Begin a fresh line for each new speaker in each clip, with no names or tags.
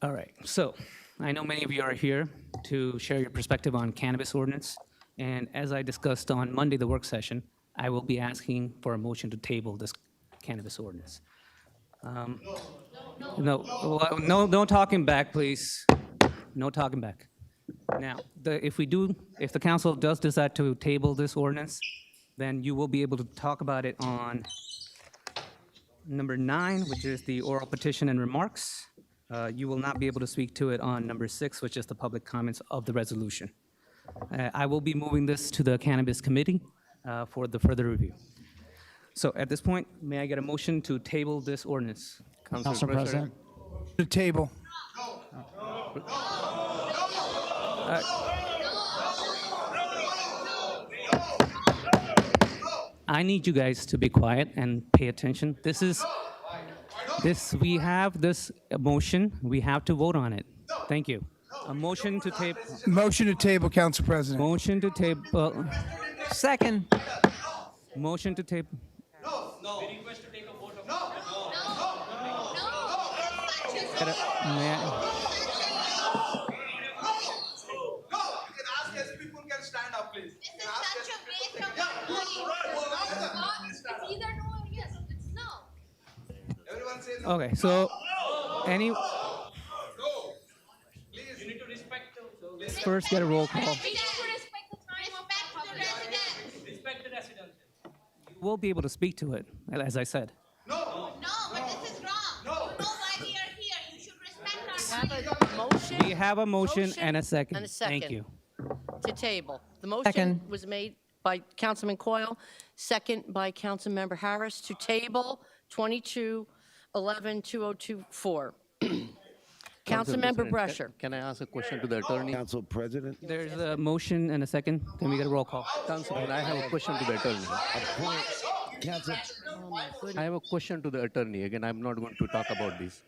All right, so I know many of you are here to share your perspective on cannabis ordinance. And as I discussed on Monday, the work session, I will be asking for a motion to table this cannabis ordinance. No talking back, please. No talking back. Now, if the council does decide to table this ordinance, then you will be able to talk about it on number 9, which is the oral petition and remarks. You will not be able to speak to it on number 6, which is the public comments of the resolution. I will be moving this to the Cannabis Committee for the further review. So at this point, may I get a motion to table this ordinance?
Council President.
The table.
I need you guys to be quiet and pay attention. We have this motion, we have to vote on it. Thank you. A motion to table.
Motion to table, Council President.
Motion to table.
Second.
Motion to table. Okay, so let's first get a roll call. We'll be able to speak to it, as I said.
No, but this is wrong. You know why we are here. You should respect our
Have a motion.
We have a motion and a second.
And a second.
Thank you.
To table. The motion
Second.
was made by Councilman Coyle, second by Councilmember Harris to table 22-11-2024. Councilmember Brescher.
Can I ask a question to the attorney?
Council President,
There's a motion and a second. Can we get a roll call?
Councilman, I have a question to the attorney.
Council,
I have a question to the attorney. Again, I'm not going to talk about this.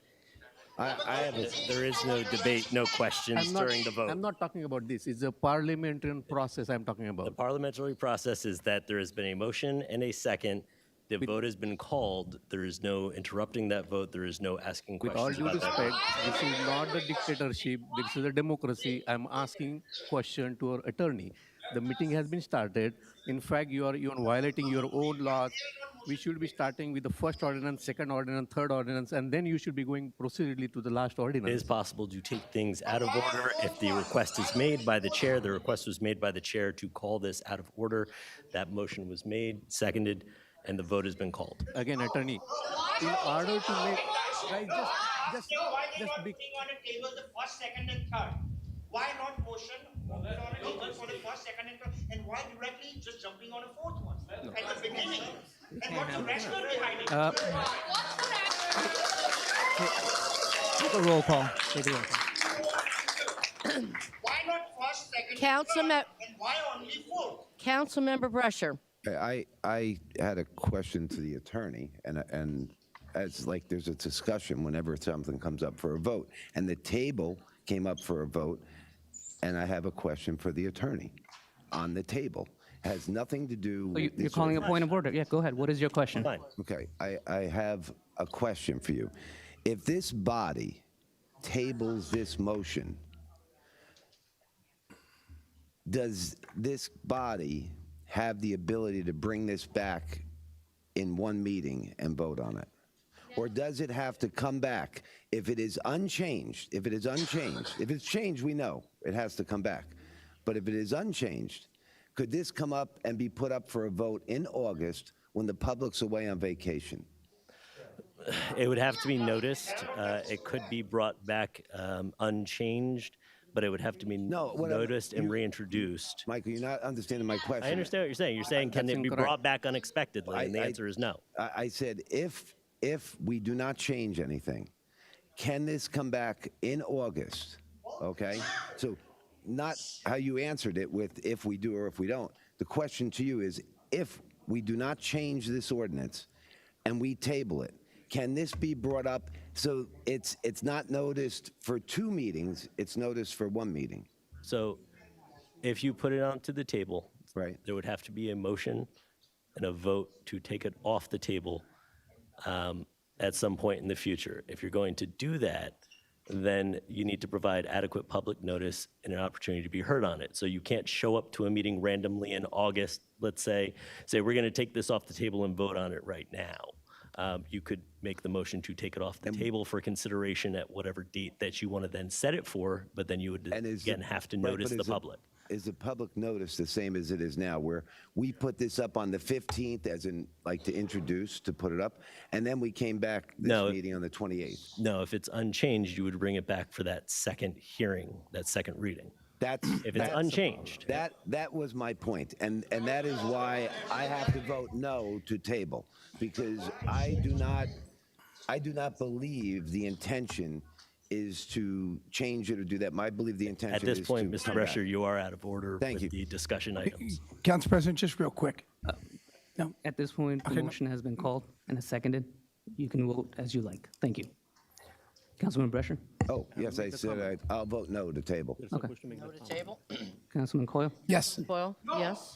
There is no debate, no questions during the vote.
I'm not talking about this. It's a parliamentary process I'm talking
The
about.
parliamentary process is that there has been a motion and a second. The vote has been called. There is no interrupting that vote. There is no asking
With all
questions
due
about that
respect,
vote.
this is not a dictatorship. This is a democracy. I'm asking question to our attorney. The meeting has been started. In fact, you are violating your own laws. We should be starting with the first ordinance, second ordinance, third ordinance, and then you should be going procedurally to the last
It
ordinance.
is possible to take things out of order if the request is made by the chair. The request was made by the chair to call this out of order. That motion was made, seconded, and the vote has been called.
Again, attorney, in order to make, guys, just
Why
big.
on a table the first, second, and third? Why not motion on a table for the first, second, and third? And why directly just jumping on a fourth one at the beginning? And what's the rationale behind it?
Take a roll call. Take a roll call.
Why not first, second,
Councilmember-
and why only fourth?
Councilmember Brescher.
I had a question to the attorney, and as like there's a discussion whenever something comes up for a vote, and the table came up for a vote, and I have a question for the attorney on the table. Has nothing to do
So
with
you're
this
calling a
ordinance.
point of order. Yeah, go ahead. What is your question?
Fine.
Okay, I have a question for you. If this body tables this motion, does this body have the ability to bring this back in one meeting and vote on it? Or does it have to come back? If it is unchanged, if it's changed, we know it has to come back. But if it is unchanged, could this come up and be put up for a vote in August when the public's away on vacation?
It would have to be noticed. It could be brought back unchanged, but it would have to be noticed and reintroduced.
Michael, you're not understanding my question.
I understand what you're saying. You're saying, can
That's
it be
incorrect.
brought back unexpectedly? And the answer is no.
I said, if we do not change anything, can this come back in August? Okay? So not how you answered it with if we do or if we don't. The question to you is, if we do not change this ordinance and we table it, can this be brought up so it's not noticed for 2 meetings, it's noticed for 1 meeting?
So if you put it onto the table,
Right.
there would have to be a motion and a vote to take it off the table at some point in the future. If you're going to do that, then you need to provide adequate public notice and an opportunity to be heard on it. So you can't show up to a meeting randomly in August, let's say we're going to take this off the table and vote on it right now. You could make the motion to take it off the table for consideration at whatever date that you want to then set it for, but then you would again have to notice the public.
Is the public notice the same as it is now, where we put this up on the 15th, as in, like, to introduce, to put it up, and then we came back this meeting on the 28th?
No, if it's unchanged, you would bring it back for that second hearing, that second reading. If it's unchanged.
That was my point, and that is why I have to vote no to table, because I do not believe the intention is to change it or do that. I believe the intention
At this
is
point,
to
Mr.
come
Brescher,
back.
you are out of order
Thank
with
you.
the discussion items.
Council President, just real quick.
At this point, the motion has been called and is seconded. You can vote as you like. Thank you. Councilman Brescher?
Oh, yes, I said I'll vote no to table.
Okay.
No to table.
Councilman Coyle?
Yes.
Boyle, yes.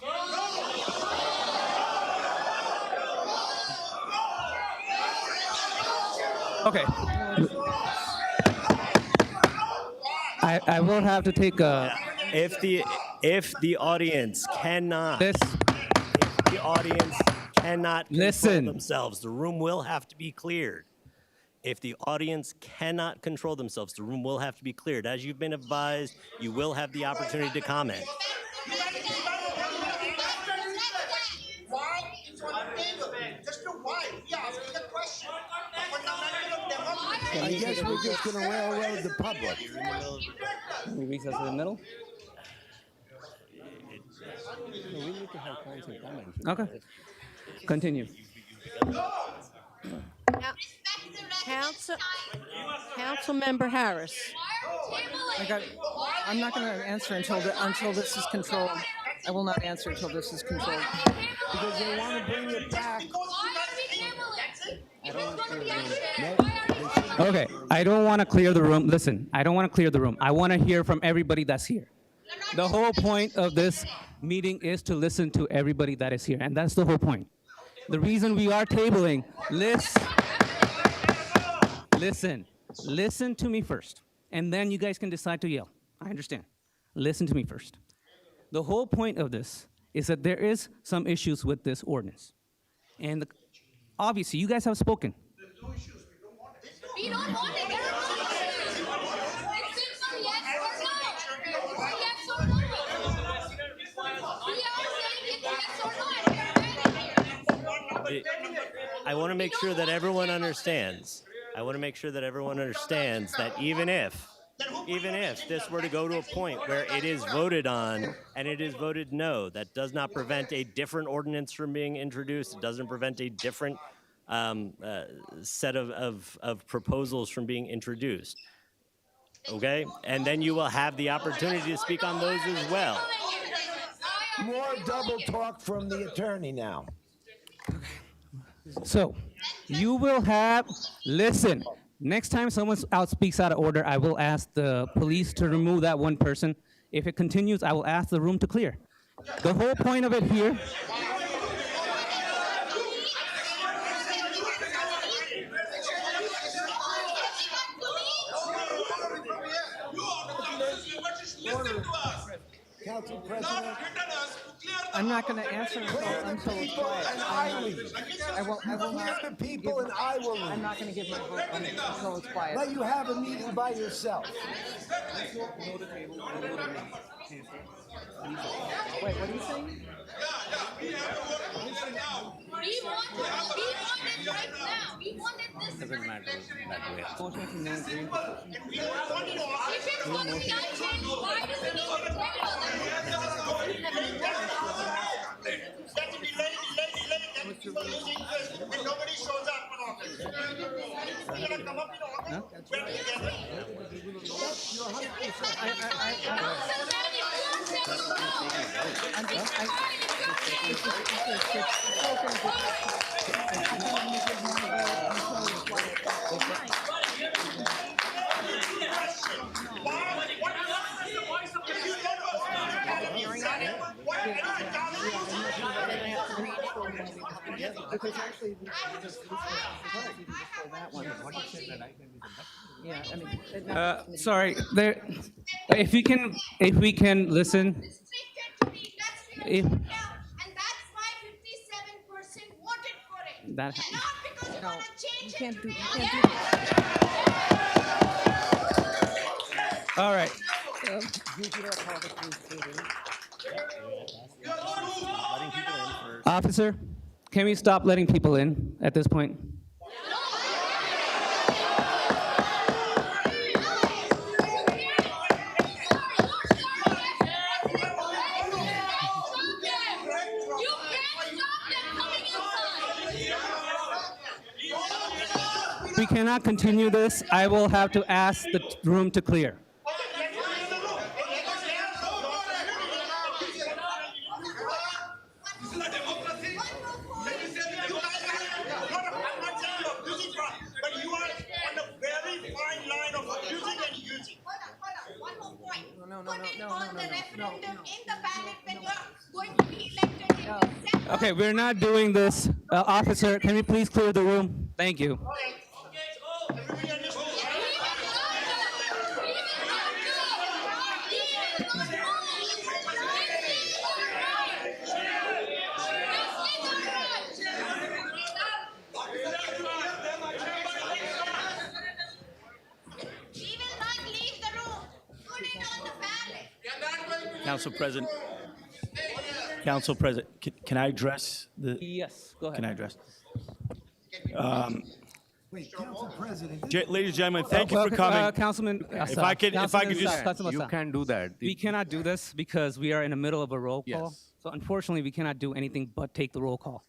Okay. I will have to take a,
If the audience cannot,
this,
the audience cannot control
Listen.
themselves, the room will have to be cleared. If the audience cannot control themselves, the room will have to be cleared. As you've been advised, you will have the opportunity to comment.
Why it's on the table? Just to why? We are asking a question. Fundamental democracy.
I guess we're just going to railroad the public.
can we recess in the middle? Okay. Continue.
Councilmember Harris.
I'm not going to answer until this is controlled. I will not answer until this is controlled.
Because they want to bring it back.
Okay, I don't want to clear the room. Listen, I don't want to clear the room. I want to hear from everybody that's here. The whole point of this meeting is to listen to everybody that is here, and that's the whole point. The reason we are tabling, listen to me first, and then you guys can decide to yell. I understand. Listen to me first. The whole point of this is that there is some issues with this ordinance. And obviously, you guys have spoken.
We don't want it. There are no issues. It's simple, yes or no. Yes or no. We are saying it's yes or no.
I want to make sure that everyone understands. That even if this were to go to a point where it is voted on and it is voted no, that does not prevent a different ordinance from being introduced. It doesn't prevent a different set of proposals from being introduced. Okay? And then you will have the opportunity to speak on those as well.
More double talk from the attorney now.
So, you will have, listen, next time someone else speaks out of order, I will ask the police to remove that one person. If it continues, I will ask the room to clear. The whole point of it here,
Council President.
I'm not going to answer until it's quiet. I will not.
The people and I will
I'm not going to give my vote until it's quiet.
let you have a meeting by yourself.
Wait, what are you saying?
We want it right now. We want it this
doesn't matter that way.
If it's going to be unchanged, why do we need to
And nobody shows up in office. We're gonna come up in August. We're together.
Because actually, that one. Yeah, I mean, not-
Sorry, there, if we can listen.
Restricted to the industrial
If-
zone now, and that's why 57% voted for it.
That-
Not because you
No,
want to change
you can't
it
do-
today.
you can't do
All right.
Letting people in first.
Officer, can we stop letting people in at this point? We cannot continue this. I will have to ask the room to clear.
But you are on a very fine line of abusing and using.
Hold on, one more point.
No,
Put it
no,
on
no,
the
no,
referendum
no.
in the ballot when you're going to be elected in December.
Okay, we're not doing this. Officer, can we please clear the room? Thank you.
Everybody understands?
We will not leave the room. Put it on the ballot.
Council President, can I address the,
Yes, go
can I
ahead.
address?
Wait, Council President.
Ladies and gentlemen, thank you for coming.
Councilman,
If I could just-
Councilman
You
Assad.
can do that.
We cannot do this because we are in the middle of a roll call.
Yes.
So unfortunately, we cannot do anything but take the roll call.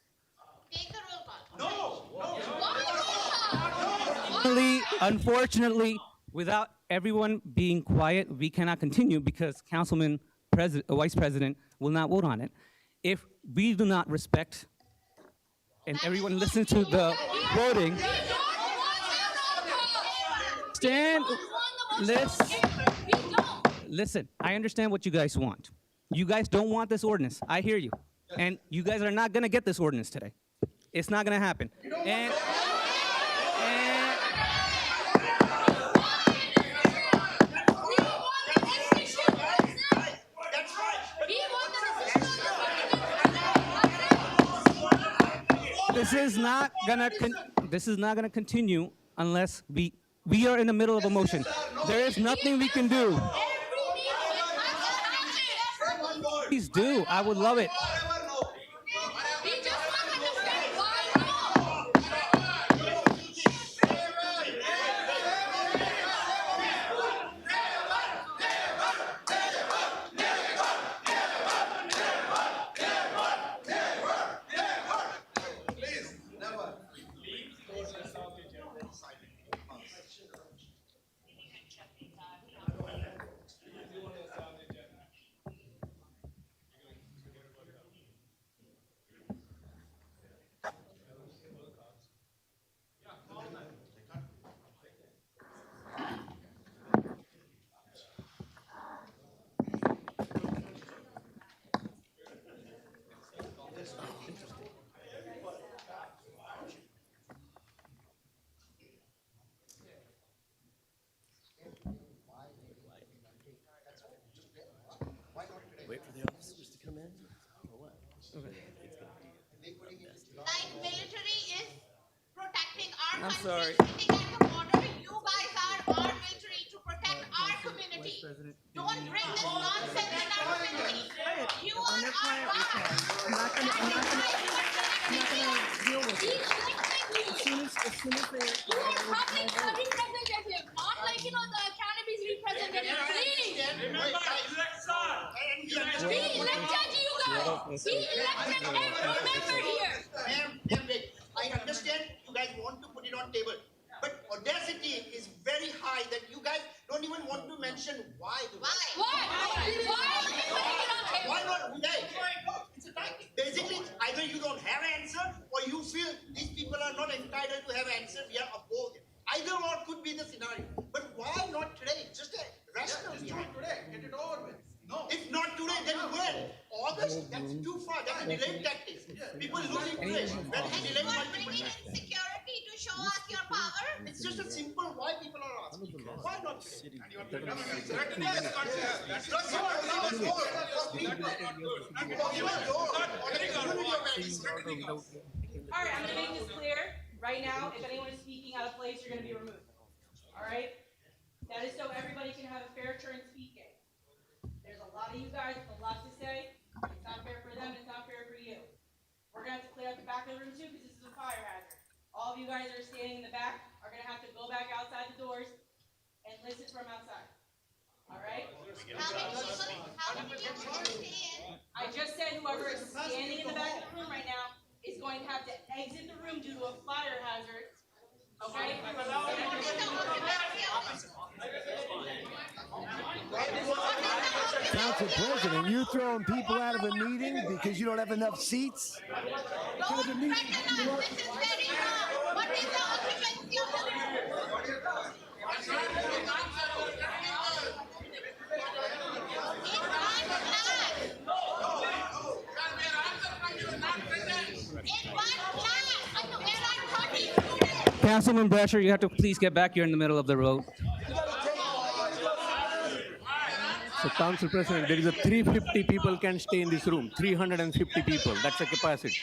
Take the roll call.
Unfortunately, without everyone being quiet, we cannot continue because Vice President will not vote on it. If we do not respect and everyone listen to the voting, listen, I understand what you guys want. You guys don't want this ordinance. I hear you. And you guys are not going to get this ordinance today. It's not going to happen. And
That's right.
this is not going to continue unless we are in the middle of a motion. There is nothing we can do. Please do. I would love it.
We just want to understand why no.
Wait for the officers to come in, or what?
Like military is protecting our
I'm
country,
sorry.
sitting at the border. You guys are our military to protect our community. Don't bring this nonsense in our community. You are
When they're quiet, we
our
can. I'm not gonna deal with it. As soon as they.
You are public representative, not like, the cannabis representative. Please. We elected you guys. We elected every member here.
Ma'am, wait. I understand you guys want to put it on table, but audacity is very high that you guys don't even want to mention why.
Why? Why are we putting it on table?
Why not? Basically, either you don't have an answer or you feel these people are not entitled to have an answer. We are opposed. Either or could be the scenario. But why not today? Just a rational. Just do it today. Get it over with. No. If not today, then when? August? That's too far. That's a delayed tactics. People lose interest when we delay
You are
multiple
bringing
times.
in security to show us your power?
It's just a simple why people are asking. Why not today?
All right, I'm gonna make this clear. Right now, if anyone is speaking out of place, you're gonna be removed. All right? That is so everybody can have a fair turn speaking. There's a lot of you guys with a lot to say. It's not fair for them, it's not fair for you. We're gonna have to clear out the back of the room too, because this is a fire hazard. All of you guys that are standing in the back are gonna have to go back outside the doors and listen from outside. All right? How many people understand? I just said whoever is standing in the back of the room right now is going to have to exit the room due to a fire hazard. Okay?
Council President, you're throwing people out of a meeting because you don't have enough seats?
This is very wrong. What is the occupancy of the room?
Councilman Brasher, you have to please get back. You're in the middle of the road.
So, Council President, there is a 350 people can stay in this room. 350 people. That's the capacity.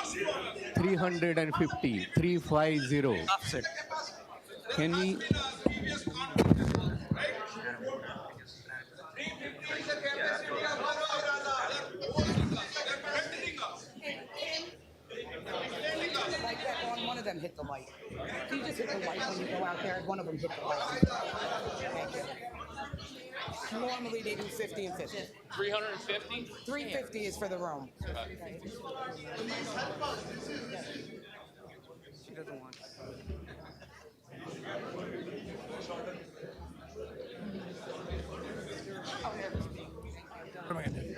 Officer.
350. 350.
Officer, can we?
Like that one of them hit the light. You just hit the light when you go out there. One of them hit the light. Thank you. Normally they do 50 and 50.
350?
350 is for the room.
She doesn't want.
What am I gonna do?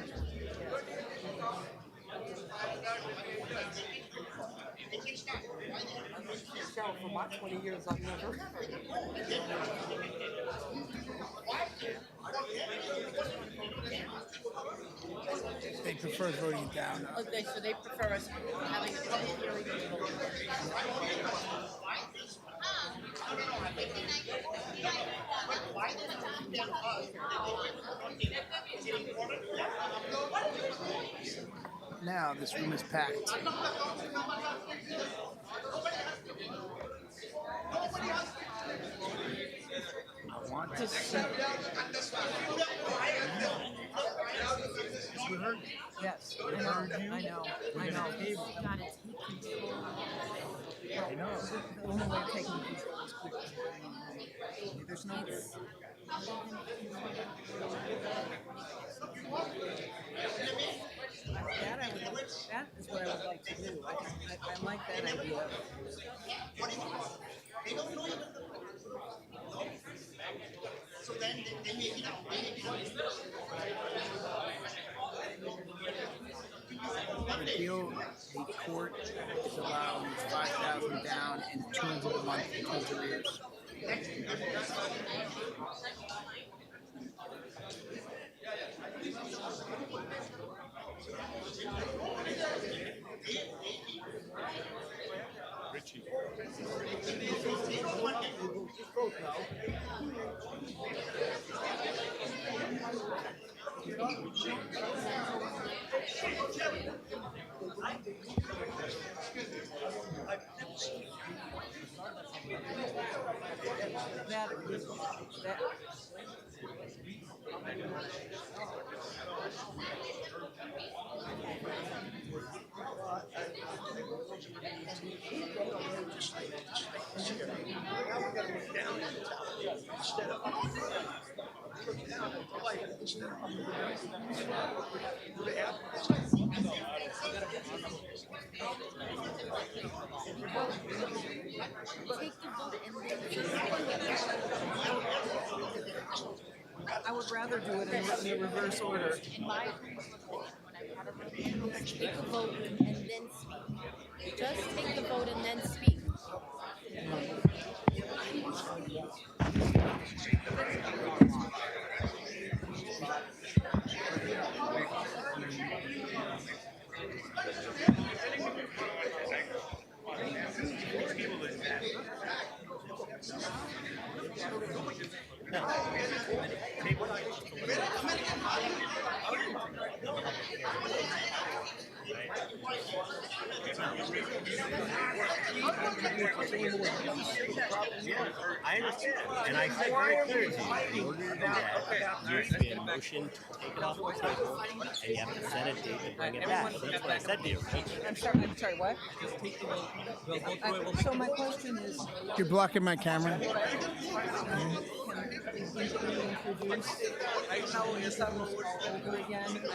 Show for my 20 years I've never.
They prefer voting it down.
Okay, so they prefer us having a public hearing.
Now this room is packed. I want to see.
Yes, I know. I know. I know. I know. The only way of taking control is quickly. There's no. That is what I would like to do. I like that idea.
They don't know even the so then they make it out.
I feel the court is allowing 5,000 down and 200 a month in 2 years.
Richie.
I would rather do it in the reverse order.
Take the vote and then speak. Just take the vote and then speak.
I understand, and I said very clearly to you, in order to do that, there needs to be a motion to take it off the table, and you have to set a date to bring it back. That's what I said to you, right?
I'm sorry, what? So my question is,
You're blocking my camera.
over again, and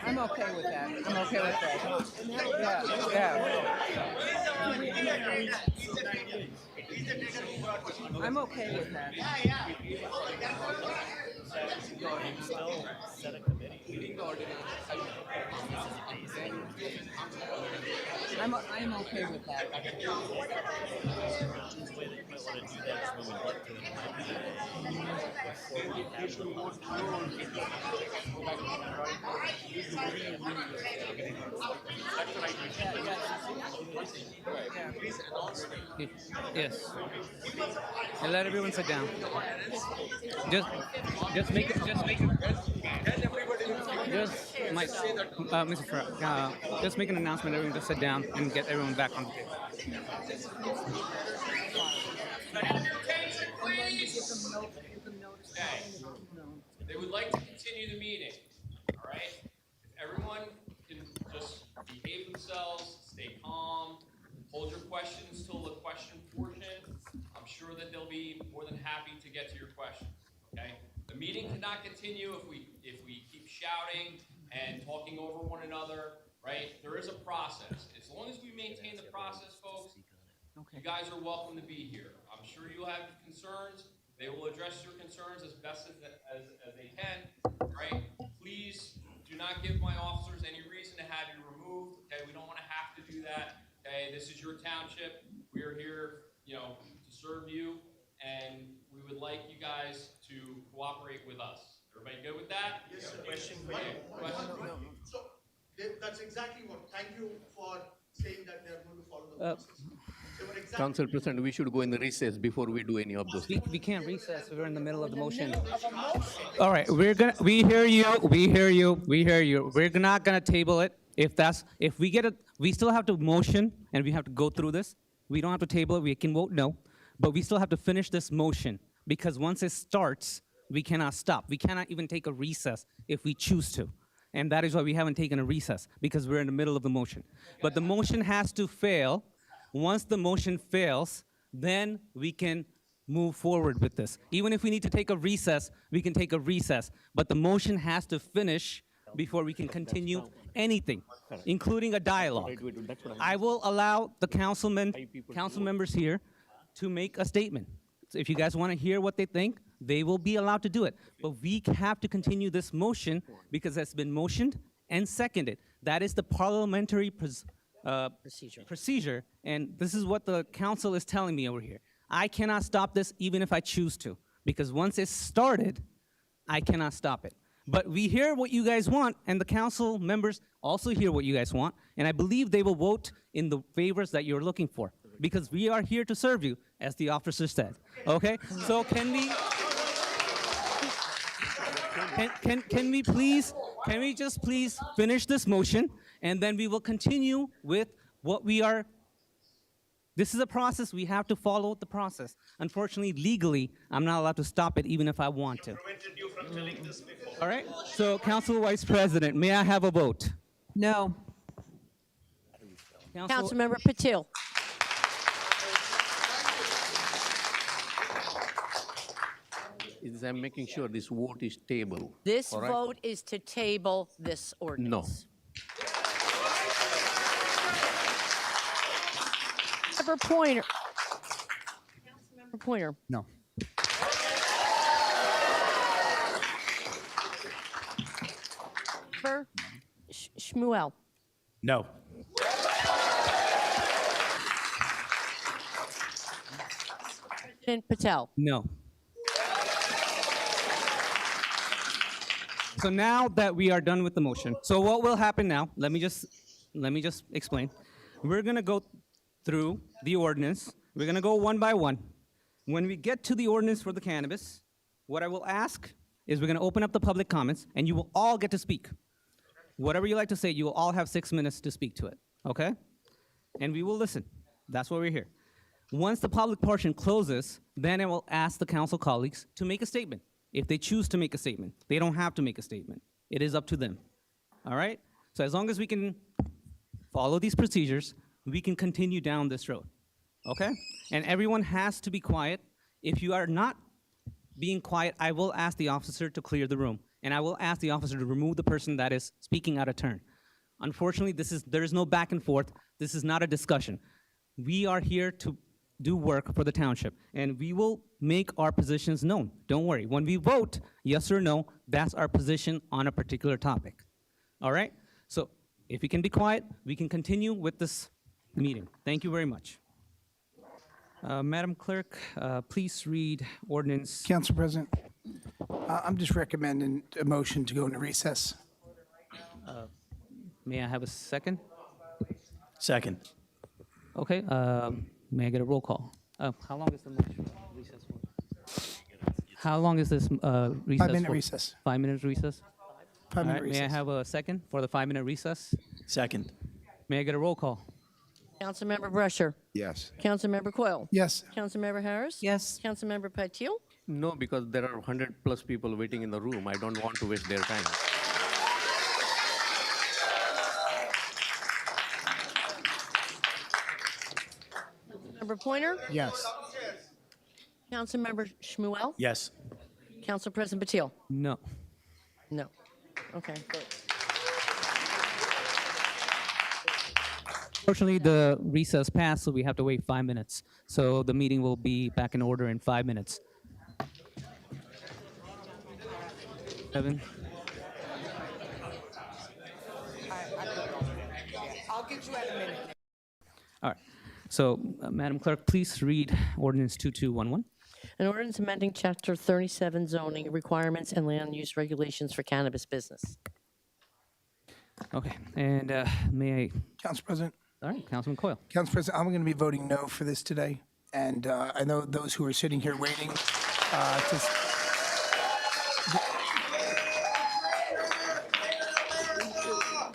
I'm okay with that. I'm okay with that. Yeah. I'm okay with that.
Still set a committee.
I'm okay with that.
Yes. And let everyone sit down. Just make it, Mike, Mr. Farrar, just make an announcement, everyone just sit down and get everyone back on the table.
They would like to continue the meeting, all right? If everyone can just behave themselves, stay calm, hold your questions till the question portion, I'm sure that they'll be more than happy to get to your questions, okay? The meeting cannot continue if we keep shouting and talking over one another, right? There is a process. As long as we maintain the process, folks, you guys are welcome to be here. I'm sure you'll have concerns. They will address your concerns as best as they can, right? Please do not give my officers any reason to have you removed, okay? We don't want to have to do that, okay? This is your township. We are here, to serve you, and we would like you guys to cooperate with us. Everybody good with that?
Yes, sir.
Question for you.
So, that's exactly what, thank you for saying that they are going to follow the process. They were exactly-
Council President, we should go in the recess before we do any of those things.
We can't recess, we're in the middle of the motion. All right, we hear you. We're not gonna table it. If we get it, we still have to motion and we have to go through this. We don't have to table it, we can vote no, but we still have to finish this motion because once it starts, we cannot stop. We cannot even take a recess if we choose to. And that is why we haven't taken a recess, because we're in the middle of the motion. But the motion has to fail. Once the motion fails, then we can move forward with this. Even if we need to take a recess, we can take a recess. But the motion has to finish before we can continue anything, including a dialogue. I will allow the council members here to make a statement. So if you guys want to hear what they think, they will be allowed to do it. But we have to continue this motion because it's been motioned and seconded. That is the parliamentary procedure, and this is what the council is telling me over here. I cannot stop this even if I choose to, because once it's started, I cannot stop it. But we hear what you guys want, and the council members also hear what you guys want, and I believe they will vote in the favors that you're looking for, because we are here to serve you, as the officer said. Okay? So can we just please finish this motion, and then we will continue with what we are. This is a process. We have to follow the process. Unfortunately, legally, I'm not allowed to stop it even if I want to. All right? So, Council Vice President, may I have a vote?
No.
Councilmember Patil.
I'm making sure this vote is tabled.
This
all right?
vote is to table this ordinance.
No.
Councilmember Pointer. Councilmember Pointer.
No.
Member Shmuel.
No.
President Patel.
No. So now that we are done with the motion, so what will happen now, let me just explain. We're gonna go through the ordinance. We're gonna go one by one. When we get to the ordinance for the cannabis, what I will ask is we're gonna open up the public comments and you will all get to speak. Whatever you like to say, you will all have 6 minutes to speak to it, okay? And we will listen. That's why we're here. Once the public portion closes, then I will ask the council colleagues to make a statement. If they choose to make a statement, they don't have to make a statement. It is up to them, all right? So as long as we can follow these procedures, we can continue down this road, okay? And everyone has to be quiet. If you are not being quiet, I will ask the officer to clear the room, and I will ask the officer to remove the person that is speaking out of turn. Unfortunately, there is no back and forth. This is not a discussion. We are here to do work for the township, and we will make our positions known. Don't worry. When we vote, yes or no, that's our position on a particular topic. All right? So if we can be quiet, we can continue with this meeting. Thank you very much. Madam Clerk, please read ordinance.
Council President, I'm just recommending a motion to go into recess.
May I have a second?
Second.
Okay. May I get a roll call? How long is the motion recess for? How long is this recess?
5-minute
for?
recess.
5 minutes recess?
5-minute
All right,
recess.
may I have a second for the 5-minute recess?
Second.
May I get a roll call?
Councilmember Brusher.
Yes.
Councilmember Coyle.
Yes.
Councilmember Harris.
Yes.
Councilmember Patil.
No, because there are 100+ people waiting in the room. I don't want to waste their time.
Member Pointer.
Yes.
Councilmember Shmuel.
Yes.
Council President Patil.
No.
No. Okay.
Fortunately, the recess passed, so we have to wait 5 minutes. So the meeting will be back in order in 5 minutes. Evan?
I'll get you at a minute.
All right. So, Madam Clerk, please read ordinance 2211.
An ordinance amending Chapter 37 zoning requirements and land use regulations for cannabis business.
Okay. And may I?
Council President.
All right, Councilman Coyle.
Council President, I'm going to be voting no for this today. And I know those who are sitting here waiting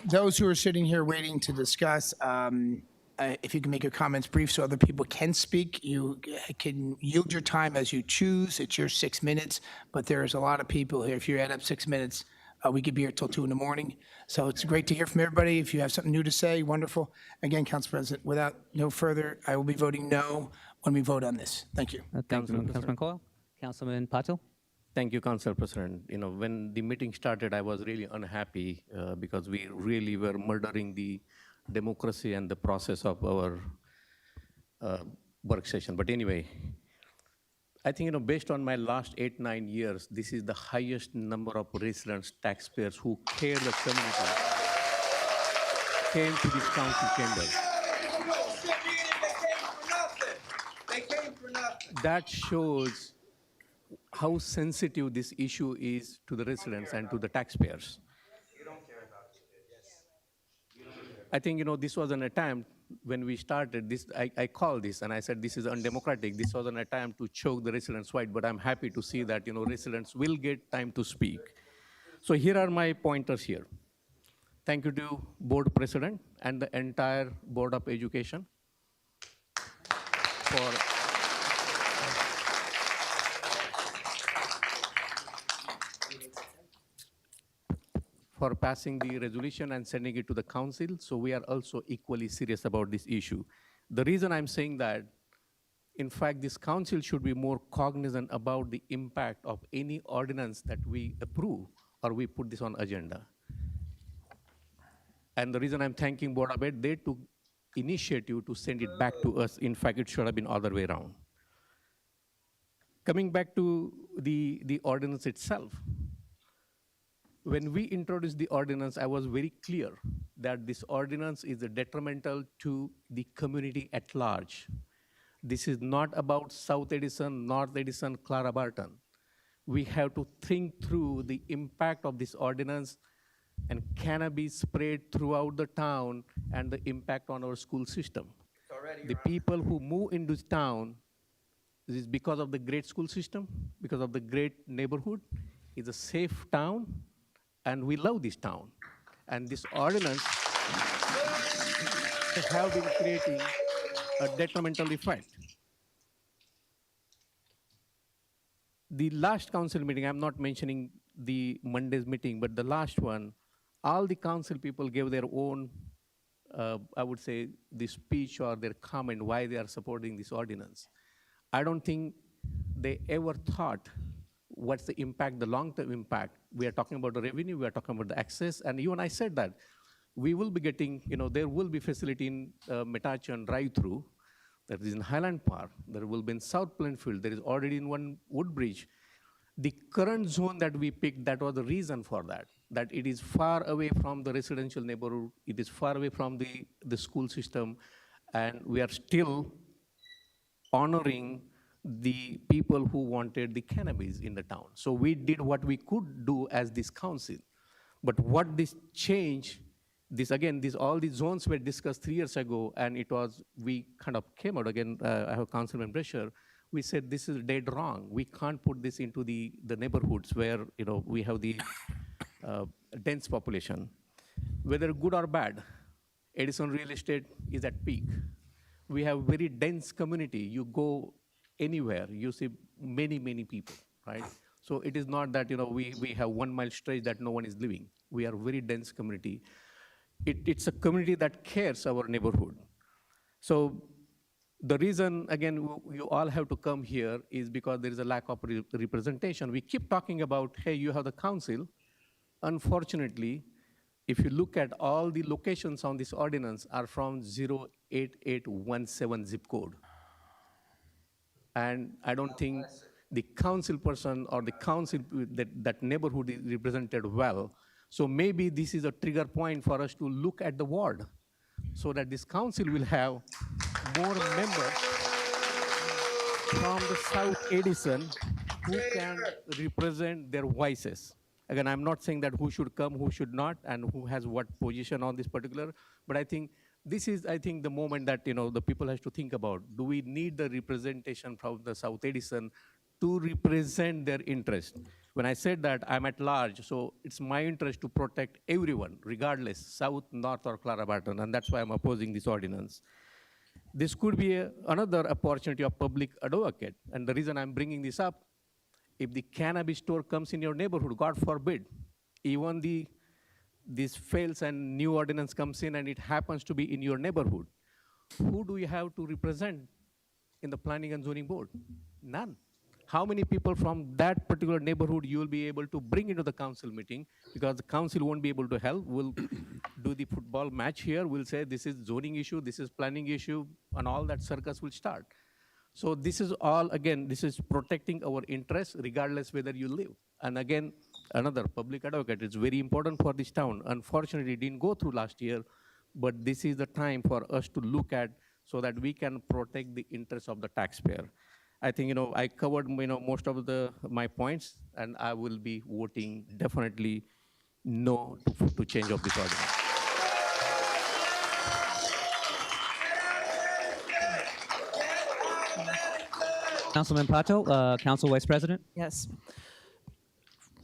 those who are sitting here waiting to discuss, if you can make your comments brief so other people can speak, you can yield your time as you choose. It's your 6 minutes, but there's a lot of people here. If you add up 6 minutes, we could be here till 2 in the morning. So it's great to hear from everybody. If you have something new to say, wonderful. Again, Council President, without no further, I will be voting no when we vote on this. Thank you.
Councilman Coyle. Councilman Patil.
Thank you, Council President. You know, when the meeting started, I was really unhappy because we really were murdering the democracy and the process of our work session. But anyway, I think, you know, based on my last 8-9 years, this is the highest number of residents, taxpayers who care the community came to this council chamber. That shows how sensitive this issue is to the residents and to the taxpayers. I think, you know, this was an attempt when we started this. I called this and I said, this is undemocratic. This was an attempt to choke the residents' right, but I'm happy to see that, you know, residents will get time to speak. So here are my pointers here. Thank you to Board President and the entire Board of Education for passing the resolution and sending it to the council. So we are also equally serious about this issue. The reason I'm saying that, in fact, this council should be more cognizant about the impact of any ordinance that we approve or we put this on agenda. And the reason I'm thanking Board of Ed, they took initiative to send it back to us. In fact, it should have been other way around. Coming back to the ordinance itself, when we introduced the ordinance, I was very clear that this ordinance is detrimental to the community at large. This is not about South Edison, North Edison, Clara Barton. We have to think through the impact of this ordinance and cannabis spread throughout the town and the impact on our school system. The people who move into this town, this is because of the great school system, because of the great neighborhood. It's a safe town, and we love this town. And this ordinance have been creating a detrimental effect. The last council meeting, I'm not mentioning the Monday's meeting, but the last one, all the council people gave their own, I would say, the speech or their comment why they are supporting this ordinance. I don't think they ever thought what's the impact, the long-term impact. We are talking about the revenue, we are talking about the access, and you and I said that we will be getting, there will be facility in Metatron drive-through, that is in Highland Park, there will be in South Plainfield, there is already in one Woodbridge. The current zone that we picked, that was the reason for that it is far away from the residential neighborhood, it is far away from the school system, and we are still honoring the people who wanted the cannabis in the town. So we did what we could do as this council. But what this change, all these zones were discussed 3 years ago, and we kind of came out again, I have Councilman Brescher, we said this is dead wrong. We can't put this into the neighborhoods where we have the dense population. Whether good or bad, Edison real estate is at peak. We have very dense community. You go anywhere, you see many, many people, right? So it is not that we have 1 mile stretch that no one is living. We are a very dense community. It's a community that cares our neighborhood. So the reason, again, you all have to come here is because there is a lack of representation. We keep talking about, hey, you have the council. Unfortunately, if you look at all the locations on this ordinance are from 08817 zip code. And I don't think the council person or the council, that neighborhood is represented well. So maybe this is a trigger point for us to look at the ward so that this council will have more members from the South Edison who can represent their voices. Again, I'm not saying that who should come, who should not, and who has what position on this particular, but I think this is, the moment that, the people has to think about. Do we need the representation from the South Edison to represent their interest? When I said that, I'm at large, so it's my interest to protect everyone, regardless, South, North, or Clara Barton, and that's why I'm opposing this ordinance. This could be another opportunity of public advocate, and the reason I'm bringing this up, if the cannabis store comes in your neighborhood, God forbid, even this fails and new ordinance comes in and it happens to be in your neighborhood, who do you have to represent in the planning and zoning board? None. How many people from that particular neighborhood you will be able to bring into the council meeting, because the council won't be able to help. We'll do the football match here. We'll say this is zoning issue, this is planning issue, and all that circus will start. So this is all, again, this is protecting our interests regardless whether you live. And again, another public advocate, it's very important for this town. Unfortunately, it didn't go through last year, but this is the time for us to look at so that we can protect the interests of the taxpayer. I think, I covered, most of my points, and I will be voting definitely no to change of this ordinance.
Councilman Pato, Council Vice President.
Yes.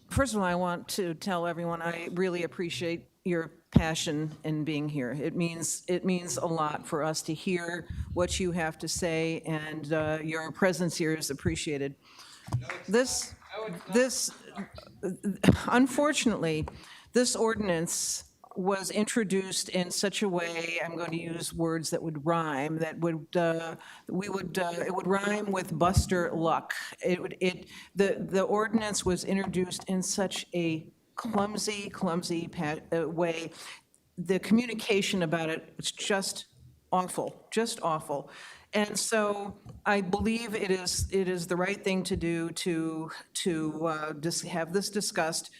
First of all, I want to tell everyone I really appreciate your passion in being here. It means a lot for us to hear what you have to say, and your presence here is appreciated. Unfortunately, this ordinance was introduced in such a way, I'm going to use words that would rhyme, that would it would rhyme with Buster Luck. The ordinance was introduced in such a clumsy way. The communication about it was just awful, just awful. And so I believe it is the right thing to do to just have this discussed.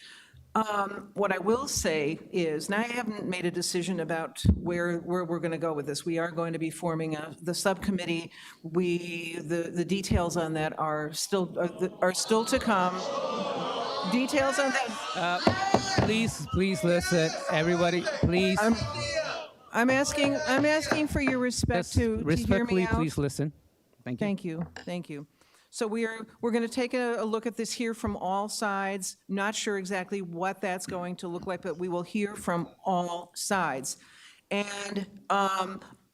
What I will say is, now I haven't made a decision about where we're going to go with this. We are going to be forming the subcommittee. The details on that are still to come. Details on that.
Please listen, everybody, please.
I'm asking for your respect
Just
to hear me
respectfully,
out.
please listen. Thank you.
Thank you, thank you. So we're going to take a look at this here from all sides. Not sure exactly what that's going to look like, but we will hear from all sides. And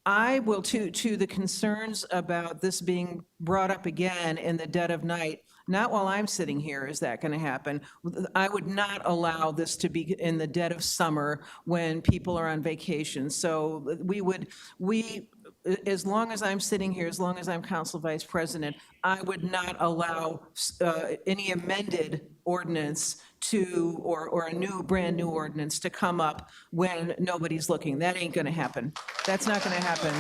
I will, to the concerns about this being brought up again in the dead of night, not while I'm sitting here is that going to happen. I would not allow this to be in the dead of summer when people are on vacation. So as long as I'm sitting here, as long as I'm Council Vice President, I would not allow any amended ordinance or a brand new ordinance to come up when nobody's looking. That ain't gonna happen. That's not gonna happen.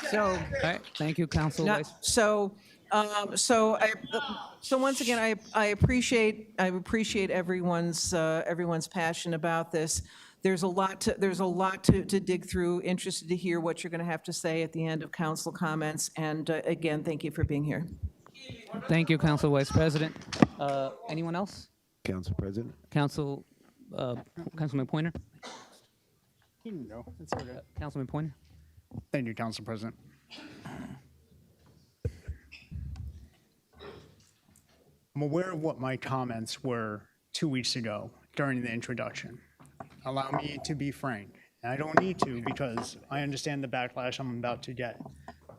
So,
All right, thank you, Council
not,
Vice.
so once again, I appreciate everyone's passion about this. There's a lot to dig through. Interested to hear what you're going to have to say at the end of council comments. And again, thank you for being here.
Thank you, Council Vice President. Anyone else?
Council President?
Councilman Pointer?
You can go. It's okay.
Councilman Pointer?
Thank you, Council President. I'm aware of what my comments were 2 weeks ago during the introduction. Allow me to be frank. And I don't need to because I understand the backlash I'm about to get.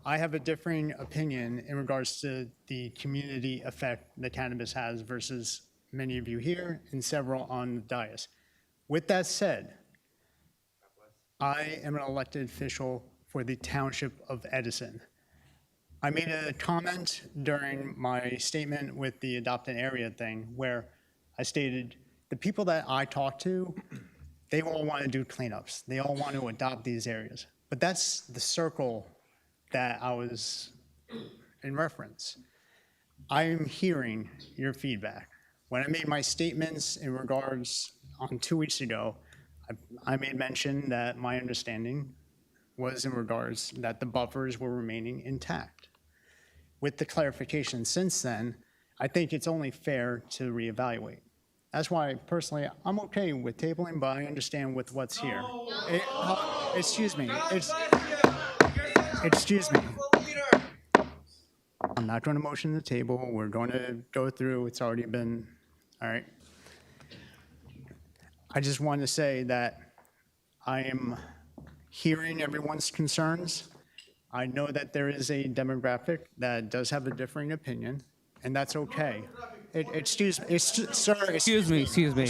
I have a differing opinion in regards to the community effect that cannabis has versus many of you here and several on the dais. With that said, I am an elected official for the Township of Edison. I made a comment during my statement with the adopt an area thing where I stated the people that I talk to, they all want to do cleanups. They all want to adopt these areas. But that's the circle that I was in reference. I am hearing your feedback. When I made my statements in regards on 2 weeks ago, I made mention that my understanding was in regards that the buffers were remaining intact. With the clarification since then, I think it's only fair to reevaluate. That's why, personally, I'm okay with tabling, but I understand with what's here. Excuse me. Excuse me. I'm not going to motion the table. We're going to go through. It's already been, all right. I just want to say that I am hearing everyone's concerns. I know that there is a demographic that does have a differing opinion, and that's okay. Excuse me, sir.
Excuse me.
Excuse me.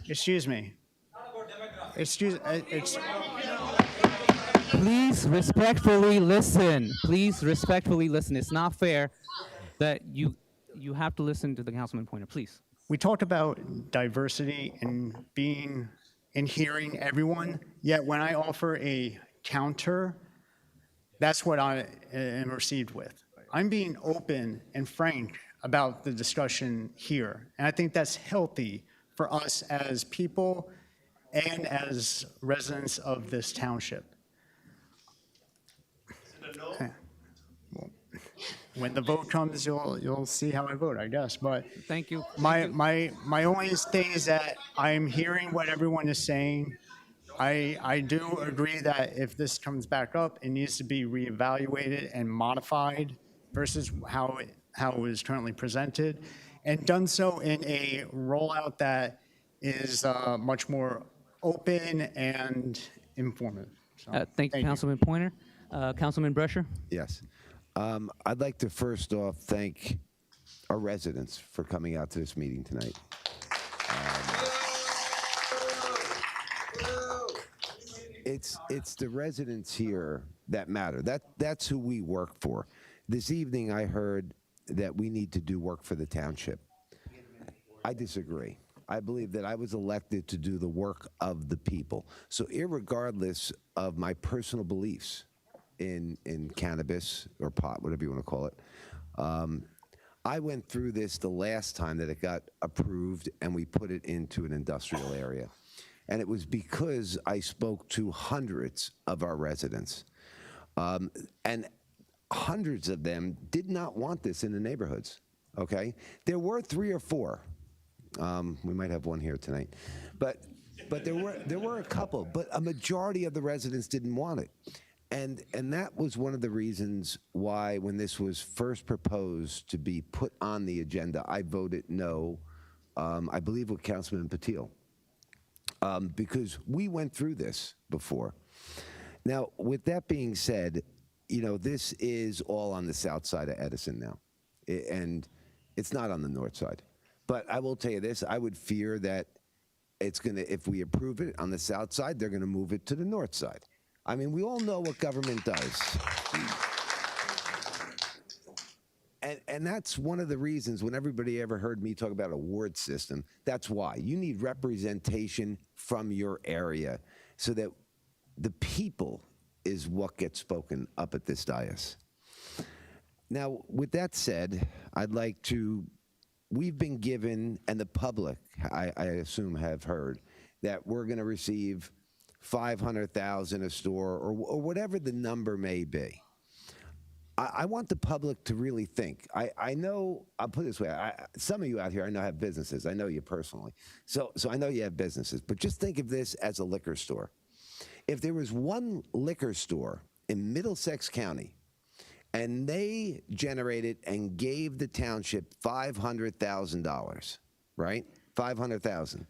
Excuse me.
Please respectfully listen. Please respectfully listen. It's not fair that you have to listen to the Councilman Pointer, please.
We talked about diversity and hearing everyone, yet when I offer a counter, that's what I am received with. I'm being open and frank about the discussion here, and I think that's healthy for us as people and as residents of this township. Okay. Well, when the vote comes, you'll see how I vote, I guess. But
Thank you.
my only thing is that I'm hearing what everyone is saying. I do agree that if this comes back up, it needs to be reevaluated and modified versus how it was currently presented, and done so in a rollout that is much more open and informative. So,
Thank you, Councilman Pointer. Councilman Brescher?
Yes. I'd like to first off thank our residents for coming out to this meeting tonight. It's the residents here that matter. That's who we work for. This evening I heard that we need to do work for the township. I disagree. I believe that I was elected to do the work of the people. So irregardless of my personal beliefs in cannabis or pot, whatever you want to call it, I went through this the last time that it got approved and we put it into an industrial area. And it was because I spoke to hundreds of our residents. And hundreds of them did not want this in the neighborhoods, okay? There were 3 or 4. We might have one here tonight. But there were a couple, but a majority of the residents didn't want it. And that was one of the reasons why when this was first proposed to be put on the agenda, I voted no, I believe with Councilman Patil, because we went through this before. Now, with that being said, you know, this is all on the south side of Edison now, and it's not on the north side. But I will tell you this, I would fear that it's gonna, if we approve it on the south side, they're gonna move it to the north side. I mean, we all know what government does. And that's one of the reasons when everybody ever heard me talk about a ward system, that's why. You need representation from your area so that the people is what gets spoken up at this dais. Now, with that said, I'd like to, we've been given, and the public, I assume, have heard, that we're going to receive $500,000 a store, or whatever the number may be. I want the public to really think. I know, I'll put it this way, some of you out here I know have businesses. I know you personally. So I know you have businesses, but just think of this as a liquor store. If there was one liquor store in Middlesex County and they generated and gave the township $500,000, right? $500,000.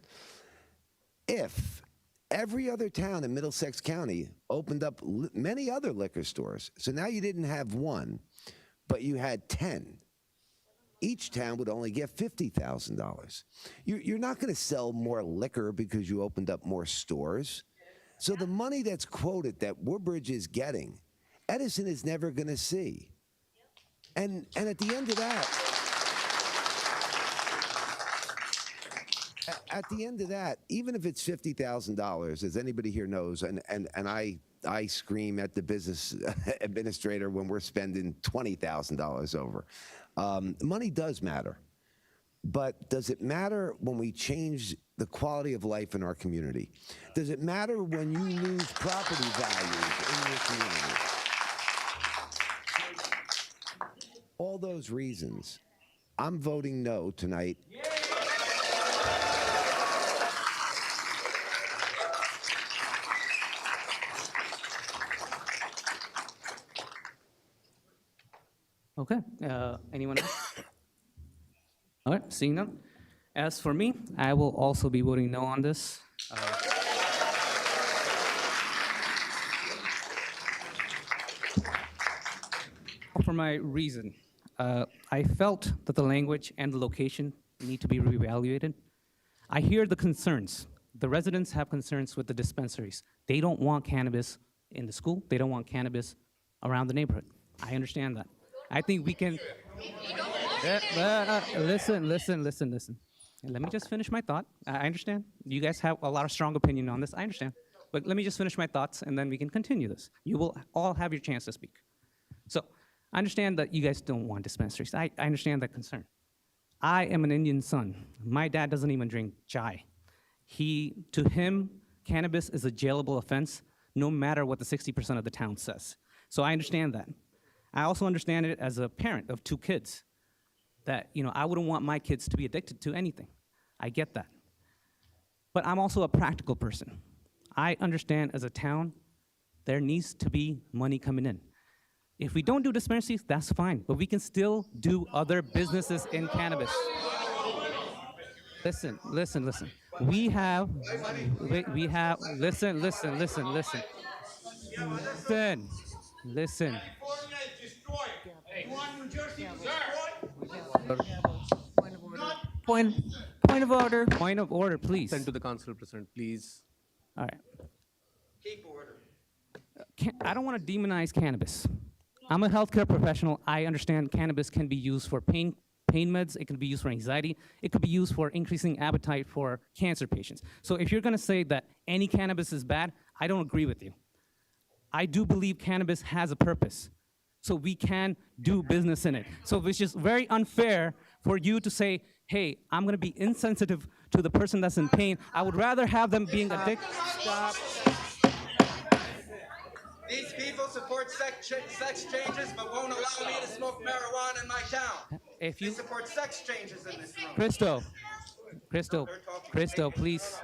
If every other town in Middlesex County opened up many other liquor stores, so now you didn't have one, but you had 10, each town would only get $50,000. You're not going to sell more liquor because you opened up more stores. So the money that's quoted that Woodbridge is getting, Edison is never going to see. And at the end of that, even if it's $50,000, as anybody here knows, and I scream at the business administrator when we're spending $20,000 over. Money does matter. But does it matter when we change the quality of life in our community? Does it matter when you lose property values in your community? All those reasons, I'm voting no tonight.
Okay, anyone else? All right, seeing none. As for me, I will also be voting no on this. For my reason, I felt that the language and the location need to be reevaluated. I hear the concerns. The residents have concerns with the dispensaries. They don't want cannabis in the school. They don't want cannabis around the neighborhood. I understand that. I think we can. Listen. Let me just finish my thought. I understand. You guys have a lot of strong opinion on this. I understand. But let me just finish my thoughts, and then we can continue this. You will all have your chance to speak. So I understand that you guys don't want dispensaries. I understand that concern. I am an Indian son. My dad doesn't even drink chai. To him, cannabis is a jailable offense, no matter what the 60% of the town says. So I understand that. I also understand it as a parent of 2 kids, that, you know, I wouldn't want my kids to be addicted to anything. I get that. But I'm also a practical person. I understand as a town, there needs to be money coming in. If we don't do dispensaries, that's fine, but we can still do other businesses in cannabis. Listen. We have, listen.
Point of order.
Point of order, please.
Send to the council president, please.
All right. I don't want to demonize cannabis. I'm a healthcare professional. I understand cannabis can be used for pain pain meds, it can be used for anxiety, it could be used for increasing appetite for cancer patients. So if you're gonna say that any cannabis is bad, I don't agree with you. I do believe cannabis has a purpose, so we can do business in it. So it's just very unfair for you to say, hey, I'm gonna be insensitive to the person that's in pain. I would rather have them being addicted.
Stop.
These people support sex changes, but won't allow me to smoke marijuana in my town.
If you
They support sex changes in this room.
Christo, please.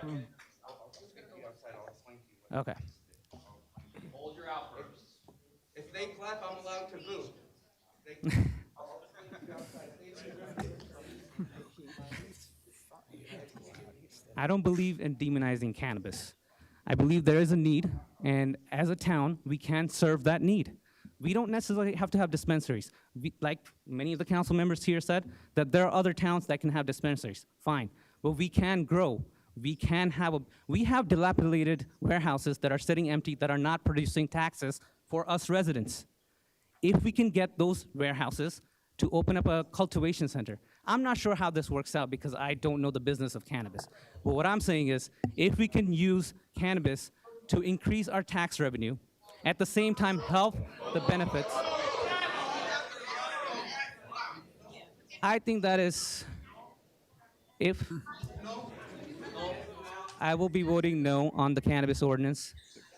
Okay.
Hold your outbursts.
If they clap, I'm allowed to boo.
I don't believe in demonizing cannabis. I believe there is a need, and as a town, we can serve that need. We don't necessarily have to have dispensaries. Like many of the council members here said, that there are other towns that can have dispensaries. Fine, but we can grow. We have dilapidated warehouses that are sitting empty, that are not producing taxes for us residents. If we can get those warehouses to open up a cultivation center. I'm not sure how this works out because I don't know the business of cannabis. But what I'm saying is, if we can use cannabis to increase our tax revenue, at the same time help the benefits, I think that is, if I will be voting no on the cannabis ordinance,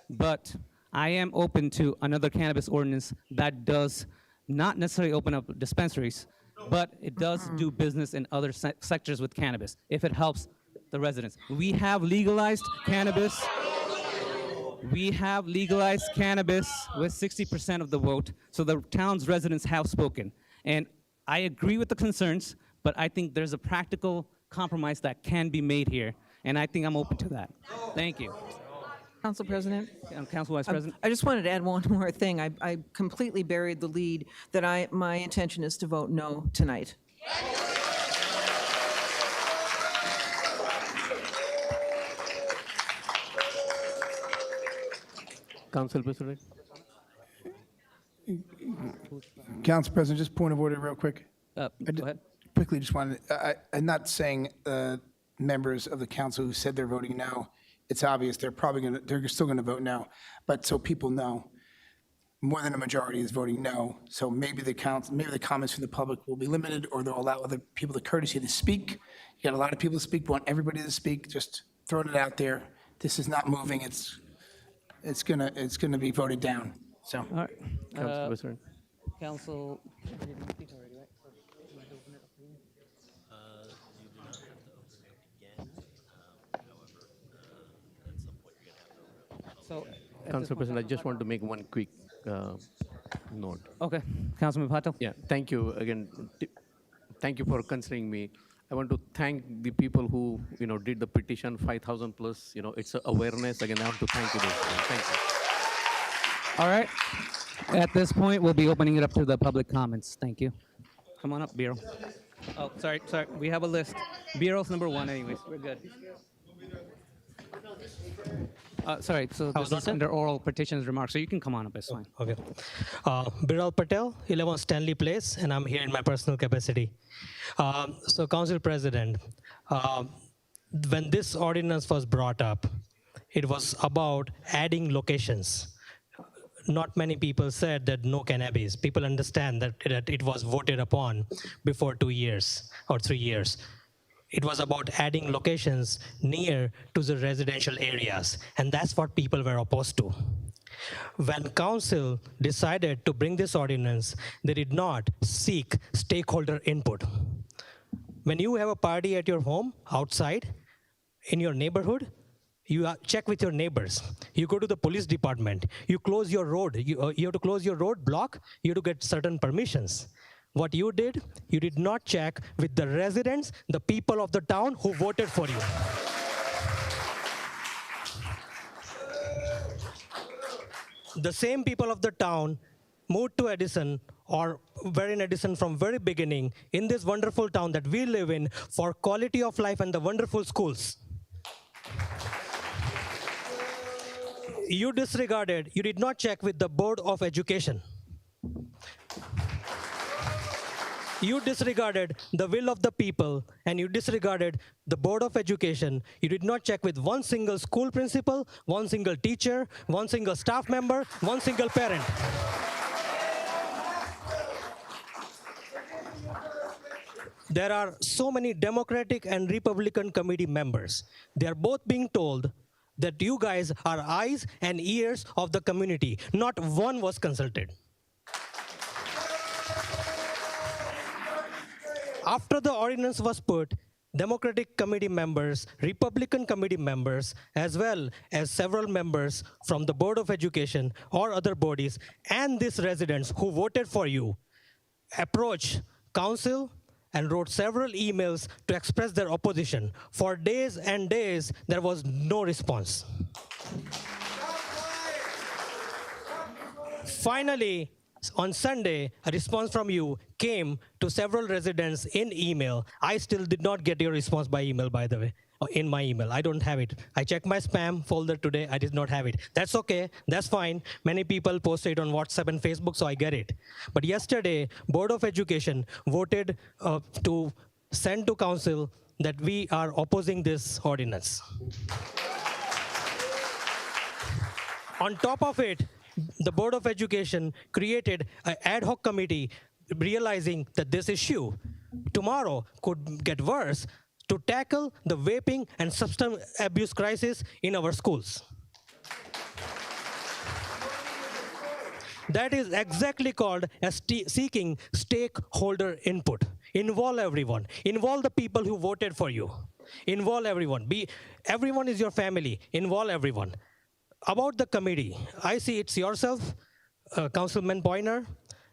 but I am open to another cannabis ordinance that does not necessarily open up dispensaries, but it does do business in other sectors with cannabis, if it helps the residents. We have legalized cannabis. We have legalized cannabis with 60% of the vote, so the town's residents have spoken. And I agree with the concerns, but I think there's a practical compromise that can be made here, and I think I'm open to that. Thank you.
Council President?
Council Vice President?
I just wanted to add one more thing. I completely buried the lead that my intention is to vote no tonight.
Council President?
Council President, just point of order real quick.
Go ahead.
Quickly, just wanted, I'm not saying members of the council who said they're voting no. It's obvious they're still going to vote no. But so people know, more than a majority is voting no. So maybe the comments from the public will be limited, or they'll allow other people the courtesy to speak. You got a lot of people to speak, we want everybody to speak, just throwing it out there. This is not moving, it's gonna be voted down, so.
All right.
Council President?
Council. So,
Council President, I just want to make one quick note.
okay, Councilman Patel.
Yeah, thank you again. Thank you for considering me. I want to thank the people who did the petition, 5,000 plus. It's a awareness. Again, I want to thank you. Thank you.
All right. At this point, we'll be opening it up to the public comments. Thank you. Come on up, Bureau. Oh, sorry. We have a list. Bureau's number 1, anyways. We're good. Sorry, so this is under oral petitions remarks, so you can come on up, it's fine.
Okay. Biral Patel, 11 Stanley Place, and I'm here in my personal capacity. So, Council President, when this ordinance was brought up, it was about adding locations. Not many people said that no cannabis. People understand that it was voted upon before 2 years or 3 years. It was about adding locations near to the residential areas, and that's what people were opposed to. When council decided to bring this ordinance, they did not seek stakeholder input. When you have a party at your home, outside, in your neighborhood, you check with your neighbors. You go to the police department. You close your road. You have to close your road block. You have to get certain permissions. What you did not check with the residents, the people of the town who voted for you. The same people of the town moved to Edison, or were in Edison from very beginning, in this wonderful town that we live in, for quality of life and the wonderful schools. You disregarded, you did not check with the Board of Education. You disregarded the will of the people, and you disregarded the Board of Education. You did not check with one single school principal, one single teacher, one single staff member, one single parent. There are so many Democratic and Republican committee members. They are both being told that you guys are eyes and ears of the community. Not one was consulted. After the ordinance was put, Democratic committee members, Republican committee members, as well as several members from the Board of Education or other bodies, and these residents who voted for you, approached council and wrote several emails to express their opposition. For days and days, there was no response. Finally, on Sunday, a response from you came to several residents in email. I still did not get your response by email, by the way, in my email. I don't have it. I checked my spam folder today. I did not have it. That's okay. That's fine. Many people posted it on WhatsApp and Facebook, so I get it. But yesterday, Board of Education voted to send to council that we are opposing this ordinance. On top of it, the Board of Education created an ad hoc committee realizing that this issue tomorrow could get worse to tackle the vaping and substance abuse crisis in our schools. That is exactly called as seeking stakeholder input. Involve everyone. Involve the people who voted for you. Involve everyone. Everyone is your family. Involve everyone. About the committee, I see it's yourself, Councilman Poyner,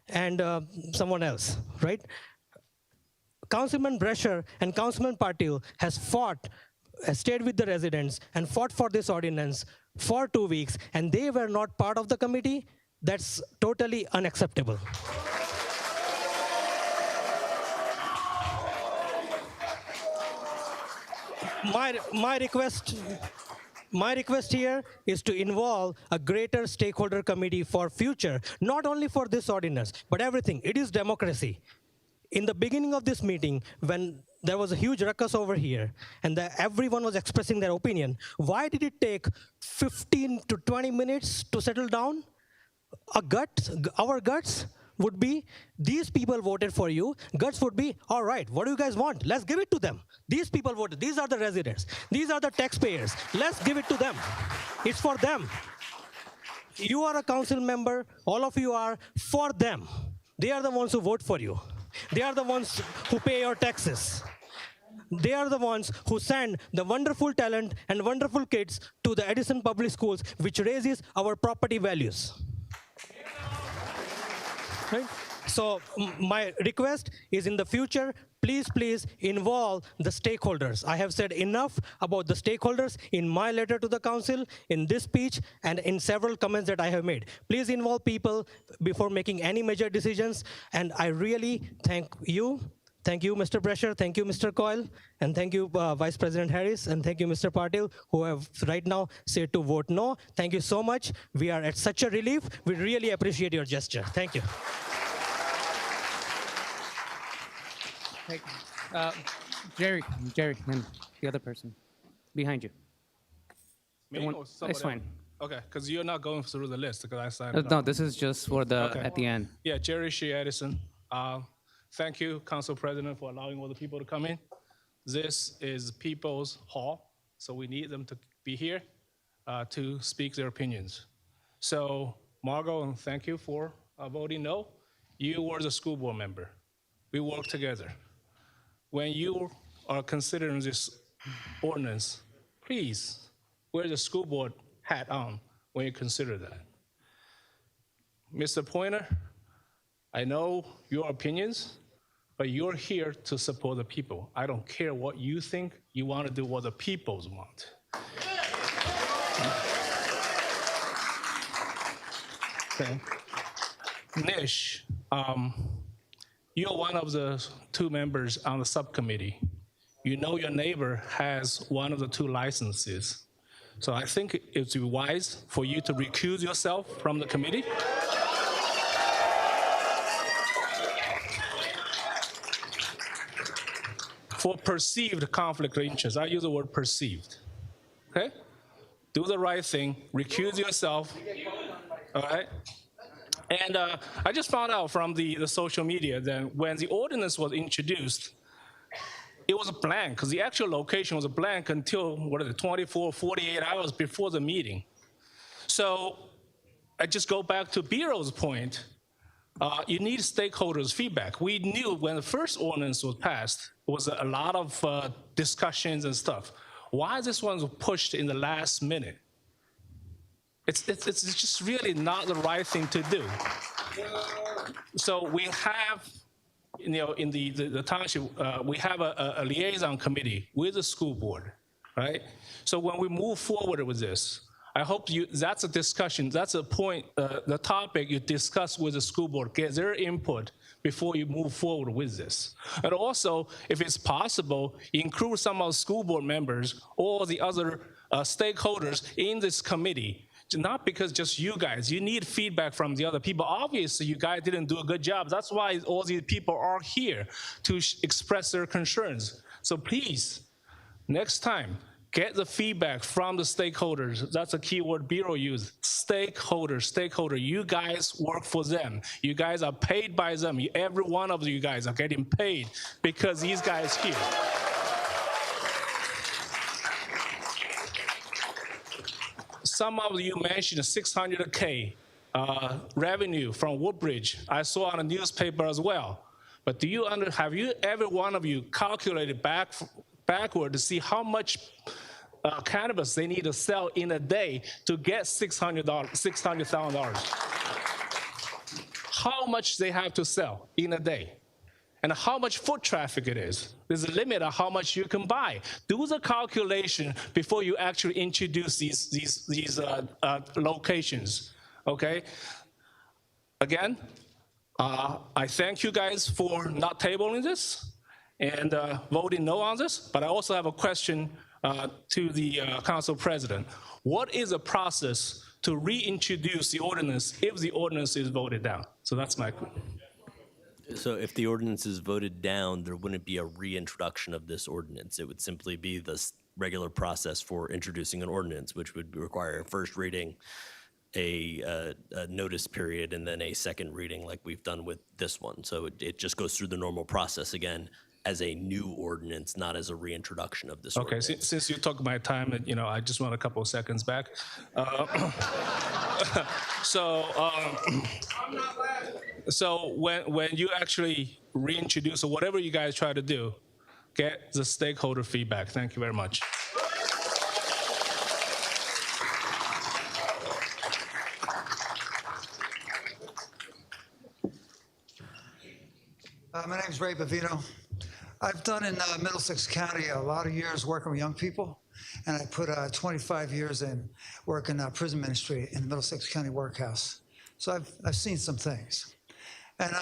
and someone else, right? Councilman Brescher and Councilman Patil has stayed with the residents and fought for this ordinance for 2 weeks, and they were not part of the committee. That's totally unacceptable. My request here is to involve a greater stakeholder committee for future, not only for this ordinance, but everything. It is democracy. In the beginning of this meeting, when there was a huge ruckus over here, and everyone was expressing their opinion, why did it take 15 to 20 minutes to settle down? Our guts would be, these people voted for you. Guts would be, all right, what do you guys want? Let's give it to them. These people voted. These are the residents. These are the taxpayers. Let's give it to them. It's for them. You are a council member. All of you are for them. They are the ones who vote for you. They are the ones who pay your taxes. They are the ones who send the wonderful talent and wonderful kids to the Edison public schools, which raises our property values. Right? So my request is, in the future, please involve the stakeholders. I have said enough about the stakeholders in my letter to the council, in this speech, and in several comments that I have made. Please involve people before making any major decisions, and I really thank you. Thank you, Mr. Brescher. Thank you, Mr. Coyle. And thank you, Vice President Harris. And thank you, Mr. Patil, who have right now said to vote no. Thank you so much. We are at such a relief. We really appreciate your gesture. Thank you.
Jerry, and the other person behind you.
Me or somebody
It's fine.
else? Okay, because you're not going through the list because I signed it
No,
up.
this is just for the
Okay.
at the end.
Yeah, Jerry Shea Edison. Thank you, Council President, for allowing all the people to come in. This is People's Hall, so we need them to be here to speak their opinions. So, Margot, and thank you for voting no. You were the school board member. We worked together. When you are considering this ordinance, please wear the school board hat on when you consider that. Mr. Pointer, I know your opinions, but you're here to support the people. I don't care what you think. You want to do what the peoples want. Okay. Nish, you're one of the two members on the subcommittee. You know your neighbor has one of the two licenses. So I think it's wise for you to recuse yourself from the committee. for perceived conflict of interest. I use the word perceived. Okay? Do the right thing, recuse yourself, all right? And I just found out from the social media that when the ordinance was introduced, it was blank, because the actual location was blank until, 24, 48 hours before the meeting. So I just go back to Bureau's point. You need stakeholders' feedback. We knew when the first ordinance was passed, there was a lot of discussions and stuff. Why this one was pushed in the last minute? It's just really not the right thing to do. So we have, in the township, we have a liaison committee with the school board, right? So when we move forward with this, I hope that's a discussion, that's a point, the topic you discuss with the school board, get their input before you move forward with this. And also, if it's possible, include some of the school board members or the other stakeholders in this committee. Not because just you guys, you need feedback from the other people. Obviously, you guys didn't do a good job. That's why all these people are here to express their concerns. So please, next time, get the feedback from the stakeholders. That's a keyword Bureau used. Stakeholder. You guys work for them. You guys are paid by them. Every one of you guys are getting paid because these guys here. Some of you mentioned $600K revenue from Woodbridge. I saw on the newspaper as well. But have you every one of you calculated backward to see how much cannabis they need to sell in a day to get $600,000? How much they have to sell in a day? And how much foot traffic it is. There's a limit on how much you can buy. Do the calculation before you actually introduce these locations, okay? Again, I thank you guys for not tabling this and voting no on this, but I also have a question to the council president. What is the process to reintroduce the ordinance if the ordinance is voted down? So that's my question.
So if the ordinance is voted down, there wouldn't be a reintroduction of this ordinance. It would simply be the regular process for introducing an ordinance, which would require a first reading, a notice period, and then a second reading like we've done with this one. So it just goes through the normal process again as a new ordinance, not as a reintroduction of this ordinance.
Okay, since you took my time, I just want a couple of seconds back. So when you actually reintroduce or whatever you guys try to do, get the stakeholder feedback. Thank you very much.
My name is Ray Bavino. I've done in Middlesex County a lot of years working with young people, and I put 25 years in working prison ministry in the Middlesex County Workhouse. So I've seen some things. And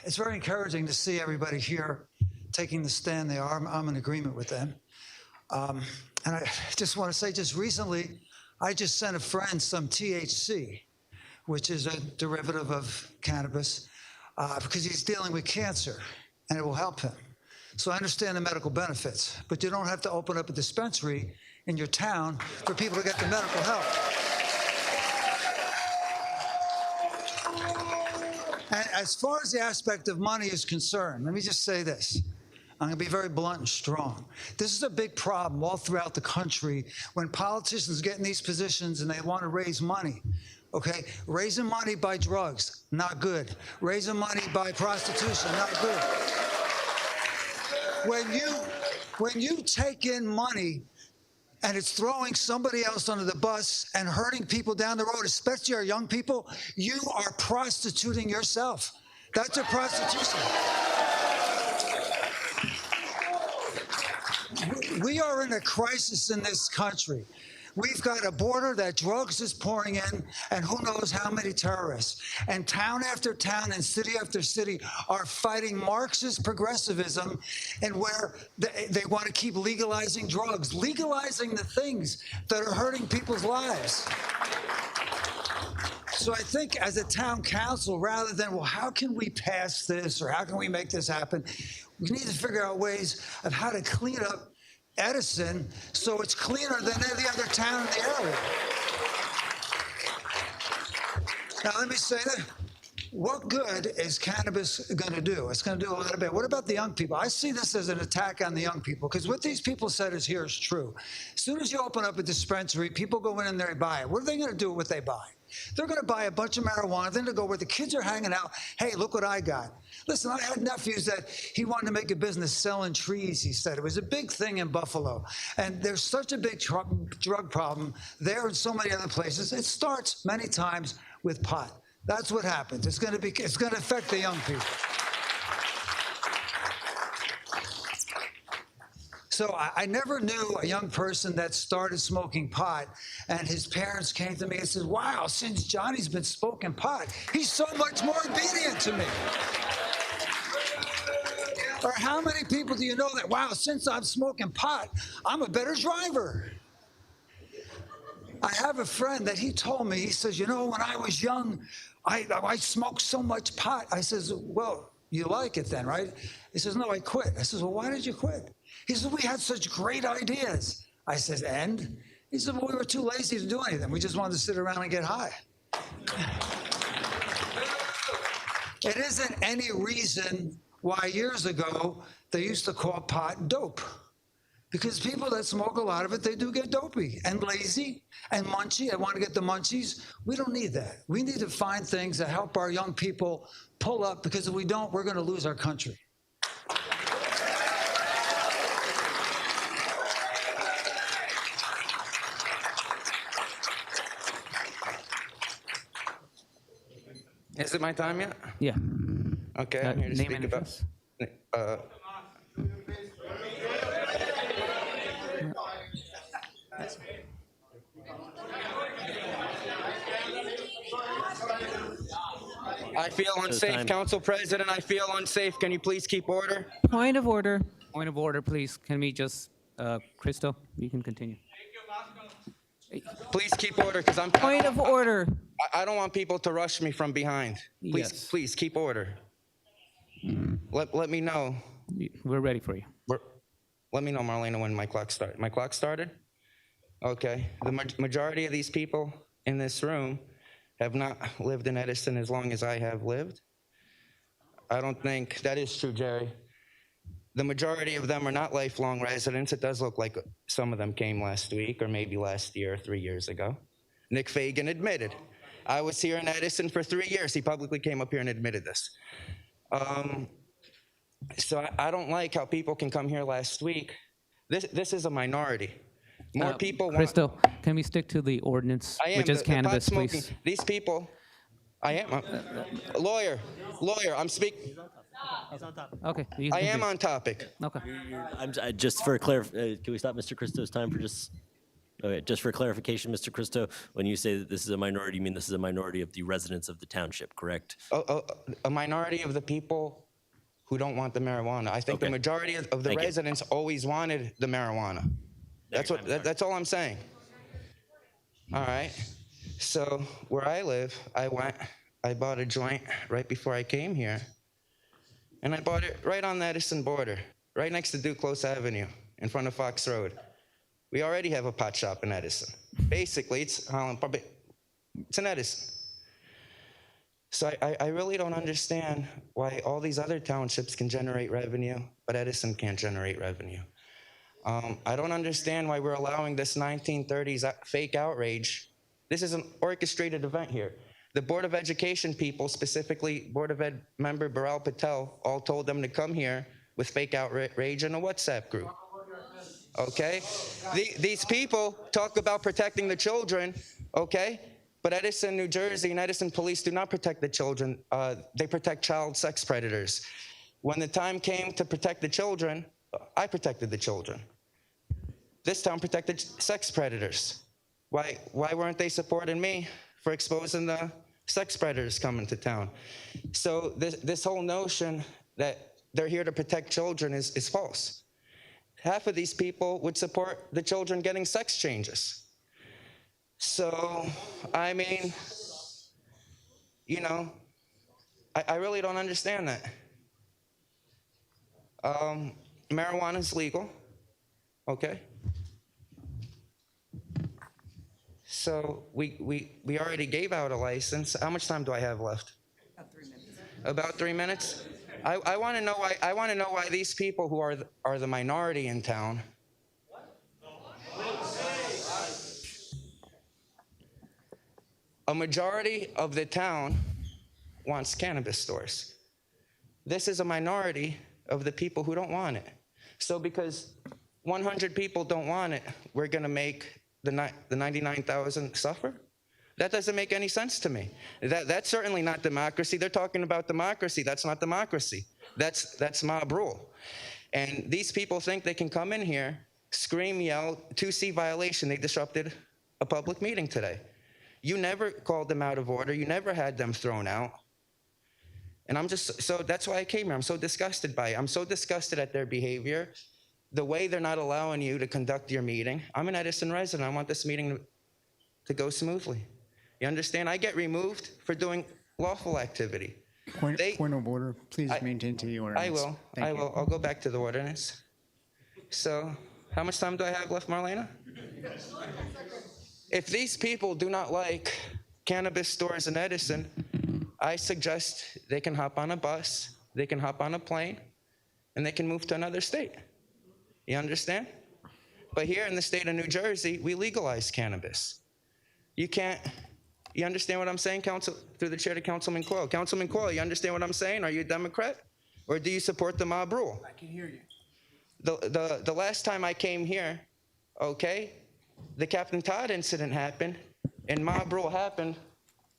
it's very encouraging to see everybody here taking the stand they are. I'm in agreement with them. And I just want to say, just recently, I just sent a friend some THC, which is a derivative of cannabis, because he's dealing with cancer, and it will help him. So I understand the medical benefits, but you don't have to open up a dispensary in your town for people to get the medical help. And as far as the aspect of money is concerned, let me just say this. I'm going to be very blunt and strong. This is a big problem all throughout the country when politicians get in these positions and they want to raise money. Okay, raising money by drugs, not good. Raising money by prostitution, not good. When you take in money and it's throwing somebody else under the bus and hurting people down the road, especially our young people, you are prostituting yourself. That's a prostitution. We are in a crisis in this country. We've got a border that drugs is pouring in, and who knows how many terrorists. And town after town and city after city are fighting Marxist progressivism, and where they want to keep legalizing drugs, legalizing the things that are hurting people's lives. So I think as a town council, rather than, well, how can we pass this or how can we make this happen? We need to figure out ways of how to clean up Edison so it's cleaner than any other town in the area. Now, let me say that. What good is cannabis going to do? It's going to do a lot of bad. What about the young people? I see this as an attack on the young people because what these people said is here is true. As soon as you open up a dispensary, people go in there and buy it. What are they going to do with what they buy? They're going to buy a bunch of marijuana. Then they go where the kids are hanging out. Hey, look what I got. Listen, I had nephews that he wanted to make a business selling trees, he said. It was a big thing in Buffalo. And there's such a big drug problem there and so many other places. It starts many times with pot. That's what happens. It's going to affect the young people. So I never knew a young person that started smoking pot and his parents came to me and said, wow, since Johnny's been smoking pot, he's so much more obedient to me. Or how many people do you know that, wow, since I'm smoking pot, I'm a better driver? I have a friend that he told me, he says, you know, when I was young, I smoked so much pot. I says, well, you like it then, right? He says, no, I quit. I says, well, why did you quit? He says, we had such great ideas. I says, and? He said, well, we were too lazy to do anything. We just wanted to sit around and get high. It isn't any reason why years ago they used to call pot dope. Because people that smoke a lot of it, they do get dopey and lazy and munchy. I want to get the munchies. We don't need that. We need to find things that help our young people pull up, because if we don't, we're going to lose our country.
Is it my time yet?
Yeah.
Okay, I'm here to
Name
speak
and
about. I feel unsafe, Council President. I feel unsafe. Can you please keep order?
Point of order.
Point of order, please. Can we just, Crystal, you can continue.
Please keep order, because I'm.
Point of order.
I don't want people to rush me from behind. Please,
Yes.
please keep order. Let me know.
We're ready for you.
Let me know, Marlena, when my clock started. My clock started? Okay. The majority of these people in this room have not lived in Edison as long as I have lived. I don't think that is true, Jerry. The majority of them are not lifelong residents. It does look like some of them came last week or maybe last year or 3 years ago. Nick Fagan admitted. I was here in Edison for 3 years. He publicly came up here and admitted this. So I don't like how people can come here last week. This is a minority. More people want.
Crystal, can we stick to the ordinance, which is cannabis, please?
These people, I am a lawyer. I'm speaking.
Okay.
I am on topic.
Okay.
Just for can we stop Mr. Christo's time for just? Okay, just for clarification, Mr. Christo, when you say that this is a minority, you mean this is a minority of the residents of the township, correct?
A minority of the people who don't want the marijuana. I think the majority of the residents always wanted the marijuana. That's all I'm saying. All right. So where I live, I bought a joint right before I came here, and I bought it right on the Edison border, right next to Duclos Avenue, in front of Fox Road. We already have a pot shop in Edison. Basically, it's Holland Pub. It's in Edison. So I really don't understand why all these other townships can generate revenue, but Edison can't generate revenue. I don't understand why we're allowing this 1930s fake outrage. This is an orchestrated event here. The Board of Education people, specifically Board of Ed member Baral Patel, all told them to come here with fake outrage in a WhatsApp group. Okay? These people talk about protecting the children, okay? But Edison, New Jersey, and Edison police do not protect the children. They protect child sex predators. When the time came to protect the children, I protected the children. This town protected sex predators. Why weren't they supporting me for exposing the sex predators coming to town? So this whole notion that they're here to protect children is false. Half of these people would support the children getting sex changes. So, I mean, You know, I really don't understand that. Marijuana is legal, okay? So we already gave out a license. How much time do I have left? About 3 minutes. About 3 minutes? I want to know why. I want to know why these people who are the minority in town. A majority of the town wants cannabis stores. This is a minority of the people who don't want it. So because 100 people don't want it, we're going to make the 99,000 suffer? That doesn't make any sense to me. That's certainly not democracy. They're talking about democracy. That's not democracy. That's mob rule. And these people think they can come in here, scream, yell, 2C violation. They disrupted a public meeting today. You never called them out of order. You never had them thrown out. And so that's why I came here. I'm so disgusted by it. I'm so disgusted at their behavior, the way they're not allowing you to conduct your meeting. I'm an Edison resident. I want this meeting to go smoothly. You understand? I get removed for doing lawful activity.
Point of order. Please maintain to the ordinance.
I will.
Thank you.
I'll go back to the ordinance. So how much time do I have left, Marlena? If these people do not like cannabis stores in Edison, I suggest they can hop on a bus, they can hop on a plane, and they can move to another state. You understand? But here in the state of New Jersey, we legalize cannabis. You understand what I'm saying, Council, through the chair to Councilman Coyle? Councilman Coyle, you understand what I'm saying? Are you a Democrat? Or do you support the mob rule?
I can hear you.
The last time I came here, okay, the Captain Todd incident happened, and mob rule happened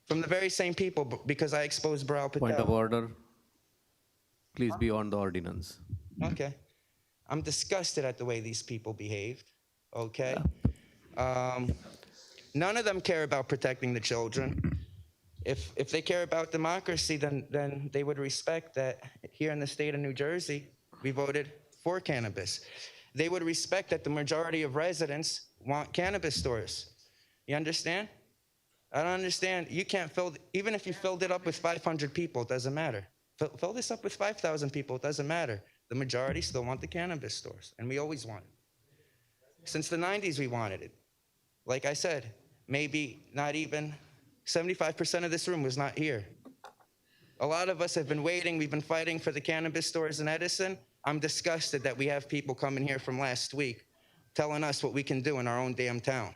from the very same people because I exposed Bral Patel.
Point of order. Please be on the ordinance.
Okay. I'm disgusted at the way these people behaved, okay? None of them care about protecting the children. If they care about democracy, then they would respect that here in the state of New Jersey, we voted for cannabis. They would respect that the majority of residents want cannabis stores. You understand? I don't understand. You can't even if you filled it up with 500 people, it doesn't matter. Fill this up with 5,000 people, it doesn't matter. The majority still want the cannabis stores, and we always wanted it. Since the 90s, we wanted it. Like I said, maybe not even 75% of this room was not here. A lot of us have been waiting. We've been fighting for the cannabis stores in Edison. I'm disgusted that we have people coming here from last week telling us what we can do in our own damn town.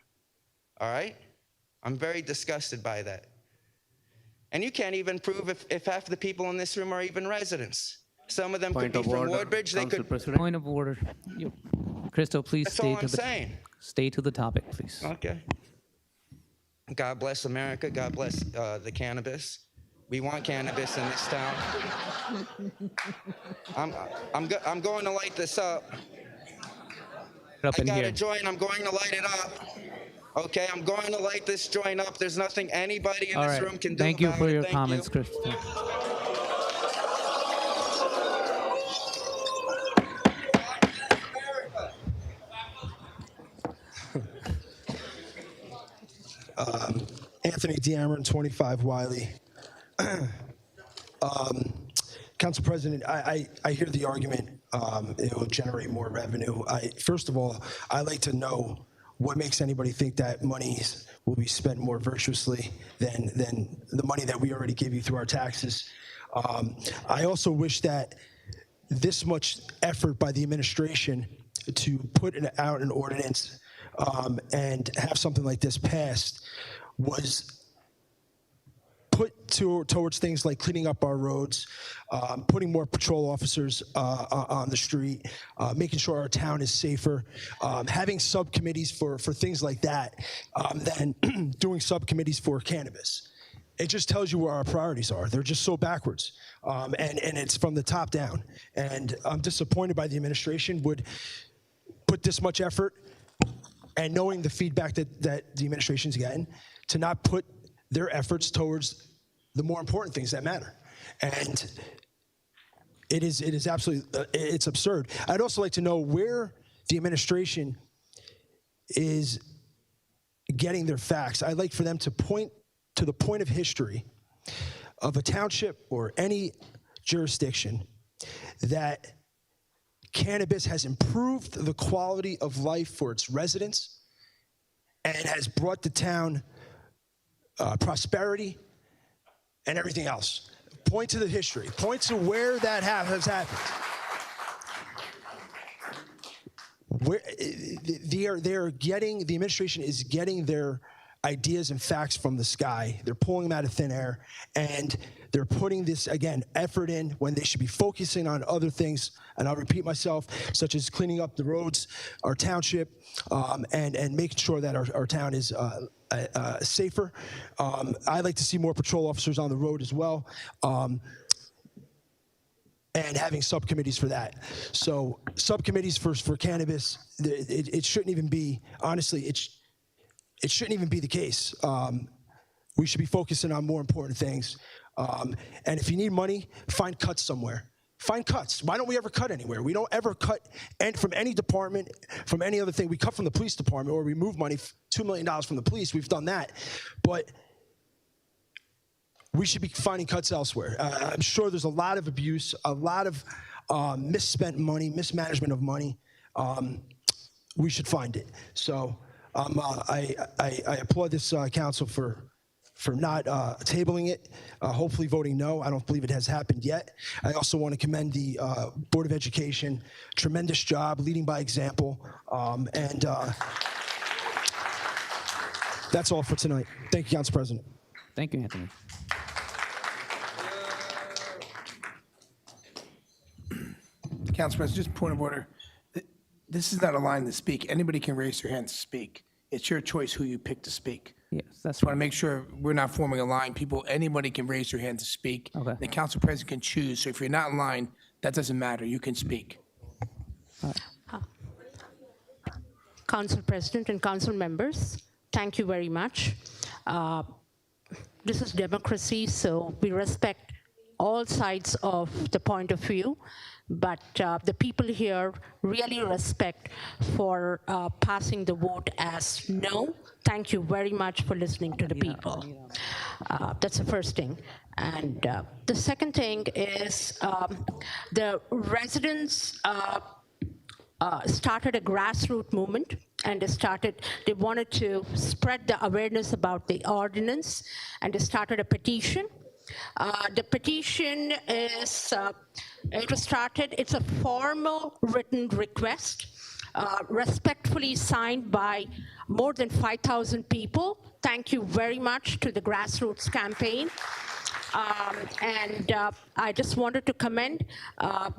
All right? I'm very disgusted by that. And you can't even prove if half the people in this room are even residents. Some of them could be from Woodbridge. They could.
Point of order. Crystal, please
That's all I'm
stay
saying.
Stay to the topic, please.
Okay. God bless America. God bless the cannabis. We want cannabis in this town. I'm going to light this up. I got a joint. I'm going to light it up. Okay, I'm going to light this joint up. There's nothing anybody in
All
this
right.
room can do
Thank you
about
for
it.
your
Thank
comments,
you.
Crystal.
Anthony Deamron, 25 Wiley. Council President, I hear the argument. It will generate more revenue. First of all, I like to know what makes anybody think that money will be spent more virtuously than the money that we already give you through our taxes. I also wish that this much effort by the administration to put out an ordinance and have something like this passed was put towards things like cleaning up our roads, putting more patrol officers on the street, making sure our town is safer, having subcommittees for things like that, than doing subcommittees for cannabis. It just tells you where our priorities are. They're just so backwards, and it's from the top down. And I'm disappointed by the administration would put this much effort, and knowing the feedback that the administration's getting, to not put their efforts towards the more important things that matter. And it is absolutely, it's absurd. I'd also like to know where the administration is getting their facts. I'd like for them to point to the point of history of a township or any jurisdiction that cannabis has improved the quality of life for its residents and has brought the town prosperity and everything else. Point to the history. Point to where that has happened. Where the administration is getting their ideas and facts from the sky. They're pulling them out of thin air, and they're putting this, again, effort in when they should be focusing on other things, and I'll repeat myself, such as cleaning up the roads, our township, and making sure that our town is safer. I'd like to see more patrol officers on the road as well, and having subcommittees for that. So subcommittees for cannabis, it shouldn't even be, honestly, it shouldn't even be the case. We should be focusing on more important things. And if you need money, find cuts somewhere. Find cuts. Why don't we ever cut anywhere? We don't ever cut from any department, from any other thing. We cut from the police department, or we move money, $2 million from the police. We've done that. But we should be finding cuts elsewhere. I'm sure there's a lot of abuse, a lot of misspent money, mismanagement of money. We should find it. So I applaud this council for not tabling it, hopefully voting no. I don't believe it has happened yet. I also want to commend the Board of Education. Tremendous job, leading by example. And that's all for tonight. Thank you, Council President.
Thank you, Anthony.
Council President, just a point of order. This is not a line to speak. Anybody can raise their hand to speak. It's your choice who you pick to speak.
Yes, that's
Just want to make sure we're not forming a line. Anybody can raise their hand to speak.
Okay.
The council president can choose. So if you're not in line, that doesn't matter. You can speak.
Council President and council members, thank you very much. This is democracy, so we respect all sides of the point of view, but the people here really respect for passing the vote as no. Thank you very much for listening to the people. That's the first thing. And the second thing is the residents started a grassroots movement, and they wanted to spread the awareness about the ordinance, and they started a petition. The petition is, it's a formal written request, respectfully signed by more than 5,000 people. Thank you very much to the grassroots campaign. And I just wanted to commend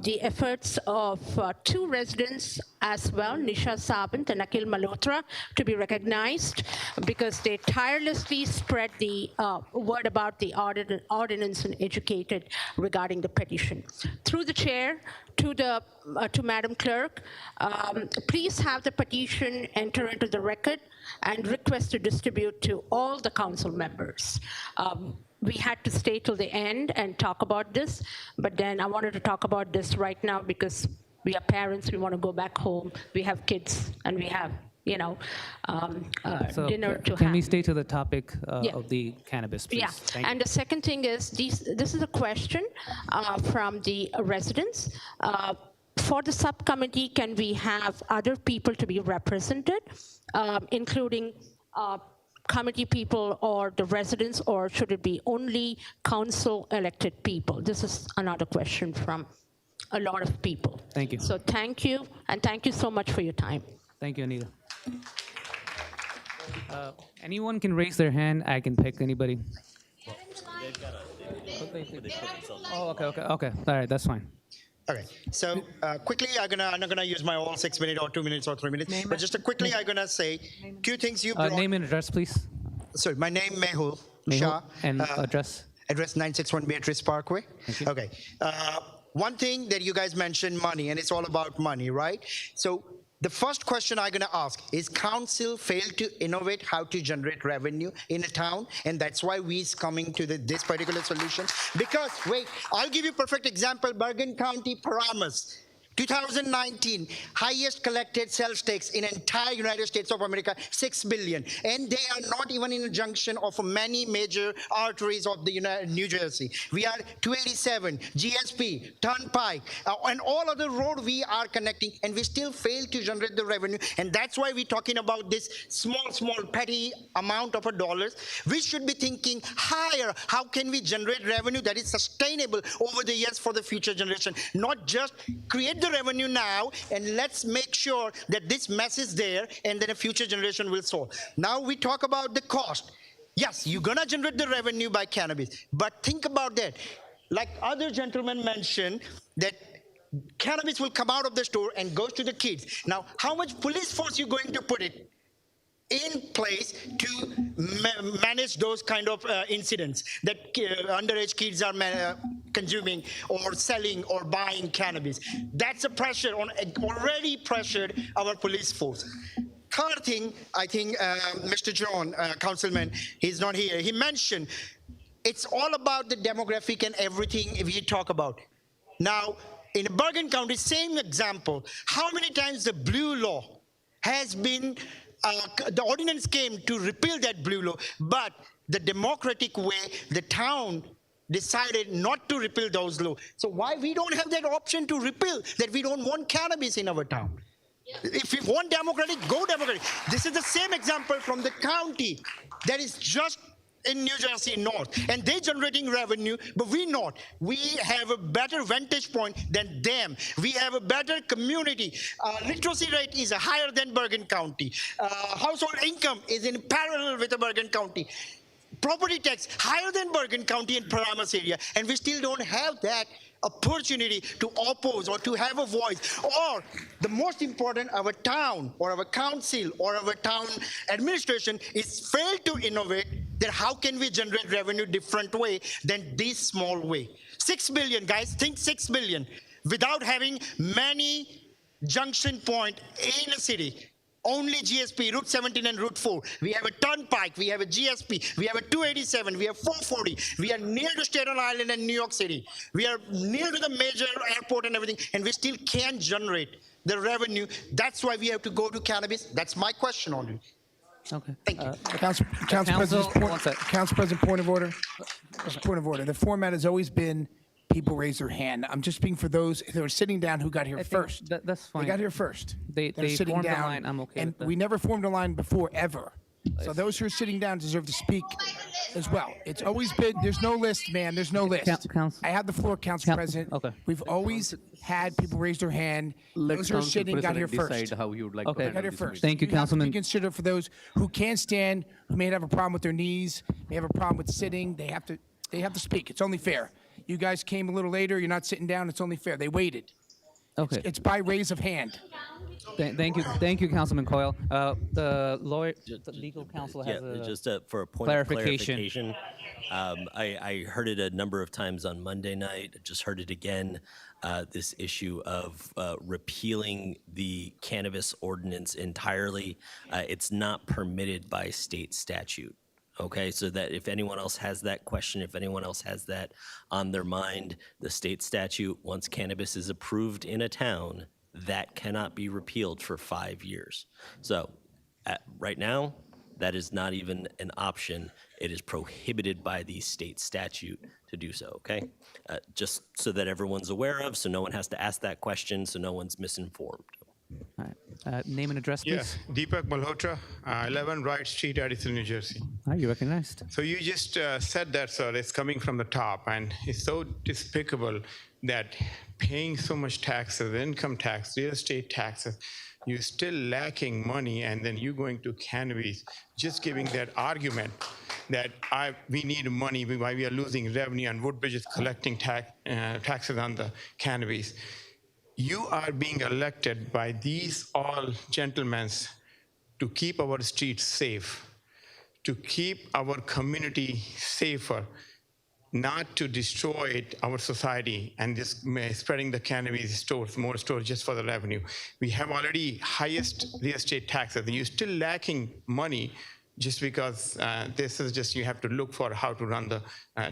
the efforts of two residents as well, Nisha Sabant and Akhil Malhotra, to be recognized because they tirelessly spread the word about the ordinance and educated regarding the petition. Through the chair, to Madam Clerk, please have the petition enter into the record and request to distribute to all the council members. We had to stay till the end and talk about this, but then I wanted to talk about this right now because we are parents, we want to go back home, we have kids, and we have,
So
dinner to have.
can we stay to the topic
Yeah.
of the cannabis, please?
Yeah,
Thank
and the second thing is, this is a question from the residents. For the subcommittee, can we have other people to be represented, including committee people or the residents, or should it be only council elected people? This is another question from a lot of people.
Thank you.
So thank you, and thank you so much for your time.
Thank you, Anita. Anyone can raise their hand. I can pick anybody. Oh, okay. All right, that's fine.
Okay, so quickly, I'm not gonna use my all 6 minutes or 2 minutes or 3 minutes, but just quickly, I'm gonna say few things you brought.
Name and address, please.
Sorry, my name Mehul
Mehul,
Shah.
and address.
Address 961 Beatrice Parkway. Okay. One thing that you guys mentioned, money, and it's all about money, right? So the first question I'm going to ask is council failed to innovate how to generate revenue in a town, and that's why we're coming to this particular solution. Because, wait, I'll give you a perfect example. Bergen County, Paramus. 2019, highest collected sales tax in entire United States of America, $6 billion. And they are not even in a junction of many major arteries of the New Jersey. We are 287, GSP, Turnpike, and all other road we are connecting, and we still fail to generate the revenue. And that's why we're talking about this small, petty amount of dollars. We should be thinking higher. How can we generate revenue that is sustainable over the years for the future generation? Not just create the revenue now and let's make sure that this mess is there and then a future generation will solve. Now we talk about the cost. Yes, you're gonna generate the revenue by cannabis, but think about that. Like other gentlemen mentioned, that cannabis will come out of the store and goes to the kids. Now, how much police force you going to put it in place to manage those kind of incidents that underage kids are consuming or selling or buying cannabis? That's a pressure on already pressured our police force. Third thing, I think Mr. John, councilman, he's not here. He mentioned it's all about the demographic and everything we talk about. Now, in Bergen County, same example, how many times the blue law has been the ordinance came to repeal that blue law, but the democratic way, the town decided not to repeal those laws. So why we don't have that option to repeal, that we don't want cannabis in our town? If we want democratic, go democratic. This is the same example from the county that is just in New Jersey North, and they're generating revenue, but we not. We have a better vantage point than them. We have a better community. Literacy rate is higher than Bergen County. Household income is in parallel with the Bergen County. Property tax higher than Bergen County and Paramus area, and we still don't have that opportunity to oppose or to have a voice. Or the most important, our town or our council or our town administration is failed to innovate that how can we generate revenue different way than this small way. 6 billion, guys, think 6 billion without having many junction point in a city. Only GSP, Route 17 and Route 4. We have a Turnpike, we have a GSP, we have a 287, we have 440. We are near to Staten Island and New York City. We are near to the major airport and everything, and we still can't generate the revenue. That's why we have to go to cannabis. That's my question on it.
Okay.
Thank you.
Council President, point of order. Point of order. The format has always been people raise their hand. I'm just speaking for those who are sitting down who got here first.
That's fine.
They got here first.
They
sitting
formed a
down,
line. I'm okay
and
with that.
we never formed a line before, ever. So those who are sitting down deserve to speak as well. It's always been, there's no list, man. There's no list. I have the floor, Council President.
Okay.
We've always had people raise their hand. Those who are sitting got here first.
How you would like
Okay.
to
Got here
handle this
first.
Thank you,
have to
Councilman.
be considered for those who can't stand, who may have a problem with their knees, may have a problem with sitting. They have to speak. It's only fair. You guys came a little later. You're not sitting down. It's only fair. They waited.
Okay.
It's by raise of hand.
Thank you, Councilman Coyle. The lawyer, the legal counsel has a
just for a point
clarification.
of clarification. I heard it a number of times on Monday night. Just heard it again. This issue of repealing the cannabis ordinance entirely. It's not permitted by state statute. Okay, so that if anyone else has that question, if anyone else has that on their mind, the state statute, once cannabis is approved in a town, that cannot be repealed for 5 years. So right now, that is not even an option. It is prohibited by the state statute to do so, okay? Just so that everyone's aware of, so no one has to ask that question, so no one's misinformed.
All right. Name and address, please.
Yes, Deepak Malhotra, 11 Wright Street, Edison, New Jersey.
Are you recognized?
So you just said that, sir, it's coming from the top, and it's so despicable that paying so much taxes, income tax, real estate taxes, you're still lacking money, and then you going to cannabis, just giving that argument that we need money, why we are losing revenue, and Woodbridge is collecting taxes on the cannabis. You are being elected by these all gentlemen to keep our streets safe, to keep our community safer, not to destroy our society and just spreading the cannabis stores, more stores just for the revenue. We have already highest real estate taxes, and you're still lacking money just because this is just, you have to look for how to run the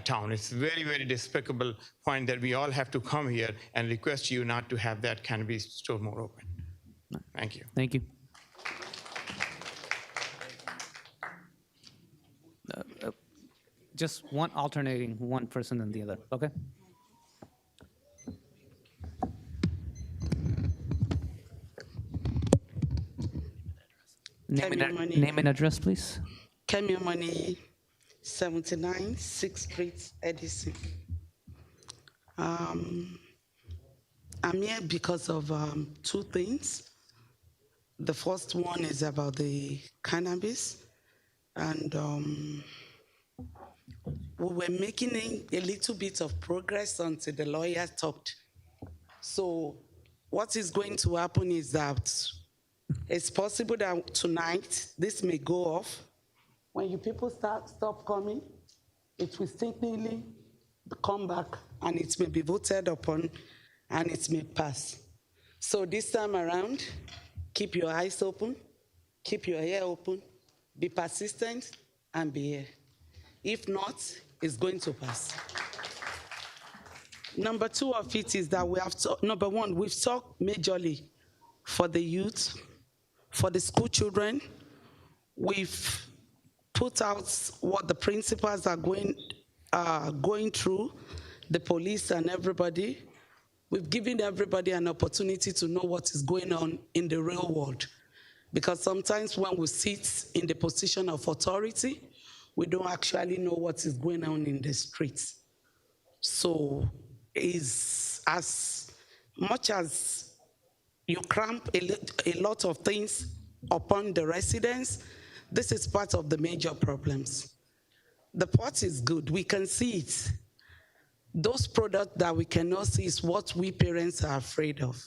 town. It's very, very despicable point that we all have to come here and request you not to have that cannabis store more open. Thank you.
Thank you. Just one alternating one person and the other, okay? Name and address, please.
Kemi Money, 79 6th Street, Edison. I'm here because of two things. The first one is about the cannabis, and we were making a little bit of progress until the lawyer talked. So what is going to happen is that it's possible that tonight this may go off. When you people stop coming, it will simply come back and it may be voted upon and it may pass. So this time around, keep your eyes open, keep your ear open, be persistent and be here. If not, it's going to pass. Number two of it is that number one, we've talked majorly for the youth, for the school children. We've put out what the principals are going through, the police and everybody. We've given everybody an opportunity to know what is going on in the real world. Because sometimes when we sit in the position of authority, we don't actually know what is going on in the streets. So is as much as you cramp a lot of things upon the residents, this is part of the major problems. The pot is good, we can see it. Those products that we cannot see is what we parents are afraid of.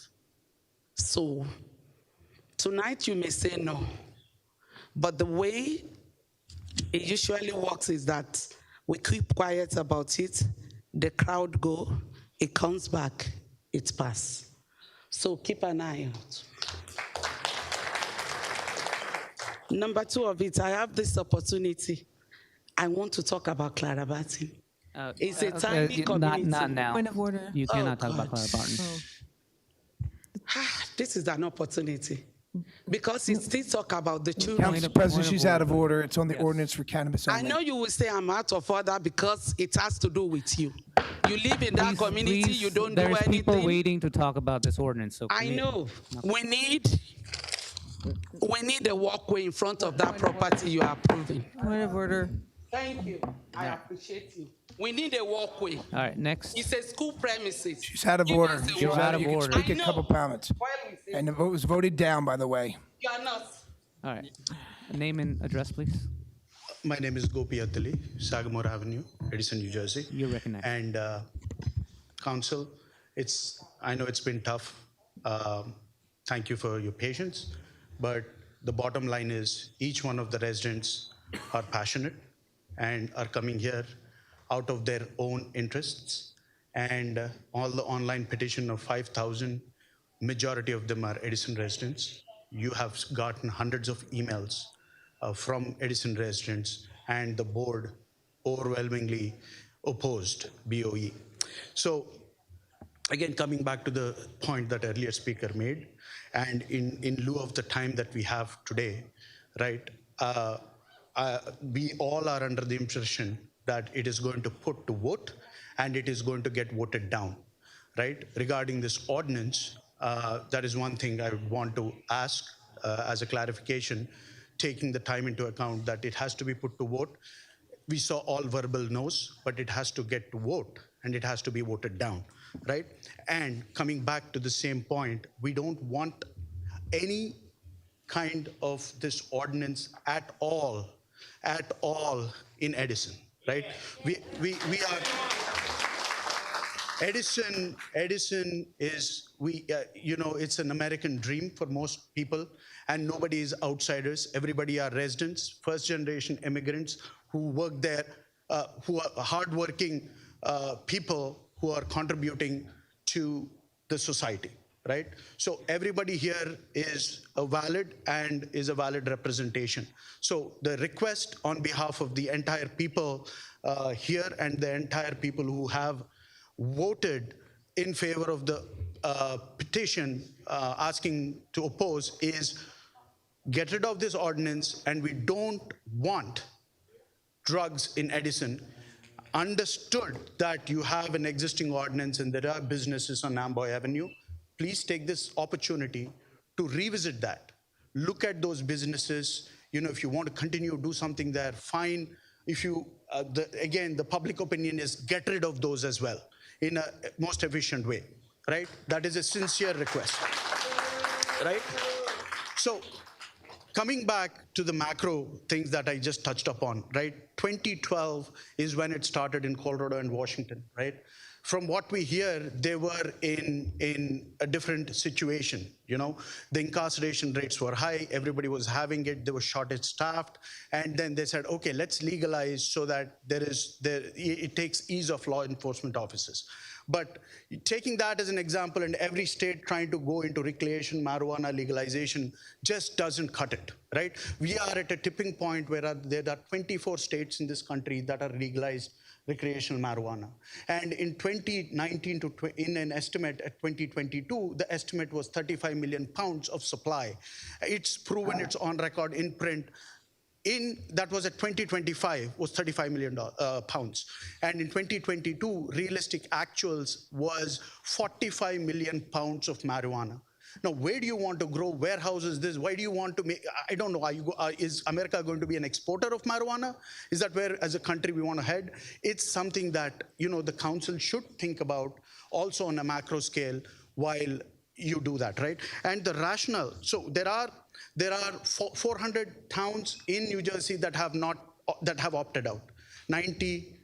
So tonight you may say no, but the way it usually works is that we keep quiet about it, the crowd go, it comes back, it passes. So keep an eye out. Number two of it, I have this opportunity. I want to talk about Clara Barton. It's a tiny community.
Not now.
Point of order.
You cannot talk about Clara Barton.
This is an opportunity. Because it still talk about the children.
Council President, she's out of order. It's on the ordinance for cannabis
I
only.
know you will say I'm out of order because it has to do with you. You live in that community, you don't do
There's
anything.
people waiting to talk about this ordinance. So
I know. We need a walkway in front of that property you are approving.
Point of order.
Thank you. I appreciate you. We need a walkway.
All right, next.
It's a school premises.
She's out of order.
You're out of
You can
order.
speak a couple comments. And the vote was voted down, by the way.
You are not.
All right. Name and address, please.
My name is Gopi Attali, Sagamore Avenue, Edison, New Jersey.
You're recognized.
And Council, I know it's been tough. Thank you for your patience. But the bottom line is each one of the residents are passionate and are coming here out of their own interests. And all the online petition of 5,000, majority of them are Edison residents. You have gotten hundreds of emails from Edison residents, and the board overwhelmingly opposed BOE. So again, coming back to the point that earlier speaker made, and in lieu of the time that we have today, right, we all are under the impression that it is going to put to vote and it is going to get voted down, right? Regarding this ordinance, that is one thing I would want to ask as a clarification, taking the time into account that it has to be put to vote. We saw all verbal no's, but it has to get to vote and it has to be voted down, right? And coming back to the same point, we don't want any kind of this ordinance at all in Edison, right? We are, Edison is, it's an American dream for most people, and nobody is outsiders. Everybody are residents, first generation immigrants who work there, who are hardworking people who are contributing to the society, right? So everybody here is a valid representation. So the request on behalf of the entire people here and the entire people who have voted in favor of the petition asking to oppose is get rid of this ordinance, and we don't want drugs in Edison. Understood that you have an existing ordinance and there are businesses on Amboy Avenue. Please take this opportunity to revisit that. Look at those businesses. You know, if you want to continue to do something there, fine. If you, again, the public opinion is get rid of those as well in a most efficient way, right? That is a sincere request, right? So coming back to the macro things that I just touched upon, right? 2012 is when it started in Colorado and Washington, right? From what we hear, they were in a different situation. You know, the incarceration rates were high, everybody was having it, they were shortage staffed, and then they said, okay, let's legalize so that it takes ease of law enforcement officers. But taking that as an example, and every state trying to go into recreation marijuana legalization just doesn't cut it, right? We are at a tipping point where there are 24 states in this country that are legalized recreational marijuana. And in 2019, in an estimate at 2022, the estimate was 35 million pounds of supply. It's proven, it's on record in print. That was at 2025, was 35 million pounds. And in 2022, realistic actuals was 45 million pounds of marijuana. Now, where do you want to grow warehouses? Why do you want to make, I don't know, is America going to be an exporter of marijuana? Is that where, as a country, we want to head? It's something that, you know, the council should think about also on a macro scale while you do that, right? And the rationale, so there are 400 towns in New Jersey that have opted out. 90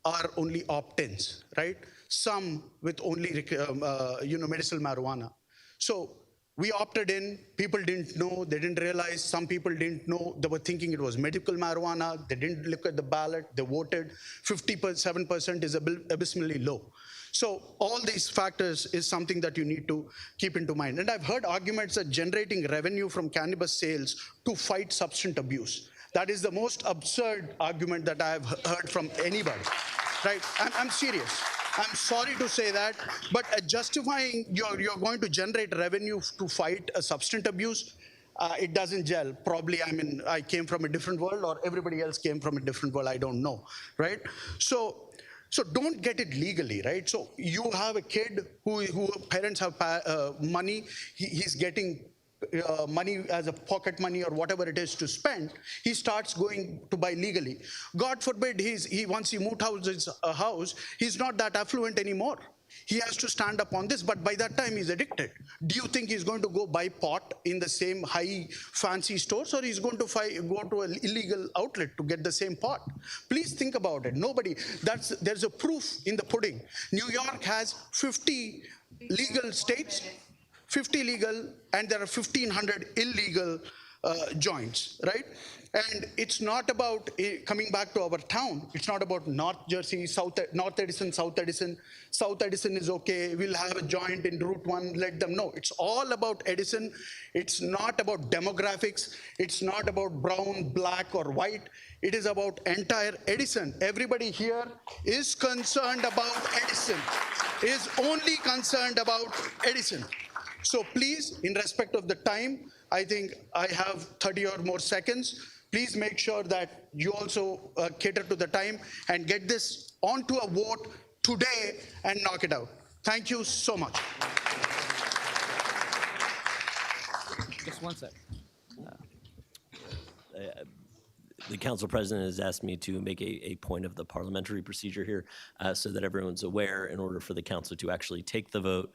are only opt-ins, right? Some with only medicinal marijuana. So we opted in, people didn't know, they didn't realize, some people didn't know, they were thinking it was medical marijuana, they didn't look at the ballot, they voted. 57% is abysmally low. So all these factors is something that you need to keep into mind. And I've heard arguments that generating revenue from cannabis sales to fight substance abuse. That is the most absurd argument that I've heard from anybody, right? I'm serious. I'm sorry to say that, but justifying you're going to generate revenue to fight a substance abuse, it doesn't gel. Probably, I mean, I came from a different world or everybody else came from a different world, I don't know, right? So don't get it legally, right? So you have a kid who parents have money, he's getting money as a pocket money or whatever it is to spend, he starts going to buy legally. God forbid, once he moved a house, he's not that affluent anymore. He has to stand up on this, but by that time he's addicted. Do you think he's going to go buy pot in the same high fancy stores, or he's going to go to an illegal outlet to get the same pot? Please think about it. There's a proof in the pudding. New York has 50 legal states, 50 legal, and there are 1,500 illegal joints, right? And it's not about coming back to our town. It's not about North Jersey, North Edison, South Edison. South Edison is okay. We'll have a joint in Route 1. Let them know. It's all about Edison. It's not about demographics. It's not about brown, black, or white. It is about entire Edison. Everybody here is concerned about Edison. Is only concerned about Edison. So please, in respect of the time, I think I have 30 or more seconds. Please make sure that you also cater to the time and get this onto a vote today and knock it out. Thank you so much.
Just one sec.
The council president has asked me to make a point of the parliamentary procedure here so that everyone's aware in order for the council to actually take the vote,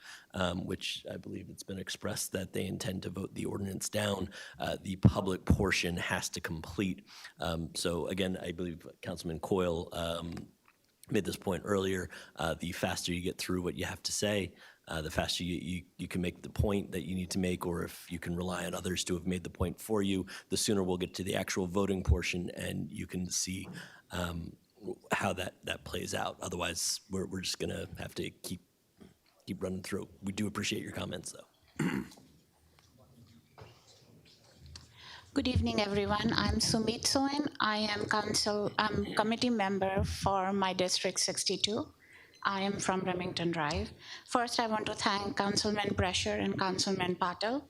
which I believe it's been expressed that they intend to vote the ordinance down. The public portion has to complete. So again, I believe Councilman Coyle made this point earlier. The faster you get through what you have to say, the faster you can make the point that you need to make, or if you can rely on others to have made the point for you, the sooner we'll get to the actual voting portion and you can see how that plays out. Otherwise, we're just going to have to keep keep running through. We do appreciate your comments, though.
Good evening, everyone. I'm Sumit Soin. I'm committee member for my District 62. I am from Remington Drive. First, I want to thank Councilman Brescher and Councilman Patel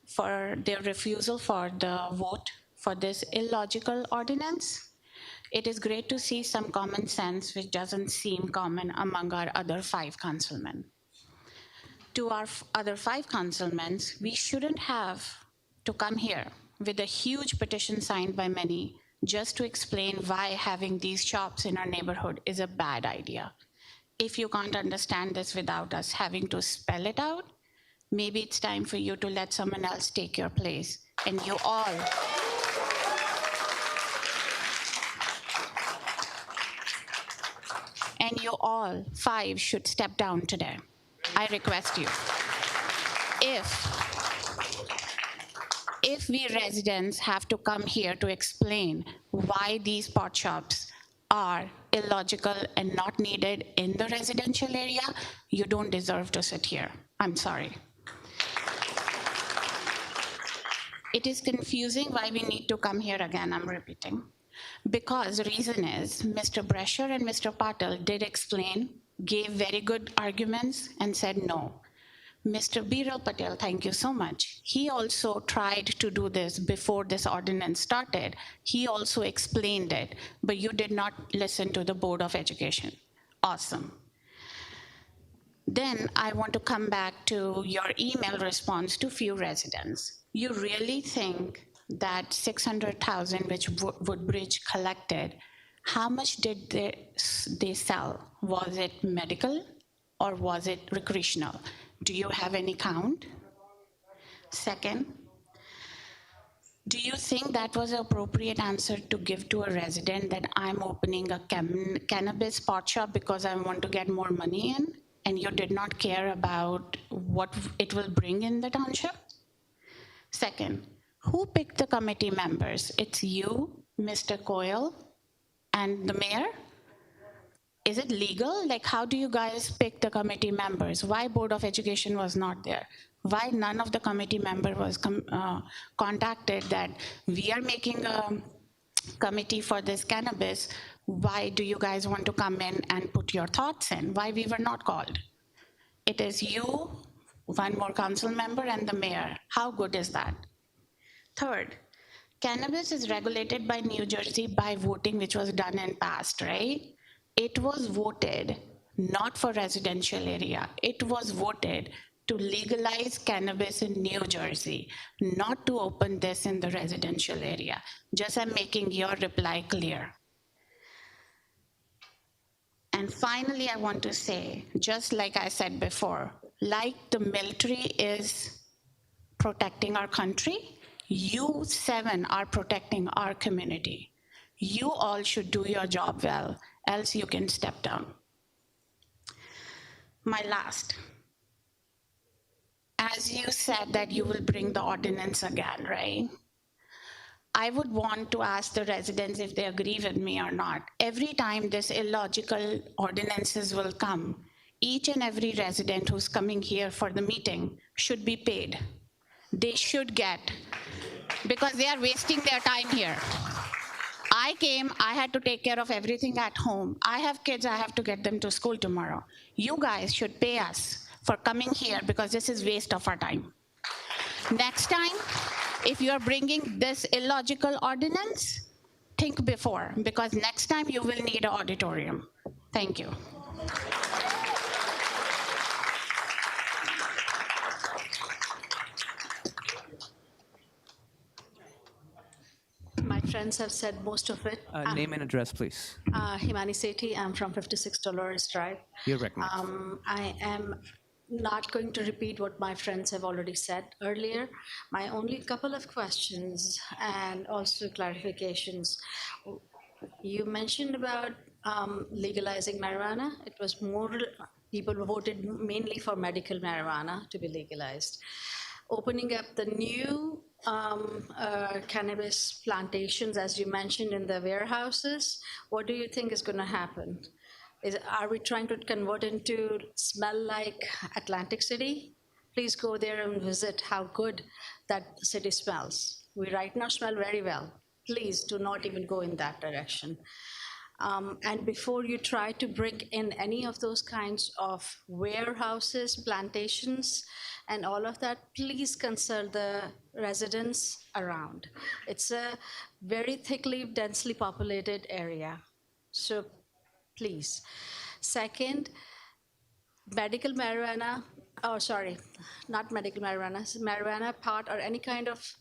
for their refusal for the vote for this illogical ordinance. It is great to see some common sense, which doesn't seem common among our other 5 councilmen. To our other 5 councilmen, we shouldn't have to come here with a huge petition signed by many just to explain why having these shops in our neighborhood is a bad idea. If you can't understand this without us having to spell it out, maybe it's time for you to let someone else take your place. And you all 5 should step down today. I request you. If we residents have to come here to explain why these pot shops are illogical and not needed in the residential area, you don't deserve to sit here. I'm sorry. It is confusing why we need to come here again, I'm repeating. Because the reason is Mr. Brescher and Mr. Patel did explain, gave very good arguments and said no. Mr. Biral Patel, thank you so much. He also tried to do this before this ordinance started. He also explained it, but you did not listen to the Board of Education. Awesome. Then I want to come back to your email response to few residents. You really think that 600,000 which Woodbridge collected, how much did they sell? Was it medical or was it recreational? Do you have any count? Second, do you think that was an appropriate answer to give to a resident that I'm opening a cannabis pot shop because I want to get more money in, and you did not care about what it will bring in the township? Second, who picked the committee members? It's you, Mr. Coyle, and the mayor? Is it legal? Like, how do you guys pick the committee members? Why Board of Education was not there? Why none of the committee member was contacted that we are making a committee for this cannabis? Why do you guys want to come in and put your thoughts in? Why we were not called? It is you, one more council member, and the mayor. How good is that? Third, cannabis is regulated by New Jersey by voting, which was done in past, right? It was voted not for residential area. It was voted to legalize cannabis in New Jersey, not to open this in the residential area. Just I'm making your reply clear. And finally, I want to say, just like I said before, like the military is protecting our country, you 7 are protecting our community. You all should do your job well, else you can step down. My last, as you said that you will bring the ordinance again, right? I would want to ask the residents if they agree with me or not. Every time this illogical ordinances will come, each and every resident who's coming here for the meeting should be paid. They should get, because they are wasting their time here. I came, I had to take care of everything at home. I have kids, I have to get them to school tomorrow. You guys should pay us for coming here because this is waste of our time. Next time, if you are bringing this illogical ordinance, think before, because next time you will need an auditorium. Thank you.
My friends have said most of it.
Name and address, please.
Himani Sethi, I'm from 56 Dolores Drive.
You're recognized.
I am not going to repeat what my friends have already said earlier. My only couple of questions and also clarifications. You mentioned about legalizing marijuana. It was more, people voted mainly for medical marijuana to be legalized. Opening up the new cannabis plantations, as you mentioned, in the warehouses, what do you think is going to happen? Are we trying to convert into smell like Atlantic City? Please go there and visit how good that city smells. We right now smell very well. Please do not even go in that direction. And before you try to bring in any of those kinds of warehouses, plantations, and all of that, please consult the residents around. It's a very thickly, densely populated area. So please. Second, medical marijuana, oh, sorry, not medical marijuana, marijuana pot or any kind of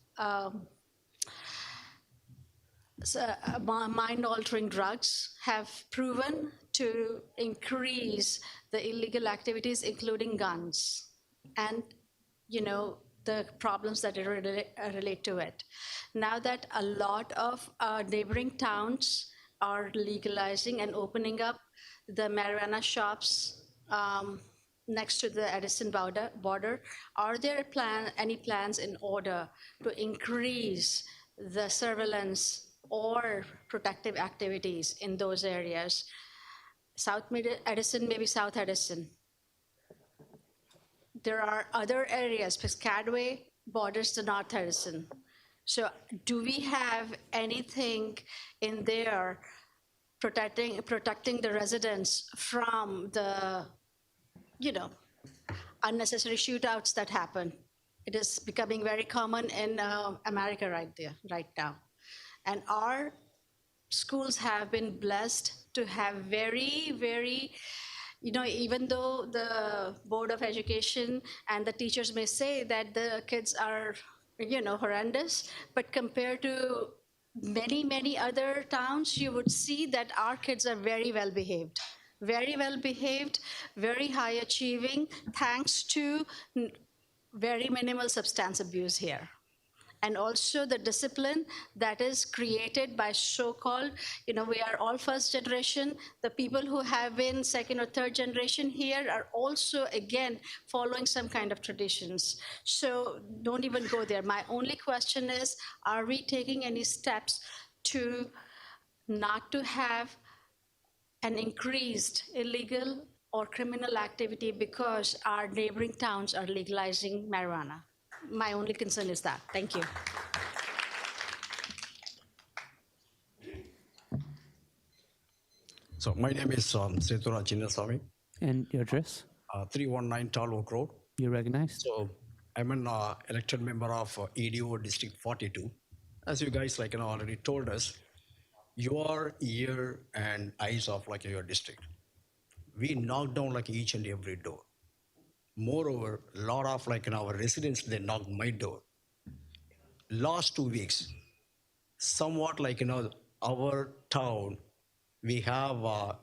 mind-altering drugs have proven to increase the illegal activities, including guns, and the problems that relate to it. Now that a lot of neighboring towns are legalizing and opening up the marijuana shops next to the Edison border, are there any plans in order to increase the surveillance or protective activities in those areas? South Edison, maybe South Edison. There are other areas, Piscataway borders to North Edison. So do we have anything in there protecting the residents from the, unnecessary shootouts that happen? It is becoming very common in America right now. And our schools have been blessed to have very, very, even though the Board of Education and the teachers may say that the kids are, horrendous, but compared to many, many other towns, you would see that our kids are very well behaved, very high achieving, thanks to very minimal substance abuse here. And also the discipline that is created by so-called, we are all first generation. The people who have been second or third generation here are also, again, following some kind of traditions. So don't even go there. My only question is, are we taking any steps to not to have an increased illegal or criminal activity because our neighboring towns are legalizing marijuana? My only concern is that. Thank you.
So my name is Setura Chinnaswamy.
And your address?
319 Tall Oak Road.
You're recognized.
So I'm an elected member of EDO District 42. As you guys already told us, you are ear and eyes of your district. We knock down each and every door. Moreover, a lot of our residents, they knocked my door. Last 2 weeks, somewhat our town, we have a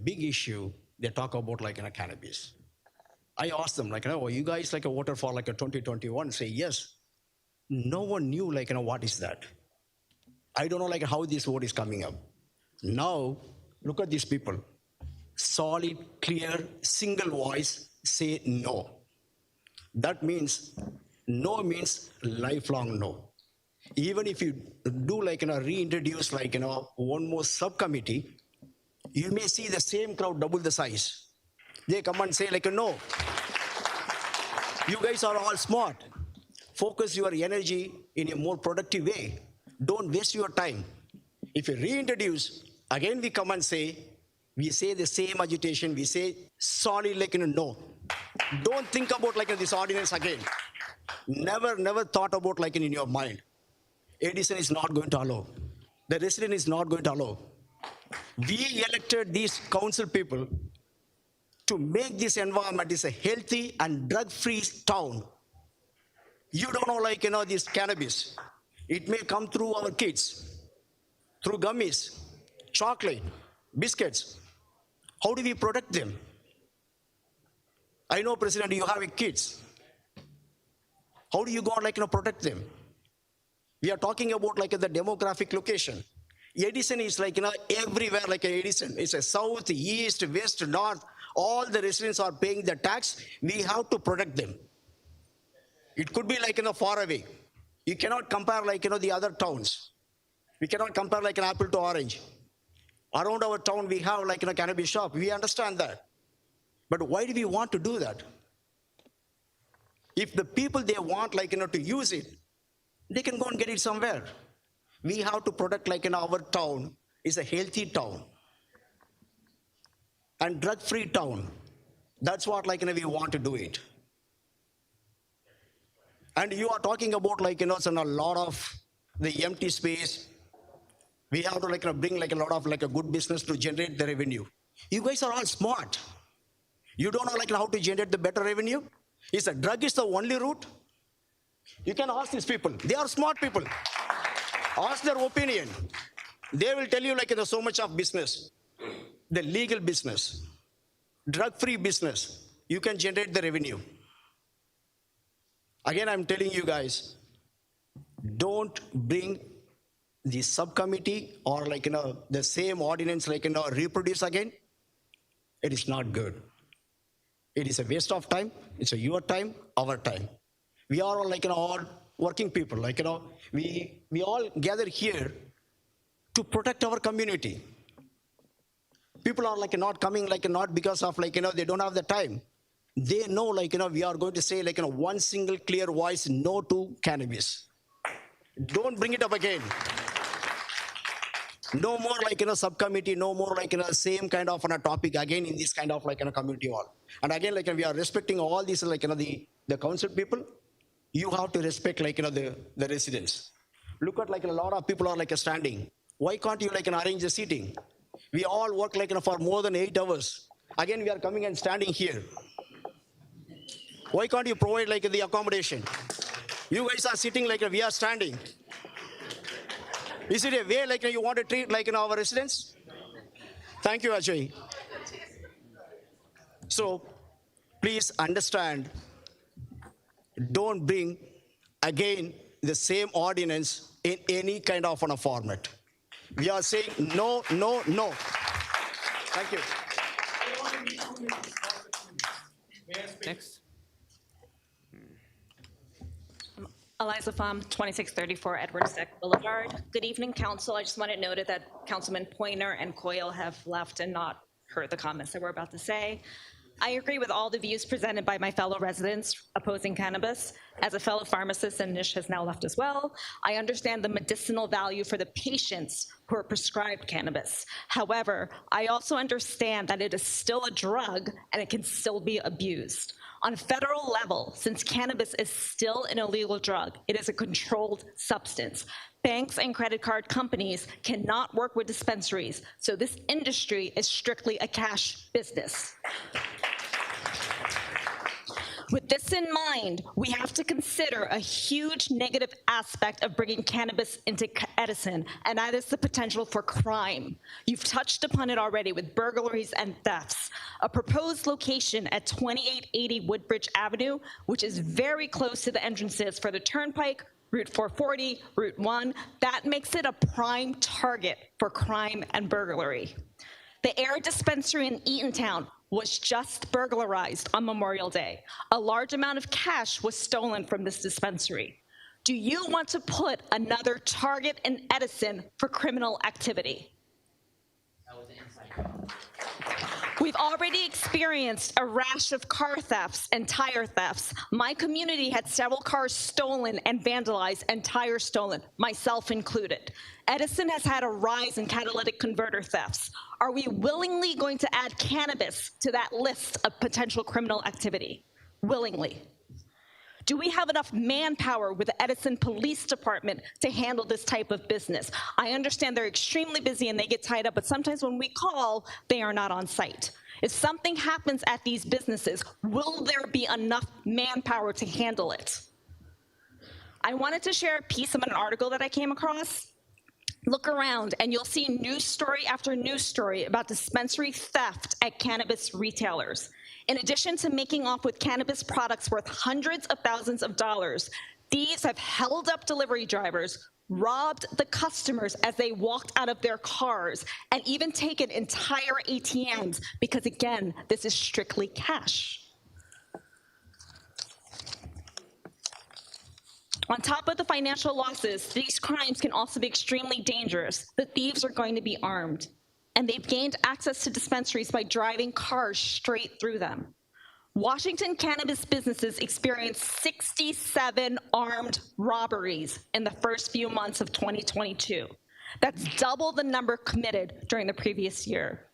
big issue. They talk about cannabis. I asked them you guys voted for 2021? Say yes. No one knew what is that. I don't know how this vote is coming up. Now look at these people. Solid, clear, single voice. Say no. That means no means lifelong no. Even if you do reintroduce one more subcommittee, you may see the same crowd double the size. They come and say no. You guys are all smart. Focus your energy in a more productive way. Don't waste your time. If you reintroduce, again we come and say, we say the same agitation, we say solid no. Don't think about this ordinance again. Never thought about in your mind. Edison is not going to allow. The resident is not going to allow. We elected these council people to make this environment is a healthy and drug-free town. You don't know this cannabis. It may come through our kids, through gummies, chocolate, biscuits. How do we protect them? I know, President, you have kids. How do you go protect them? We are talking about the demographic location. Edison is everywhere Edison. It's a south, east, west, north. All the residents are paying the tax. We have to protect them. It could be far away. You cannot compare the other towns. We cannot compare an apple to orange. Around our town, we have like a cannabis shop. We understand that. But why do we want to do that? If the people, they want like, to use it, they can go and get it somewhere. We have to protect like in our town is a healthy town and drug-free town. That's what like, we want to do it. And you are talking about like, a lot of the empty space. We have to like, bring like a lot of like a good business to generate the revenue. You guys are all smart. You don't know like how to generate the better revenue? Is a drug is the only route? You can ask these people. They are smart people. Ask their opinion. They will tell you like there's so much of business. The legal business, drug-free business, you can generate the revenue. Again, I'm telling you guys, don't bring the subcommittee or like, the same ordinance like, reproduce again. It is not good. It is a waste of time. It's your time, our time. We are all like, all working people. Like, we all gather here to protect our community. People are like not coming like not because of like, they don't have the time. They know like, we are going to say like, one single clear voice, no to cannabis. Don't bring it up again. No more like subcommittee, no more like same kind of a topic again in this kind of like community hall. And again, like we are respecting all these like the council people. You have to respect like the residents. Look at like a lot of people are like standing. Why can't you like arrange the seating? We all work like for more than 8 hours. Again, we are coming and standing here. Why can't you provide like the accommodation? You guys are sitting like we are standing. Is it a way like you want to treat like our residents? Thank you, Ajay. So please understand, don't bring again the same ordinance in any kind of a format. We are saying no, no, no. Thank you.
Next.
Eliza Pham, 2634 Edward Seck Boulevard. Good evening, Council. I just want to note that Councilman Pointer and Coyle have left and not heard the comments that we're about to say. I agree with all the views presented by my fellow residents opposing cannabis. As a fellow pharmacist, and Nish has now left as well, I understand the medicinal value for the patients who are prescribed cannabis. However, I also understand that it is still a drug and it can still be abused. On a federal level, since cannabis is still an illegal drug, it is a controlled substance. Banks and credit card companies cannot work with dispensaries, so this industry is strictly a cash business. With this in mind, we have to consider a huge negative aspect of bringing cannabis into Edison, and that is the potential for crime. You've touched upon it already with burglaries and thefts. A proposed location at 2880 Woodbridge Avenue, which is very close to the entrances for the Turnpike, Route 440, Route 1, that makes it a prime target for crime and burglary. The Air Dispensary in Eatontown was just burglarized on Memorial Day. A large amount of cash was stolen from this dispensary. Do you want to put another target in Edison for criminal activity? We've already experienced a rash of car thefts and tire thefts. My community had several cars stolen and vandalized and tires stolen, myself included. Edison has had a rise in catalytic converter thefts. Are we willingly going to add cannabis to that list of potential criminal activity? Willingly. Do we have enough manpower with the Edison Police Department to handle this type of business? I understand they're extremely busy and they get tied up, but sometimes when we call, they are not on site. If something happens at these businesses, will there be enough manpower to handle it? I wanted to share a piece of an article that I came across. Look around and you'll see news story after news story about dispensary theft at cannabis retailers. In addition to making off with cannabis products worth hundreds of thousands of dollars, thieves have held up delivery drivers, robbed the customers as they walked out of their cars, and even taken entire ATMs because, again, this is strictly cash. On top of the financial losses, these crimes can also be extremely dangerous. The thieves are going to be armed. and they've gained access to dispensaries by driving cars straight through them. Washington cannabis businesses experienced 67 armed robberies in the first few months of 2022. That's double the number committed during the previous year.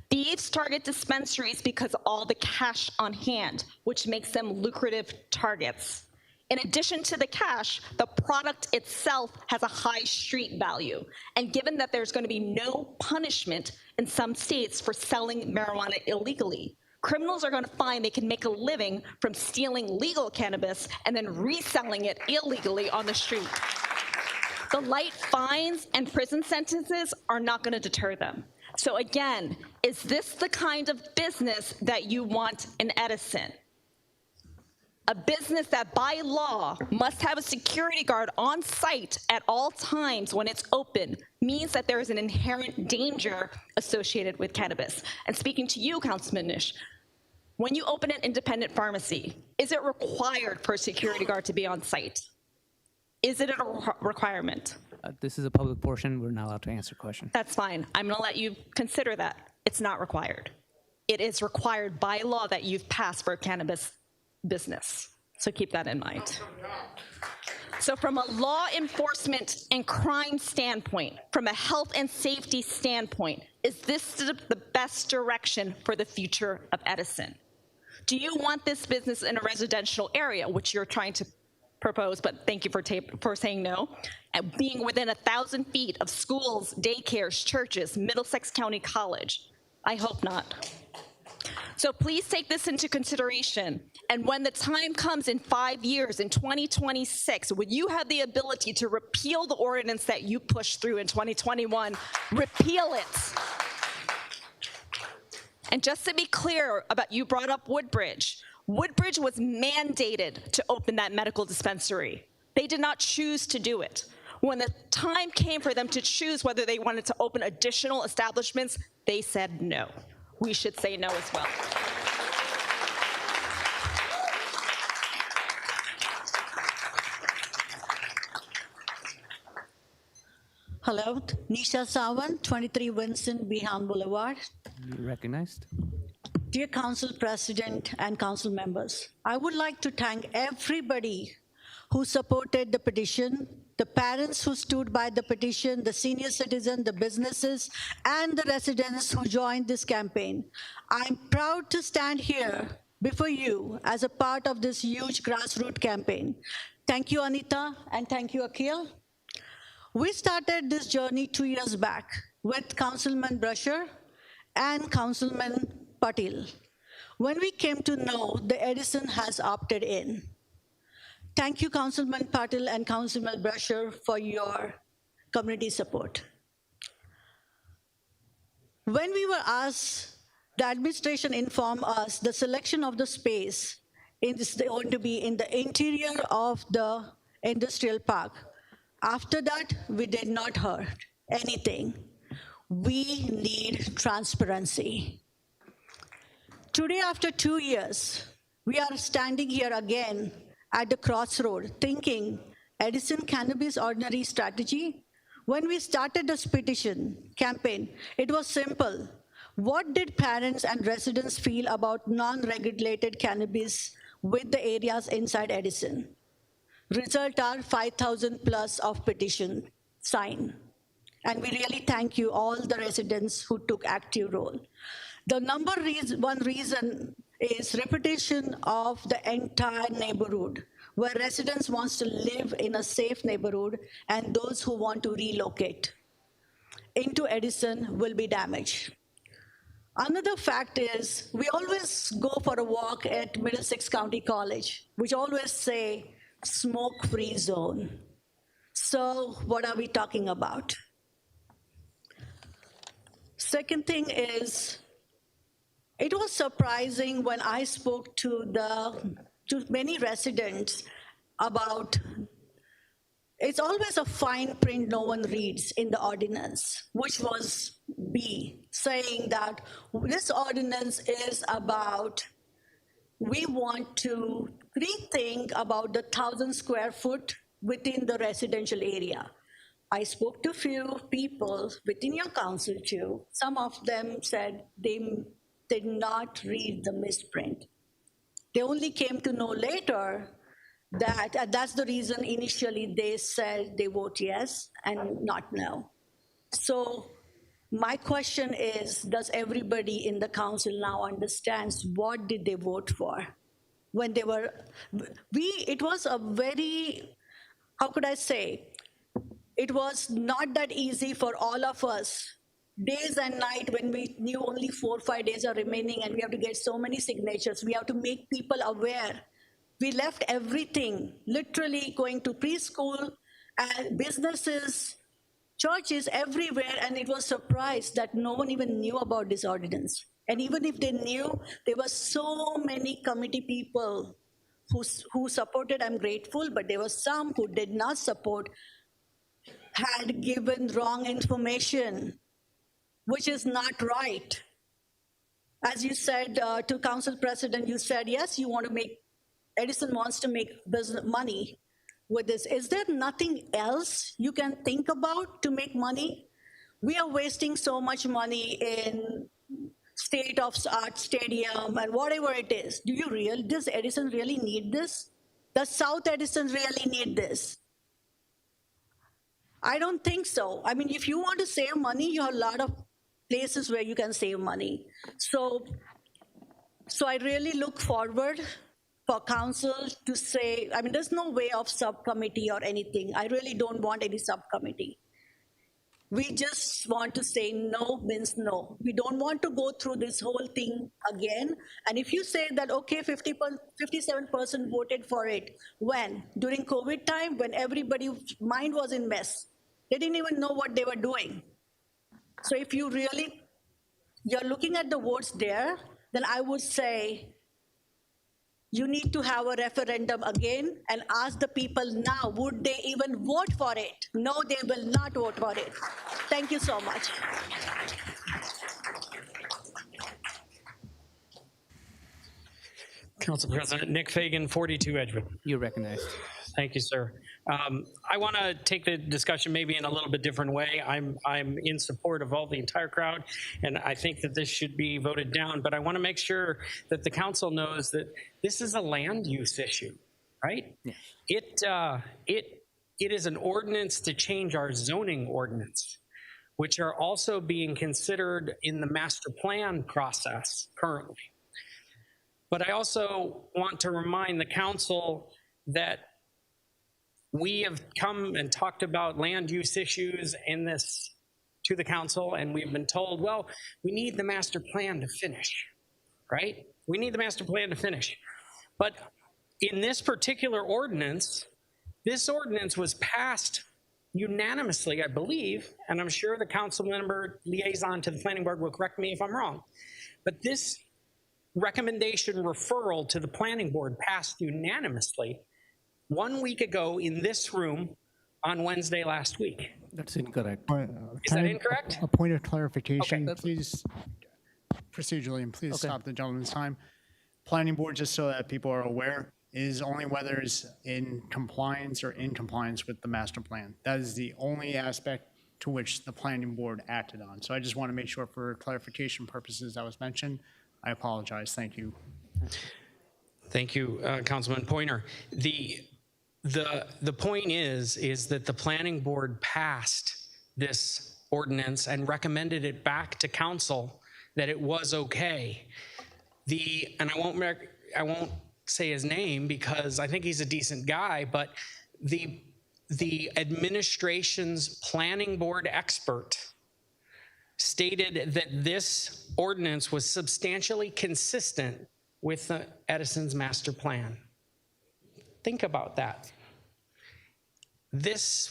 Thieves target dispensaries because of all the cash on hand, which makes them lucrative targets. In addition to the cash, the product itself has a high street value. And given that there's going to be no punishment in some states for selling marijuana illegally, criminals are going to find they can make a living from stealing legal cannabis and then reselling it illegally on the street. The light fines and prison sentences are not going to deter them. So again, is this the kind of business that you want in Edison? A business that by law must have a security guard on site at all times when it's open means that there is an inherent danger associated with cannabis. And speaking to you, Councilman Nish, when you open an independent pharmacy, is it required for a security guard to be on site? Is it a requirement?
This is a public portion. We're not allowed to answer questions.
That's fine. I'm going to let you consider that. It's not required. It is required by law that you've passed for a cannabis business. So keep that in mind. So from a law enforcement and crime standpoint, from a health and safety standpoint, is this the best direction for the future of Edison? Do you want this business in a residential area, which you're trying to propose, but thank you for saying no, and being within 1,000 feet of schools, daycares, churches, Middlesex County College? I hope not. So please take this into consideration. And when the time comes in 5 years, in 2026, when you have the ability to repeal the ordinance that you pushed through in 2021, repeal it. And just to be clear about, you brought up Woodbridge. Woodbridge was mandated to open that medical dispensary. They did not choose to do it. When the time came for them to choose whether they wanted to open additional establishments, they said no. We should say no as well.
Hello, Nisha Sawant, 23 Winston Behan Boulevard.
You recognized?
Dear Council President and Council members, I would like to thank everybody who supported the petition, the parents who stood by the petition, the senior citizens, the businesses, and the residents who joined this campaign. I'm proud to stand here before you as a part of this huge grassroots campaign. Thank you, Anita, and thank you, Akhil. We started this journey 2 years back with Councilman Brusher and Councilman Patil, when we came to know the Edison has opted in. Thank you, Councilman Patil and Councilman Brusher, for your community support. When we were asked, the administration informed us the selection of the space is going to be in the interior of the industrial park. After that, we did not hear anything. We need transparency. Today, after 2 years, we are standing here again at the crossroad, thinking Edison Cannabis Ordinary Strategy. When we started this petition campaign, it was simple. What did parents and residents feel about non-regulated cannabis with the areas inside Edison? Result are 5,000 plus of petition signed. And we really thank you, all the residents who took active role. The one reason is reputation of the entire neighborhood, where residents want to live in a safe neighborhood and those who want to relocate into Edison will be damaged. Another fact is, we always go for a walk at Middlesex County College, which always say smoke-free zone. So what are we talking about? Second thing is, it was surprising when I spoke to many residents about, it's always a fine print no one reads in the ordinance, which was B, saying that this ordinance is about, we want to rethink about the 1,000 square foot within the residential area. I spoke to few people within your council too. Some of them said they did not read the misprint. They only came to know later that, and that's the reason initially they said they vote yes and not no. So my question is, does everybody in the council now understands what did they vote for? When they were, it was a very, how could I say, it was not that easy for all of us, days and night when we knew only 4 or 5 days are remaining and we have to get so many signatures. We have to make people aware. We left everything, literally going to preschool and businesses, churches everywhere, and it was surprised that no one even knew about this ordinance. And even if they knew, there were so many committee people who supported. I'm grateful, but there were some who did not support, had given wrong information, which is not right. As you said to Council President, you said, yes, you want to make, Edison wants to make business money with this. Is there nothing else you can think about to make money? We are wasting so much money in state-of-art stadium and whatever it is. Does Edison really need this? Does South Edison really need this? I don't think so. I mean, if you want to save money, you have a lot of places where you can save money. So I really look forward for council to say, I mean, there's no way of subcommittee or anything. I really don't want any subcommittee. We just want to say no means no. We don't want to go through this whole thing again. And if you say that, okay, 57% voted for it, when? During COVID time, when everybody's mind was in mess. They didn't even know what they were doing. So if you're looking at the votes there, then I would say you need to have a referendum again and ask the people now, would they even vote for it? No, they will not vote for it. Thank you so much.
Council President Nick Fagan, 42 Edgewood.
You're recognized.
Thank you, sir. I want to take the discussion maybe in a little bit different way. I'm in support of the entire crowd, and I think that this should be voted down. But I want to make sure that the council knows that this is a land use issue, right? Yeah. It is an ordinance to change our zoning ordinance, which are also being considered in the master plan process currently. But I also want to remind the council that we have come and talked about land use issues in this to the council, and we've been told, well, we need the master plan to finish, right? We need the master plan to finish. But in this particular ordinance, this ordinance was passed unanimously, I believe, and I'm sure the council member liaison to the planning board will correct me if I'm wrong, but this recommendation referral to the planning board passed unanimously 1 week ago in this room on Wednesday last week.
That's incorrect.
Is that incorrect?
A point of clarification,
Okay,
please, procedurally, and please stop the gentleman's time. Planning board, just so that people are aware, is only whether it's in compliance or in compliance with the master plan. That is the only aspect to which the planning board acted on. So I just want to make sure for clarification purposes that was mentioned. I apologize. Thank you.
Thank you, Councilman Pointer. The point is that the planning board passed this ordinance and recommended it back to council that it was okay. And I won't say his name because I think he's a decent guy, but the administration's planning board expert stated that this ordinance was substantially consistent with the Edison's master plan. Think about that.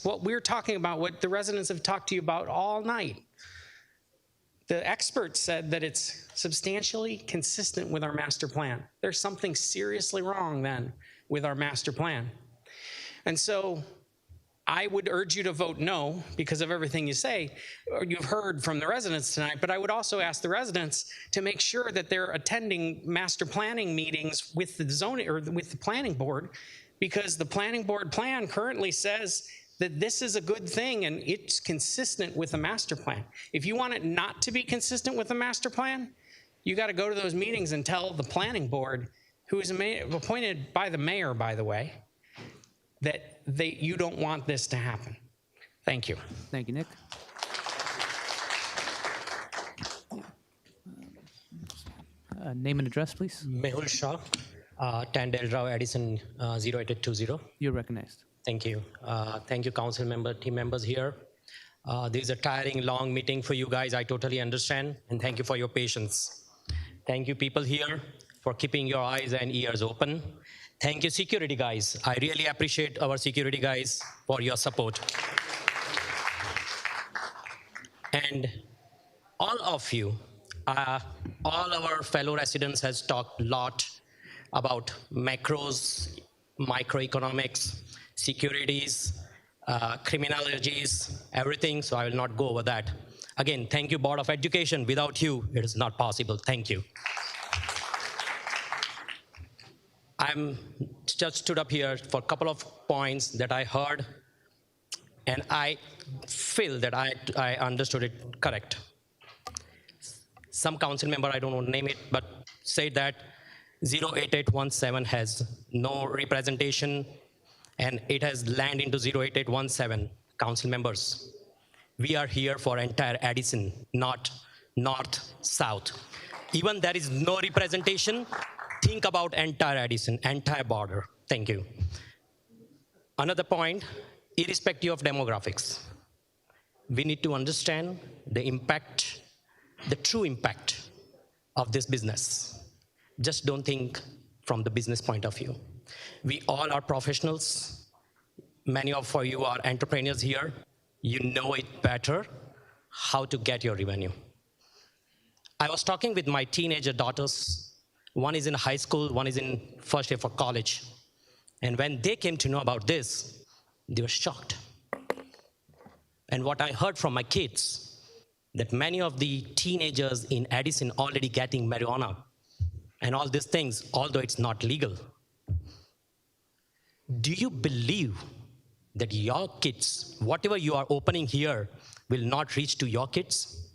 What we're talking about, what the residents have talked to you about all night, the experts said that it's substantially consistent with our master plan. There's something seriously wrong then with our master plan. And so I would urge you to vote no because of everything you say, or you've heard from the residents tonight, but I would also ask the residents to make sure that they're attending master planning meetings with the zoning or with the planning board, because the planning board plan currently says that this is a good thing and it's consistent with the master plan. If you want it not to be consistent with the master plan, you got to go to those meetings and tell the planning board, who is appointed by the mayor, by the way, that you don't want this to happen. Thank you.
Thank you, Nick. Name and address, please.
Mehul Shah, 10 Del Rao, Edison 08820.
You're recognized.
Thank you. Thank you, council member, team members here. This is a tiring, long meeting for you guys. I totally understand, and thank you for your patience. Thank you, people here, for keeping your eyes and ears open. Thank you, security guys. I really appreciate our security guys for your support. And all of you, all our fellow residents has talked a lot about macros, microeconomics, securities, criminologies, everything, so I will not go over that. Again, thank you, Board of Education. Without you, it is not possible. Thank you. I'm just stood up here for a couple of points that I heard, and I feel that I understood it correct. Some council member, I don't want to name it, but said that 08817 has no representation and it has landed into 08817. Council members, we are here for entire Edison, not north, south. Even there is no representation, think about entire Edison, entire border. Thank you. Another point, irrespective of demographics, we need to understand the impact, the true impact of this business. Just don't think from the business point of view. We all are professionals. Many of you are entrepreneurs here. You know it better how to get your revenue. I was talking with my teenager daughters. One is in high school, one is in first year for college. And when they came to know about this, they were shocked. And what I heard from my kids, that many of the teenagers in Edison already getting marijuana and all these things, although it's not legal. Do you believe that your kids, whatever you are opening here, will not reach to your kids?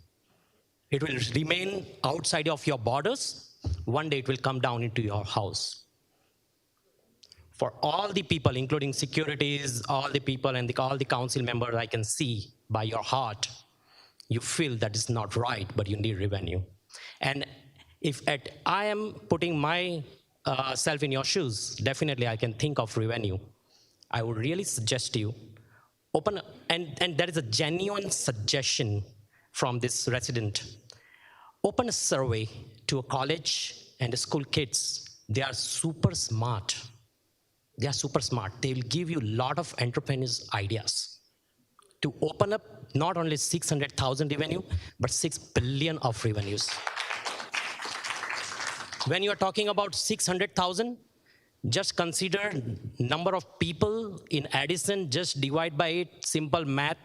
It will remain outside of your borders. One day it will come down into your house. For all the people, including securities, all the people and all the council members, I can see by your heart, you feel that is not right, but you need revenue. And if I am putting myself in your shoes, definitely I can think of revenue. I would really suggest you open, and there is a genuine suggestion from this resident. Open a survey to a college and school kids. They are super smart. They are super smart. They will give you a lot of entrepreneurs' ideas to open up not only 600,000 revenue, but 6 billion of revenues. When you are talking about 600,000, just consider number of people in Edison, just divide by it, simple math.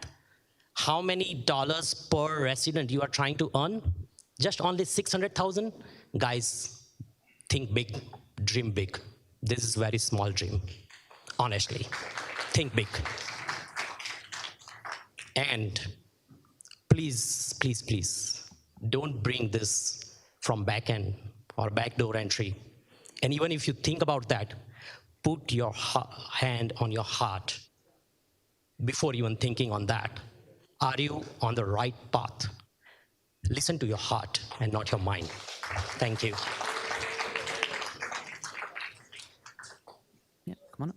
How many dollars per resident you are trying to earn? Just only 600,000? Guys, think big, dream big. This is very small dream, honestly. Think big. And please, please, please, don't bring this from back end or backdoor entry. And even if you think about that, put your hand on your heart before even thinking on that. Are you on the right path? Listen to your heart and not your mind. Thank you.
Yeah, come on up.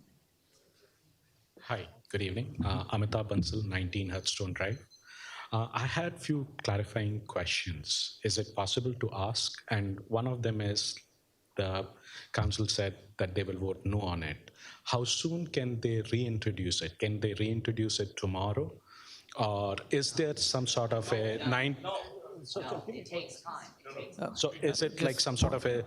Hi, good evening. Amitabh Bansal, 19 Hearthstone Drive. I had a few clarifying questions. Is it possible to ask? And one of them is, the council said that they will vote no on it. How soon can they reintroduce it? Can they reintroduce it tomorrow? Or is there some sort of a
it takes time.
So is it like some sort of a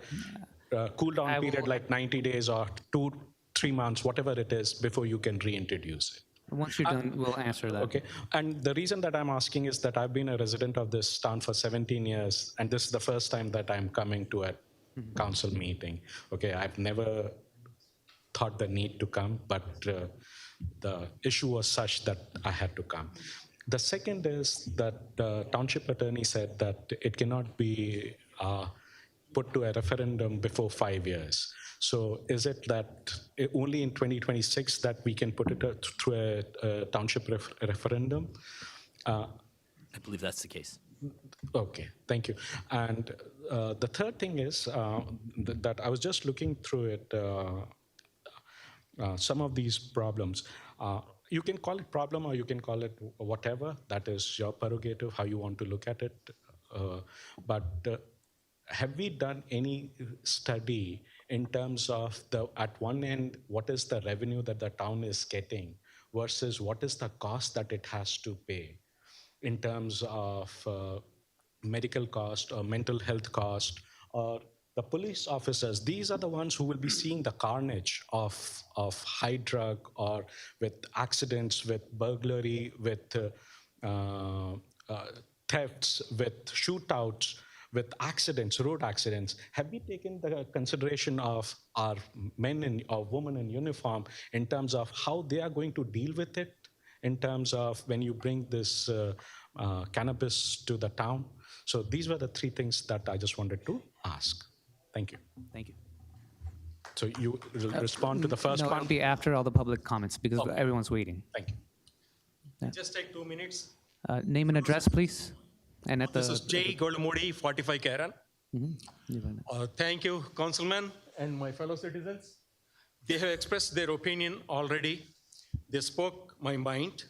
cool down period, like 90 days or 2-3 months, whatever it is, before you can reintroduce it?
Once you're done, we'll answer that.
Okay, and the reason that I'm asking is that I've been a resident of this town for 17 years, and this is the first time that I'm coming to a council meeting. Okay, I've never thought the need to come, but the issue was such that I had to come. The second is that the township attorney said that it cannot be put to a referendum before 5 years. So is it that only in 2026 that we can put it through a township referendum?
I believe that's the case.
Okay, thank you. And the third thing is that I was just looking through it, some of these problems. You can call it problem or you can call it whatever. That is your prerogative, how you want to look at it. But have we done any study in terms of at one end, what is the revenue that the town is getting versus what is the cost that it has to pay in terms of medical cost or mental health cost, or the police officers? These are the ones who will be seeing the carnage of high drug or with accidents, with burglary, with thefts, with shootouts, with accidents, road accidents. Have we taken the consideration of our men or women in uniform in terms of how they are going to deal with it, in terms of when you bring this cannabis to the town? So these were the three things that I just wanted to ask. Thank you.
Thank you.
So you will respond to the first
No,
one?
it'll be after all the public comments because everyone's waiting.
Thank you.
Yeah.
Just take 2 minutes.
Name and address, please. And at
This is Jay Goldmodi, 45 Karen. Thank you, Councilman and my fellow citizens. They have expressed their opinion already. They spoke my mind.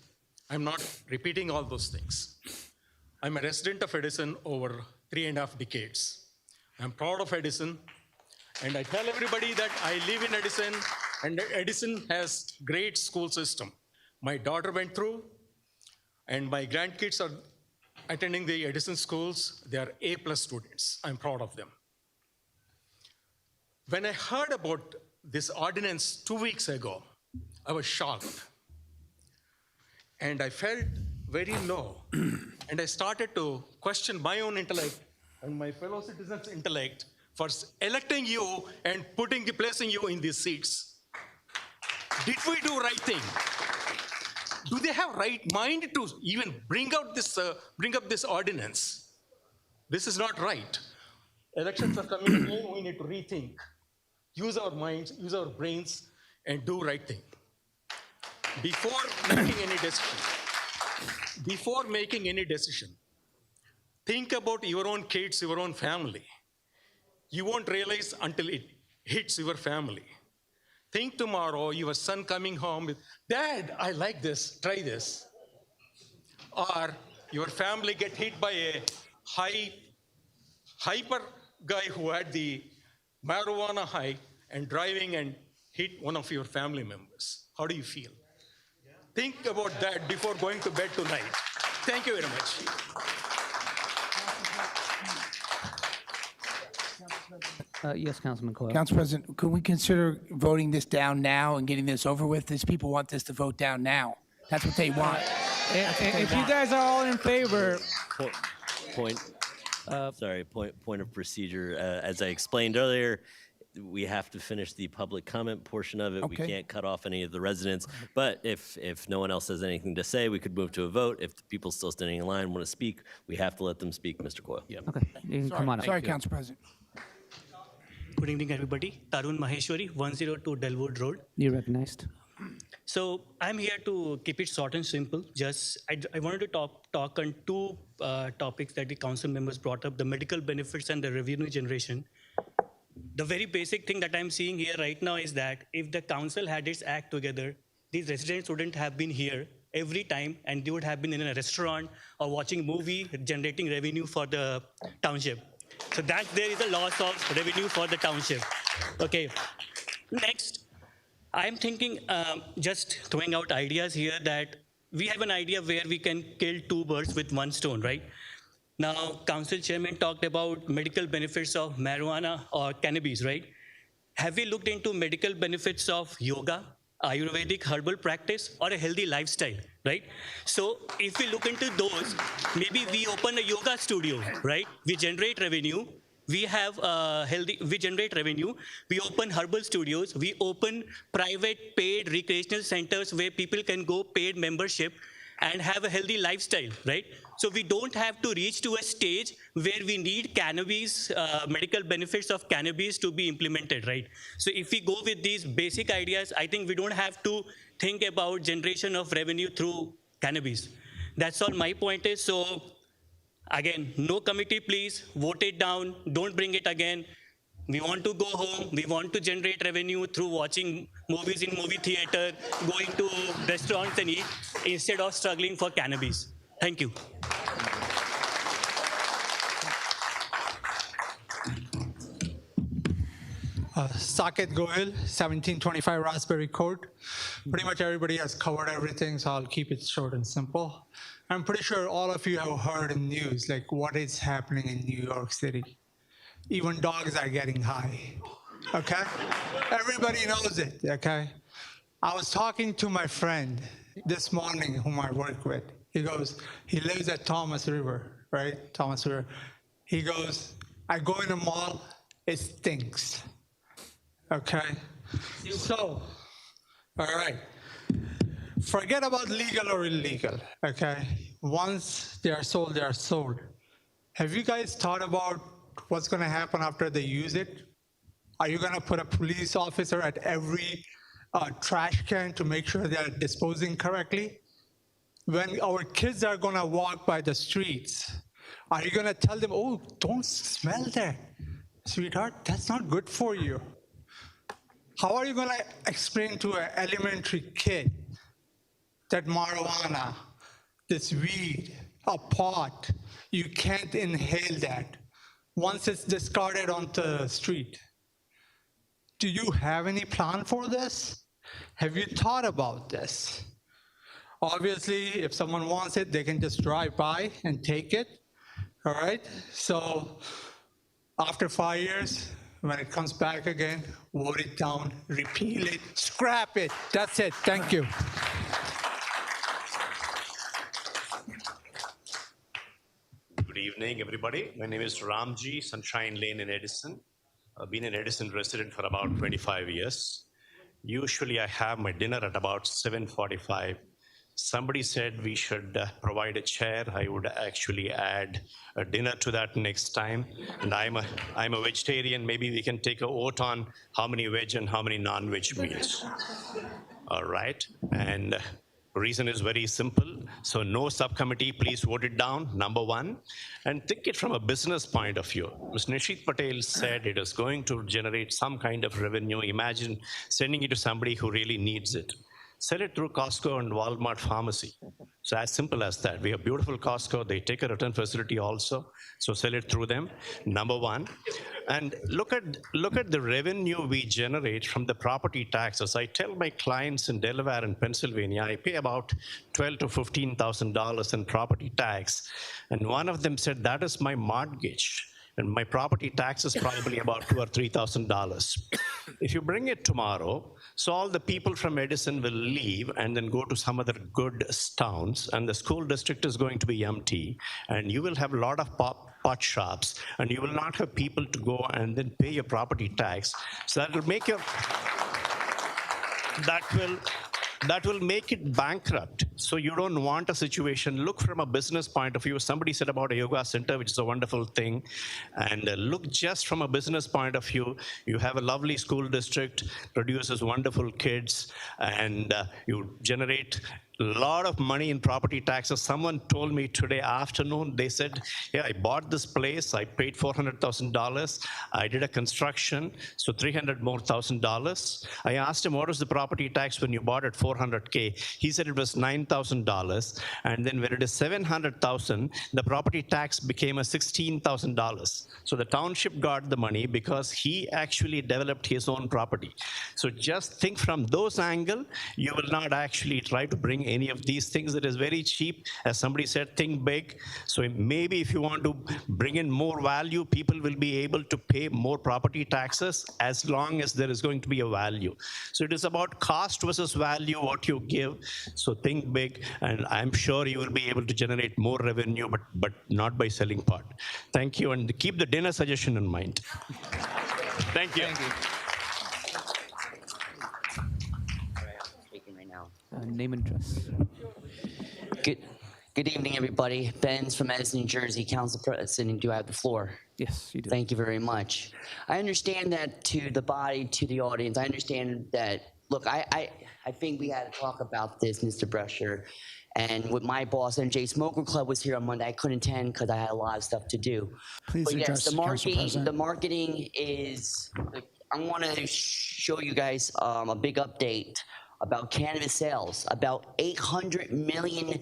I'm not repeating all those things. I'm a resident of Edison over 3.5 decades. I'm proud of Edison, and I tell everybody that I live in Edison, and Edison has great school system. My daughter went through, and my grandkids are attending the Edison schools. They are A+ students. I'm proud of them. When I heard about this ordinance 2 weeks ago, I was shocked. And I felt very low. And I started to question my own intellect and my fellow citizens' intellect for electing you and placing you in these seats. Did we do right thing? Do they have right mind to even bring up this ordinance? This is not right. Elections are coming again. We need to rethink. Use our minds, use our brains, and do right thing. Before making any decision, think about your own kids, your own family. You won't realize until it hits your family. Think tomorrow, your son coming home with, Dad, I like this, try this. Or your family get hit by a hyper guy who had the marijuana high and driving and hit one of your family members. How do you feel? Think about that before going to bed tonight. Thank you very much.
Yes, Councilman Coyle.
Council President, could we consider voting this down now and getting this over with? These people want this to vote down now. That's what they want.
If you guys are all in favor.
Point of procedure. As I explained earlier, we have to finish the public comment portion of it.
Okay.
We can't cut off any of the residents. But if no one else has anything to say, we could move to a vote. If the people still standing in line want to speak, we have to let them speak. Mr. Coyle.
Okay, you can come on up.
Sorry, Council President.
Good evening, everybody. Tarun Maheshwari, 102 Delwood Road.
You're recognized.
So I'm here to keep it short and simple. I wanted to talk on two topics that the council members brought up: the medical benefits and the revenue generation. The very basic thing that I'm seeing here right now is that if the council had its act together, these residents wouldn't have been here every time, and they would have been in a restaurant or watching movie, generating revenue for the township. So that there is a loss of revenue for the township. Okay. Next, I'm thinking, just throwing out ideas here, that we have an idea where we can kill two birds with one stone, right? Now, council chairman talked about medical benefits of marijuana or cannabis, right? Have we looked into medical benefits of yoga, Ayurvedic herbal practice, or a healthy lifestyle, right? So if we look into those, maybe we open a yoga studio, right? We generate revenue, We have we generate revenue. We open herbal studios. We open private paid recreational centers where people can go paid membership and have a healthy lifestyle, right? So we don't have to reach to a stage where we need cannabis, medical benefits of cannabis to be implemented, right? So if we go with these basic ideas, I think we don't have to think about generation of revenue through cannabis. That's all my point is. So again, no committee, please, vote it down, don't bring it again. We want to go home, we want to generate revenue through watching movies in movie theater, going to restaurants and eat, instead of struggling for cannabis. Thank you.
Saket Goel, 1725 Raspberry Court. Pretty much everybody has covered everything, so I'll keep it short and simple. I'm pretty sure all of you have heard in news, like what is happening in New York City. Even dogs are getting high, okay? Everybody knows it, okay? I was talking to my friend this morning whom I work with. He goes, he lives at Thomas River, right? Thomas River. He goes, I go in a mall, it stinks. Okay, so, all right. Forget about legal or illegal, okay? Once they are sold, they are sold. Have you guys thought about what's gonna happen after they use it? Are you gonna put a police officer at every trash can to make sure they are disposing correctly? When our kids are gonna walk by the streets, are you gonna tell them, oh, don't smell that, sweetheart, that's not good for you? How are you going to explain to an elementary kid that marijuana, this weed, a pot, you can't inhale that once it's discarded on the street? Do you have any plan for this? Have you thought about this? Obviously, if someone wants it, they can just drive by and take it, all right? So after 5 years, when it comes back again, vote it down, repeal it, scrap it. That's it. Thank you.
Good evening, everybody. My name is Ramji, Sunshine Lane in Edison. I've been an Edison resident for about 25 years. Usually I have my dinner at about 7:45. Somebody said we should provide a chair. I would actually add a dinner to that next time. And I'm a vegetarian. Maybe we can take a vote on how many veg and how many non-veg meals. All right. And reason is very simple. So no subcommittee, please vote it down, number one. And think it from a business point of view. Mr. Nishit Patel said it is going to generate some kind of revenue. Imagine sending it to somebody who really needs it. Sell it through Costco and Walmart pharmacy. So as simple as that. We have beautiful Costco. They take a return facility also. So sell it through them, number one. And look at the revenue we generate from the property taxes. I tell my clients in Delaware and Pennsylvania, I pay about $12,000 to $15,000 in property tax. And one of them said, that is my mortgage. And my property tax is probably about $2,000 or $3,000. If you bring it tomorrow, so all the people from Edison will leave and then go to some other good towns, and the school district is going to be empty, and you will have a lot of pot shops, and you will not have people to go and then pay your property tax. So that will make your that will make it bankrupt. So you don't want a situation. Look from a business point of view. Somebody said about a yoga center, which is a wonderful thing. And look just from a business point of view. You have a lovely school district, produces wonderful kids, and you generate a lot of money in property taxes. Someone told me today afternoon, they said, yeah, I bought this place, I paid $400,000, I did a construction, so $300,000 more. I asked him, what was the property tax when you bought it $400K? He said it was $9,000, and then when it is $700,000, the property tax became a $16,000. So the township got the money because he actually developed his own property. So just think from those angles, you will not actually try to bring any of these things that is very cheap. As somebody said, think big. So maybe if you want to bring in more value, people will be able to pay more property taxes as long as there is going to be a value. So it is about cost versus value what you give. So think big, and I'm sure you will be able to generate more revenue, but not by selling pot. Thank you, and keep the dinner suggestion in mind. Thank you.
Thank you.
Speaking right now.
Name and address.
Good evening, everybody. Ben's from Edison, New Jersey, Council President. Do I have the floor?
Yes, you do.
Thank you very much. I understand that to the body, to the audience, I understand that, look, I think we had to talk about this, Mr. Brescher. And with my boss, MJ Smoker Club was here on Monday. I couldn't attend because I had a lot of stuff to do.
Please
But
address
yes,
Council President.
the marketing is, I want to show you guys a big update about cannabis sales, about 800 million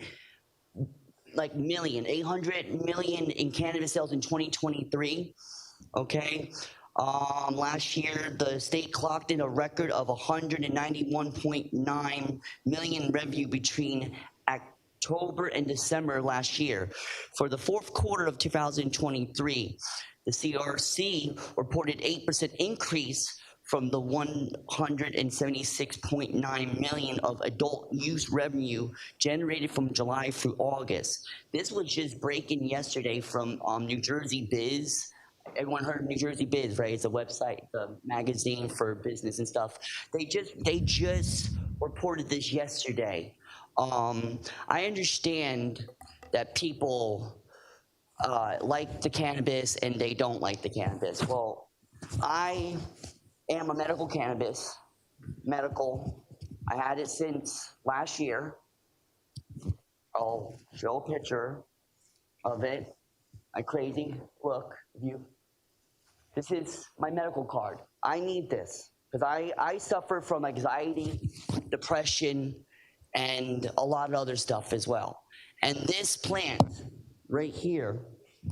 in cannabis sales in 2023, okay? Last year, the state clocked in a record of 191.9 million revenue between October and December last year. For the fourth quarter of 2023, the CRC reported 8% increase from the 176.9 million of adult use revenue generated from July through August. This was just breaking yesterday from New Jersey Biz. Everyone heard of New Jersey Biz, right? It's a website, the magazine for business and stuff. They just reported this yesterday. I understand that people like the cannabis and they don't like the cannabis. Well, I am a medical cannabis, I had it since last year. I'll show a picture of it. My crazy look, this is my medical card. I need this because I suffer from anxiety, depression, and a lot of other stuff as well. And this plant right here,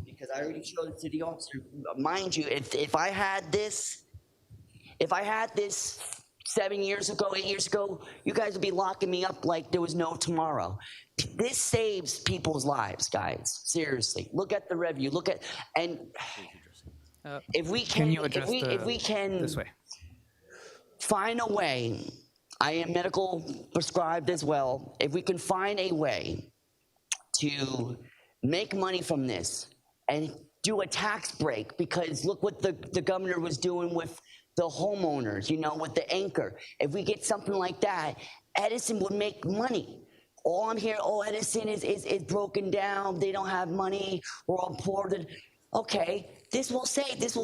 because I already showed it to the officer, mind you, if I had this 7 years ago, 8 years ago, you guys would be locking me up like there was no tomorrow. This saves people's lives, guys. Seriously, look at the revenue. If we can, if we can
this way.
find a way, I am medical prescribed as well. If we can find a way to make money from this and do a tax break, because look what the governor was doing with the homeowners, with the anchor. If we get something like that, Edison would make money. All I'm hearing, Edison is broken down. They don't have money. We're all poor. Okay, this will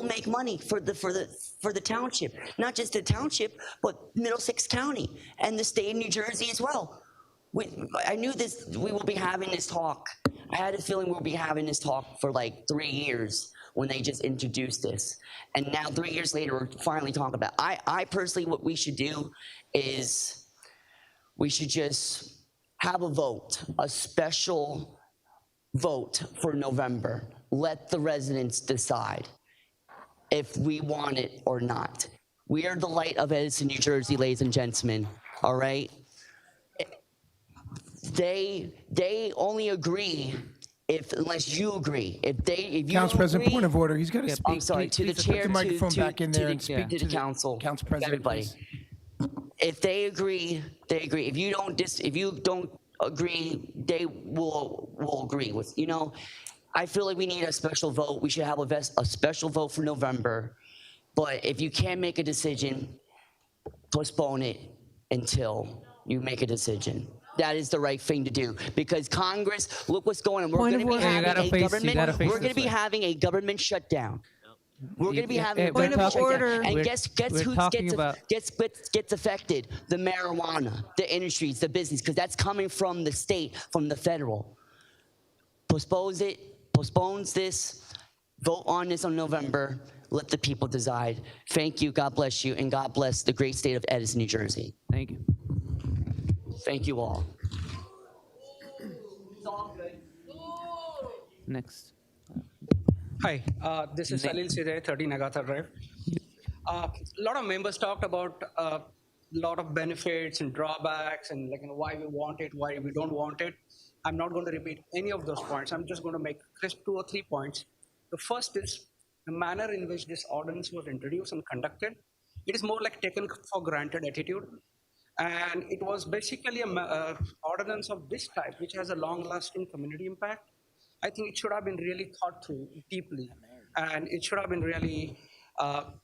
make money for the township, not just the township, but Middlesex County and the state of New Jersey as well. I knew we will be having this talk. I had a feeling we'll be having this talk for like 3 years when they just introduced this. And now 3 years later, we're finally talking about it. I personally, what we should do is we should just have a vote, a special vote for November. Let the residents decide if we want it or not. We are the light of Edison, New Jersey, ladies and gentlemen, all right? They only agree unless you agree. If you
Council President,
agree,
point of order. He's got to speak.
I'm sorry, to the
Please
chair,
put the microphone
to
back in there and
the,
speak
to the council,
Council President,
everybody.
please.
If they agree, they agree. If you don't agree, they will agree with. I feel like we need a special vote. We should have a special vote for November. But if you can't make a decision, postpone it until you make a decision. That is the right thing to do, because Congress, look what's going on. We're going to be having a government shutdown. We're going to be having a government shutdown. And guess who gets affected? The marijuana, the industries, the business, because that's coming from the state, from the federal. Postpones this, vote on this on November, let the people decide. Thank you, God bless you, and God bless the great state of Edison, New Jersey.
Thank you.
Thank you all.
Next.
Hi, this is Salil Sidhe, 13 Agatha Drive. A lot of members talked about a lot of benefits and drawbacks and why we want it, why we don't want it. I'm not going to repeat any of those points. I'm just going to make just 2 or 3 points. The first is the manner in which this ordinance was introduced and conducted. It is more like taken for granted attitude. And it was basically a ordinance of this type, which has a long-lasting community impact. I think it should have been really thought through deeply, and it should have been really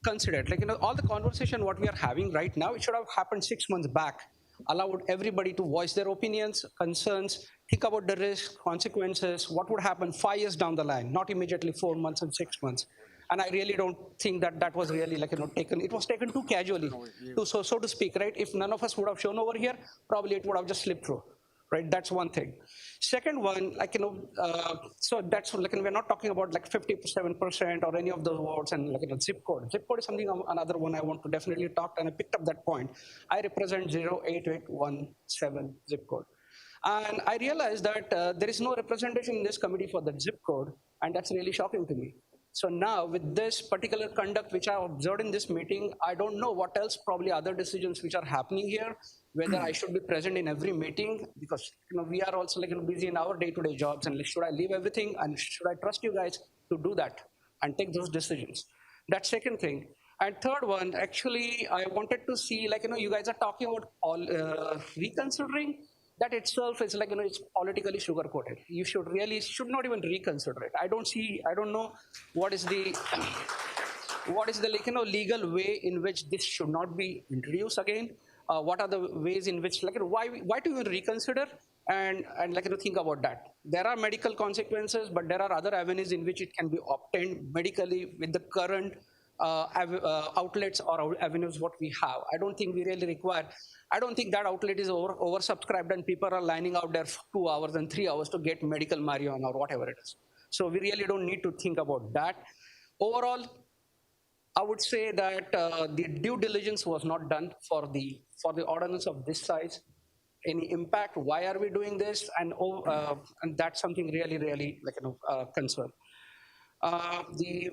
considered. Like, all the conversation what we are having right now, it should have happened 6 months back. Allowed everybody to voice their opinions, concerns, think about the risks, consequences, what would happen 5 years down the line, not immediately 4 months and 6 months. And I really don't think that that was really taken. It was taken too casually, so to speak, right? If none of us would have shown over here, probably it would have just slipped through, right? That's one thing. Second one, so that's we're not talking about 57% or any of those words and zip code. Zip code is something another one I want to definitely talk, and I picked up that point. I represent 08817 zip code. And I realized that there is no representation in this committee for that zip code, and that's really shocking to me. So now with this particular conduct which I observed in this meeting, I don't know what else, probably other decisions which are happening here, whether I should be present in every meeting, because we are also busy in our day-to-day jobs, and should I leave everything, and should I trust you guys to do that and take those decisions? That's second thing. And third one, actually, I wanted to see, you guys are talking about all reconsidering. That itself is it's politically sugar-coated. You should not even reconsider it. I don't know what is the legal way in which this should not be introduced again. What are the ways in which why to even reconsider and think about that? There are medical consequences, but there are other avenues in which it can be obtained medically with the current outlets or avenues what we have. I don't think we really require. I don't think that outlet is oversubscribed and people are lining out there for 2 hours and 3 hours to get medical marijuana or whatever it is. So we really don't need to think about that. Overall, I would say that the due diligence was not done for the ordinance of this size. Any impact? Why are we doing this? And that's something really concern. The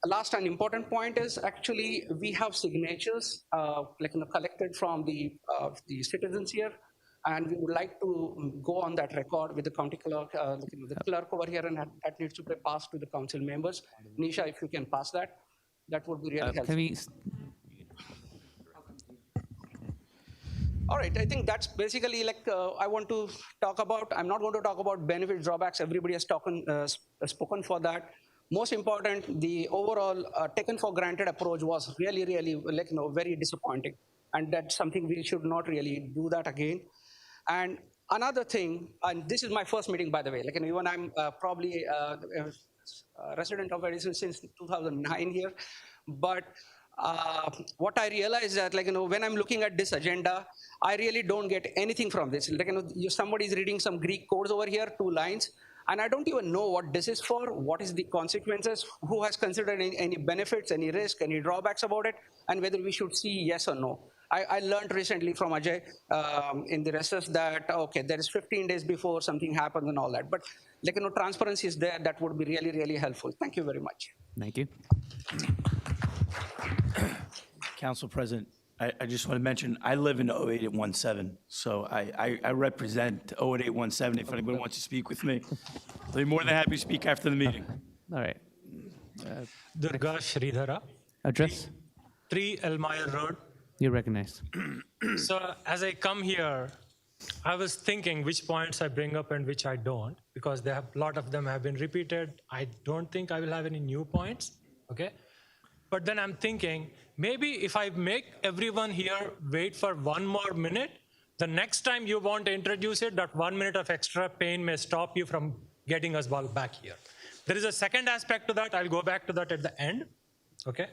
last and important point is actually we have signatures collected from the citizens here, and we would like to go on that record with the county clerk, the clerk over here, and that needs to be passed to the council members. Nisha, if you can pass that, that would be really helpful. All right, I think that's basically I want to talk about. I'm not going to talk about benefits, drawbacks. Everybody has spoken for that. Most important, the overall taken for granted approach was really very disappointing, and that's something we should not really do that again. And another thing, and this is my first meeting, by the way. Even I'm probably a resident of Edison since 2009 here, but what I realized that when I'm looking at this agenda, I really don't get anything from this. Somebody is reading some Greek codes over here, 2 lines. And I don't even know what this is for, what is the consequences, who has considered any benefits, any risk, any drawbacks about it, and whether we should see yes or no. I learned recently from Ajay in the recess that, okay, there is 15 days before something happens and all that. But transparency is there, that would be really helpful. Thank you very much.
Thank you.
Council President, I just want to mention, I live in 08817, so I represent 08817 if anybody wants to speak with me. I'll be more than happy to speak after the meeting.
All right.
Durga Sridhara.
Address?
3 Elmire Road.
You're recognized.
So as I come here, I was thinking which points I bring up and which I don't, because a lot of them have been repeated. I don't think I will have any new points, okay? But then I'm thinking, maybe if I make everyone here wait for 1 more minute, the next time you want to introduce it, that 1 minute of extra pain may stop you from getting us all back here. There is a second aspect to that. I'll go back to that at the end, okay?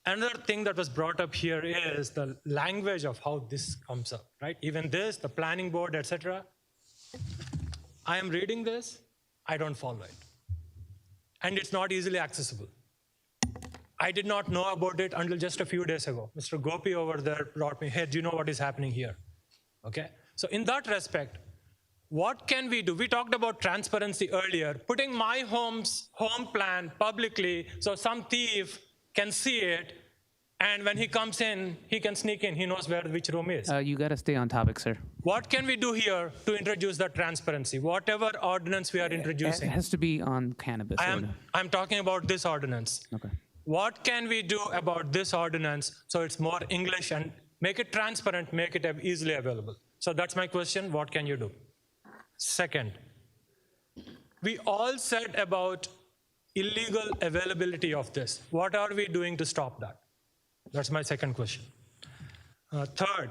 Another thing that was brought up here is the language of how this comes up, right? Even this, the planning board, etc. I am reading this, I don't follow it. And it's not easily accessible. I did not know about it until just a few days ago. Mr. Gopi over there brought me, hey, do you know what is happening here? Okay, so in that respect, what can we do? We talked about transparency earlier, putting my home plan publicly so some thief can see it, and when he comes in, he can sneak in. He knows which room is.
You got to stay on topic, sir.
What can we do here to introduce that transparency? Whatever ordinance we are introducing.
It has to be on cannabis.
I'm talking about this ordinance.
Okay.
What can we do about this ordinance so it's more English and Make it transparent, make it easily available. So that's my question, what can you do? Second, we all said about illegal availability of this. What are we doing to stop that? That's my second question. Third,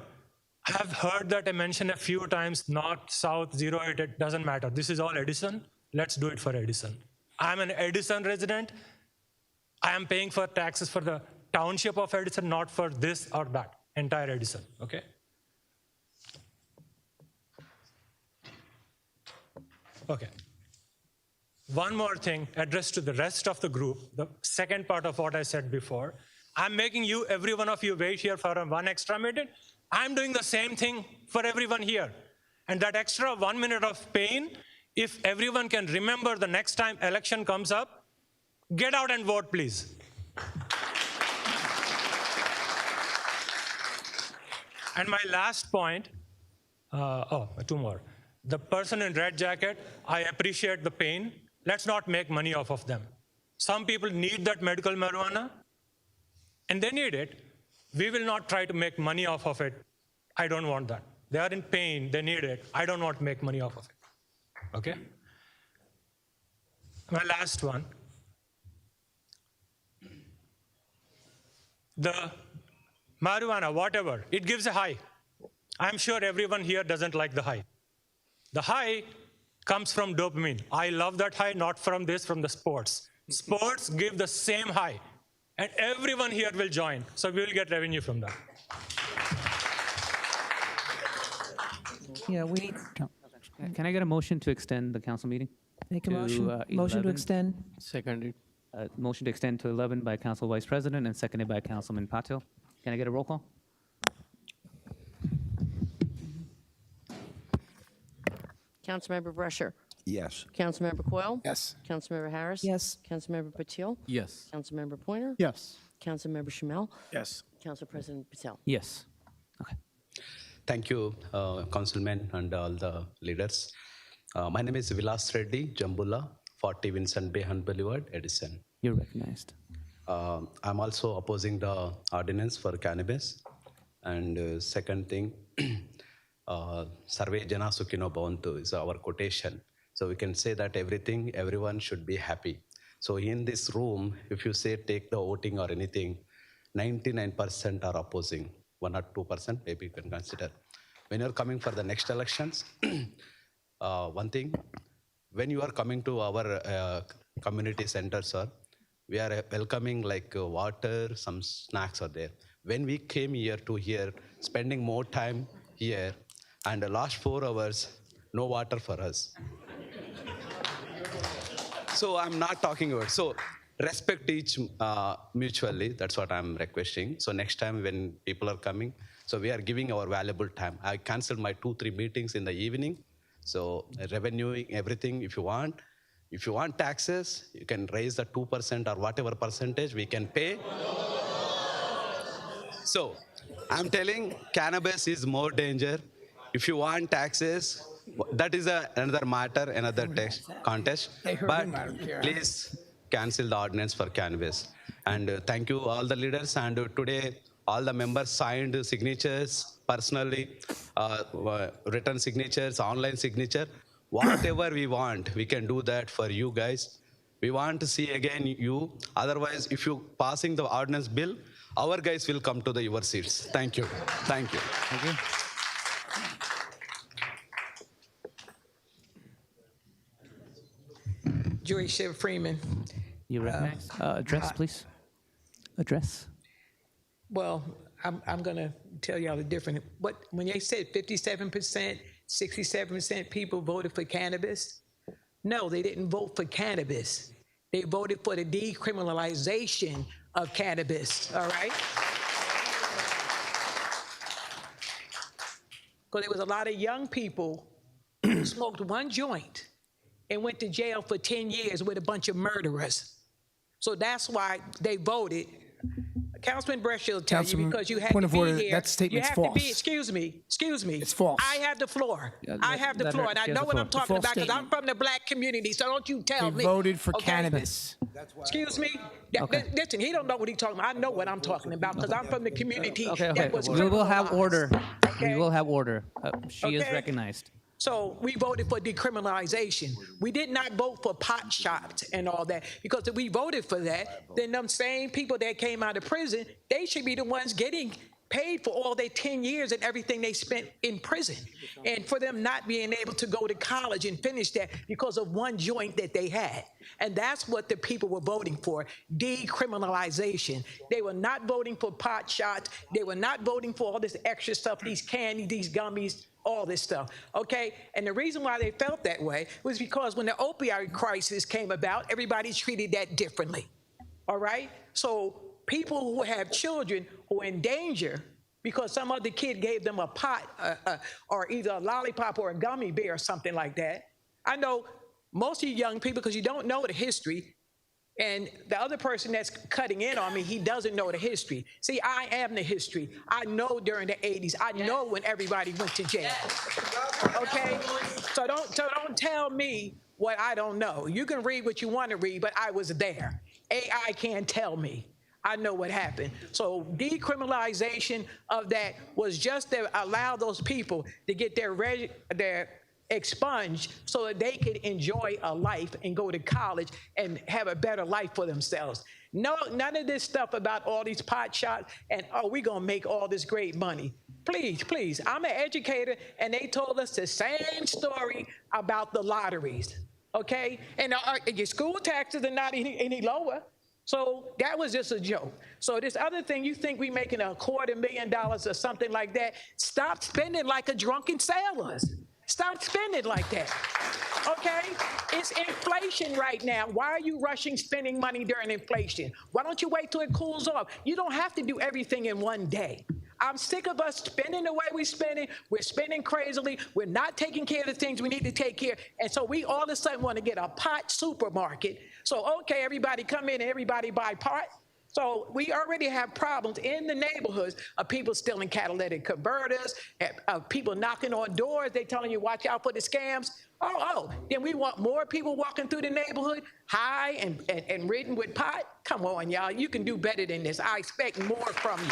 I have heard that I mentioned a few times, north, south, 08, it doesn't matter. This is all Edison. Let's do it for Edison. I'm an Edison resident. I am paying for taxes for the township of Edison, not for this or that, entire Edison, okay? Okay. One more thing addressed to the rest of the group, the second part of what I said before. I'm making you, every one of you, wait here for one extra minute. I'm doing the same thing for everyone here. And that extra 1 minute of pain, if everyone can remember the next time election comes up, get out and vote, please. And my last point, two more. The person in red jacket, I appreciate the pain. Let's not make money off of them. Some people need that medical marijuana, and they need it. We will not try to make money off of it. I don't want that. They are in pain, they need it. I don't want to make money off of it, okay? My last one. The marijuana, whatever, it gives a high. I'm sure everyone here doesn't like the high. The high comes from dopamine. I love that high, not from this, from the sports. Sports give the same high, and everyone here will join, so we will get revenue from that.
Yeah, we need. Can I get a motion to extend the council meeting?
Make a
to,
motion. Motion to
11?
extend.
Seconded.
Motion to extend to 11 by Council Vice President and seconded by Councilman Patil. Can I get a roll call?
Councilmember Brescher.
Yes.
Councilmember Coyle.
Yes.
Councilmember Harris.
Yes.
Councilmember Patil.
Yes.
Councilmember Pointer.
Yes.
Councilmember Shamel.
Yes.
Council President Patel.
Yes.
Thank you, Councilman and all the leaders. My name is Vilas Reddy Jambula, 40 Vincent Bay Hunt Boulevard, Edison.
You're recognized.
I'm also opposing the ordinance for cannabis. And second thing, Sarve Jana Sukhino Bhavantu is our quotation. So we can say that everyone should be happy. So in this room, if you say take the voting or anything, 99% are opposing. 1 or 2% maybe you can consider. When you're coming for the next elections, one thing, when you are coming to our community center, sir, we are welcoming like water, some snacks are there. When we came here to here, spending more time here, and the last 4 hours, no water for us. So I'm not talking about, so respect each mutually, that's what I'm requesting. So next time when people are coming, so we are giving our valuable time. I canceled my 2-3 meetings in the evening. So revenuing everything if you want. If you want taxes, you can raise the 2% or whatever percentage we can pay. So I'm telling cannabis is more danger. If you want taxes, that is another matter, another contest. But please cancel the ordinance for cannabis. And thank you all the leaders. And today all the members signed signatures personally, written signatures, online signature. Whatever we want, we can do that for you guys. We want to see again you. Otherwise, if you passing the ordinance bill, our guys will come to your seats. Thank you. Thank you.
Thank you.
Joy Shiv Freeman.
You recognize? Address, please. Address.
Well, I'm going to tell y'all the difference. When they said 57%, 67% people voted for cannabis, no, they didn't vote for cannabis. They voted for the decriminalization of cannabis, all right? Because there was a lot of young people who smoked one joint and went to jail for 10 years with a bunch of murderers. So that's why they voted Councilman Brush will tell you
Councilman,
because you have
point
to
of
be
order,
here.
that statement's
you have to be.
false.
Excuse me.
It's false.
I have the floor.
Yeah,
I have the
let
floor,
her-
and I
she has
know
the
what I'm
floor.
talking
False
about because I'm
statement.
from the black community. So don't you tell
They
me.
voted for
okay?
cannabis.
Excuse me.
Okay.
Listen, he don't know what he's talking about. I know what I'm talking about because I'm from the community
Okay,
that was
we will have
criminalized.
order.
Okay?
We will have order. She is
Okay.
recognized.
So we voted for decriminalization. We did not vote for pot shops and all that because if we voted for that, then them same people that came out of prison, they should be the ones getting paid for all their 10 years and everything they spent in prison. And for them not being able to go to college and finish that because of one joint that they had. And that's what the people were voting for, decriminalization. They were not voting for pot shots. They were not voting for all this extra stuff, these candy, these gummies, all this stuff, okay? And the reason why they felt that way was because when the opioid crisis came about, everybody treated that differently, all right? So people who have children who are in danger because some other kid gave them a pot or either a lollipop or a gummy bear or something like that. I know most of you young people, because you don't know the history, and the other person that's cutting in on me, he doesn't know the history. See, I am the history. I know during the 80s. I know when everybody went to jail. Okay? So don't tell me what I don't know. You can read what you want to read, but I was there. AI can't tell me. I know what happened. So decriminalization of that was just to allow those people to get their expunged so that they could enjoy a life and go to college and have a better life for themselves. No, none of this stuff about all these pot shots and, oh, we're going to make all this great money. Please, I'm an educator, and they told us the same story about the lotteries, okay? And your school taxes are not any lower. So that was just a joke. So this other thing, you think we making $250,000 or something like that, stop spending like a drunken sailors. Stop spending like that, okay? It's inflation right now. Why are you rushing spending money during inflation? Why don't you wait till it cools off? You don't have to do everything in one day. I'm sick of us spending the way we're spending. We're spending crazily. We're not taking care of the things we need to take care of. And so we all of a sudden want to get a pot supermarket. So, okay, everybody come in and everybody buy pot. So we already have problems in the neighborhoods of people stealing catalytic converters, of people knocking on doors. They telling you, watch out for the scams. Then we want more people walking through the neighborhood, high and ridden with pot? Come on, y'all. You can do better than this. I expect more from you.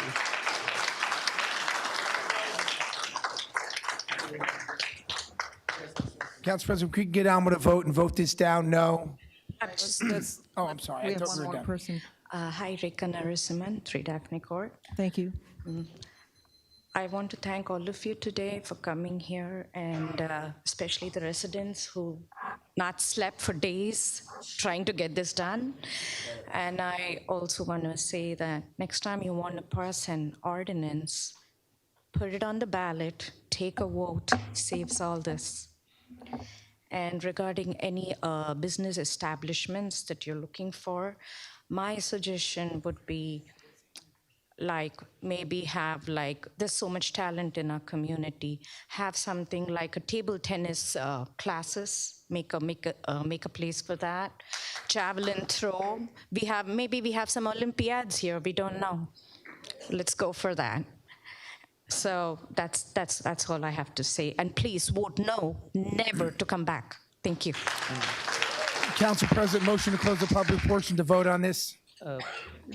Council President, could we get on with a vote and vote this down? No.
Oh,
I'm sorry.
We
I
have
thought
one
we were
more
done.
person.
Hi, Rika Narasimhan, 3 Daphne Court.
Thank you.
I want to thank all of you today for coming here, and especially the residents who not slept for days trying to get this done. And I also want to say that next time you want to pass an ordinance, put it on the ballot, take a vote, saves all this. And regarding any business establishments that you're looking for, my suggestion would be like maybe have like, there's so much talent in our community, have something like a table tennis classes, make a place for that. Javelin throw, maybe we have some Olympiads here, we don't know. Let's go for that. So that's all I have to say. And please vote no, never to come back. Thank you.
Council President, motion to close the public portion to vote on this.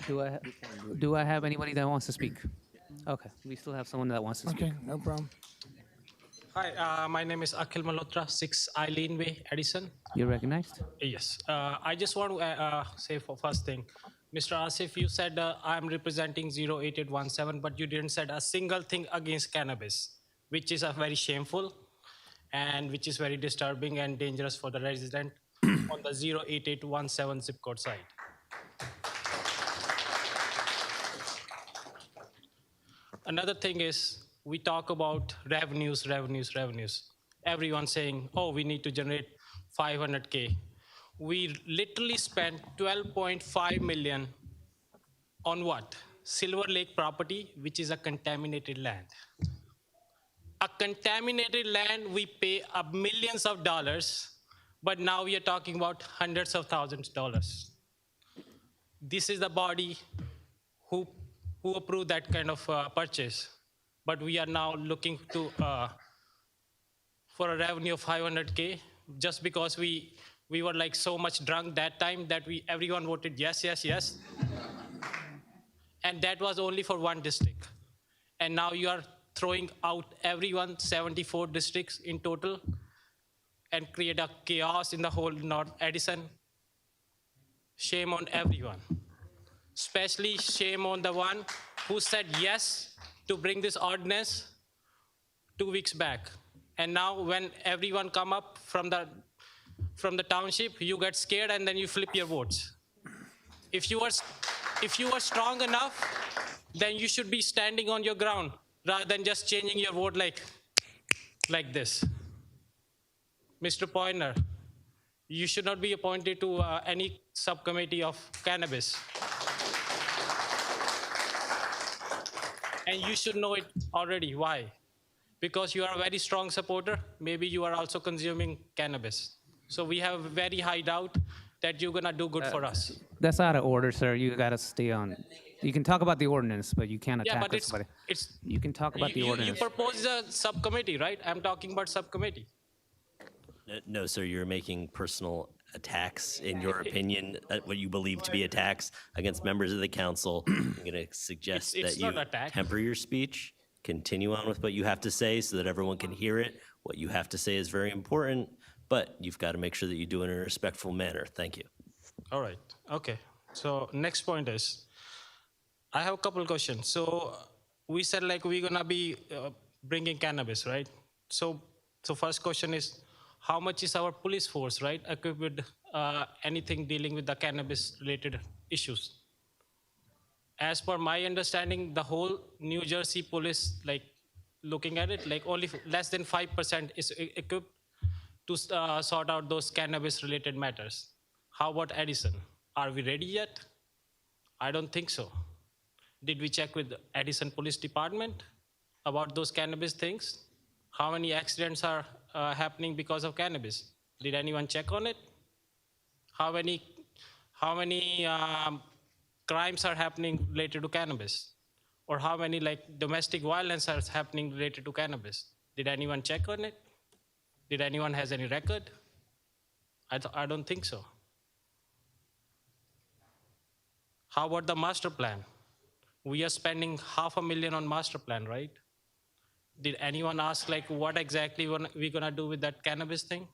Do I have anybody that wants to speak? Okay, we still have someone that wants to speak.
Okay, no problem.
Hi, my name is Akhil Malhotra, 6 Eileen Way, Edison.
You're recognized?
Yes. I just want to say for first thing, Mr. Asif, you said I'm representing 08817, but you didn't said a single thing against cannabis, which is very shameful and which is very disturbing and dangerous for the resident on the 08817 zip code side. Another thing is we talk about revenues. Everyone saying, oh, we need to generate 500K. We literally spent 12.5 million on what? Silver Lake property, which is a contaminated land. A contaminated land, we pay millions of dollars, but now we are talking about hundreds of thousands of dollars. This is the body who
who approved that kind of purchase. But we are now looking to for a revenue of 500K just because we were like so much drunk that time that everyone voted yes, yes, yes. And that was only for one district. And now you are throwing out everyone, 74 districts in total, and create a chaos in the whole North Edison. Shame on everyone. Especially shame on the one who said yes to bring this ordinance 2 weeks back. And now when everyone come up from the township, you get scared and then you flip your votes. If you are strong enough, then you should be standing on your ground rather than just changing your vote like this. Mr. Pointer, you should not be appointed to any subcommittee of cannabis. And you should know it already. Why? Because you are a very strong supporter. Maybe you are also consuming cannabis. So we have a very high doubt that you're gonna do good for us.
That's out of order, sir. You gotta stay on. You can talk about the ordinance, but you can't
Yeah,
attack
but
somebody.
it's
You can talk about the
you
ordinance.
propose a subcommittee, right? I'm talking about subcommittee.
No, sir, you're making personal attacks, in your opinion, what you believe to be attacks against members of the council. I'm going to suggest
It's
that you
not attack.
temper your speech, continue on with what you have to say so that everyone can hear it. What you have to say is very important, but you've got to make sure that you do it in a respectful manner. Thank you.
All right. Okay. So next point is, I have a couple of questions. So we said like we're gonna be bringing cannabis, right? So first question is, how much is our police force, right, equipped with anything dealing with the cannabis-related issues? As per my understanding, the whole New Jersey police, like looking at it, like only less than 5% is equipped to sort out those cannabis-related matters. How about Edison? Are we ready yet? I don't think so. Did we check with the Edison Police Department about those cannabis things? How many accidents are happening because of cannabis? Did anyone check on it? How many crimes are happening related to cannabis? Or how many like domestic violence are happening related to cannabis? Did anyone check on it? Did anyone has any record? I don't think so. How about the master plan? We are spending $500,000 on master plan, right? Did anyone ask like what exactly we're gonna do with that cannabis thing?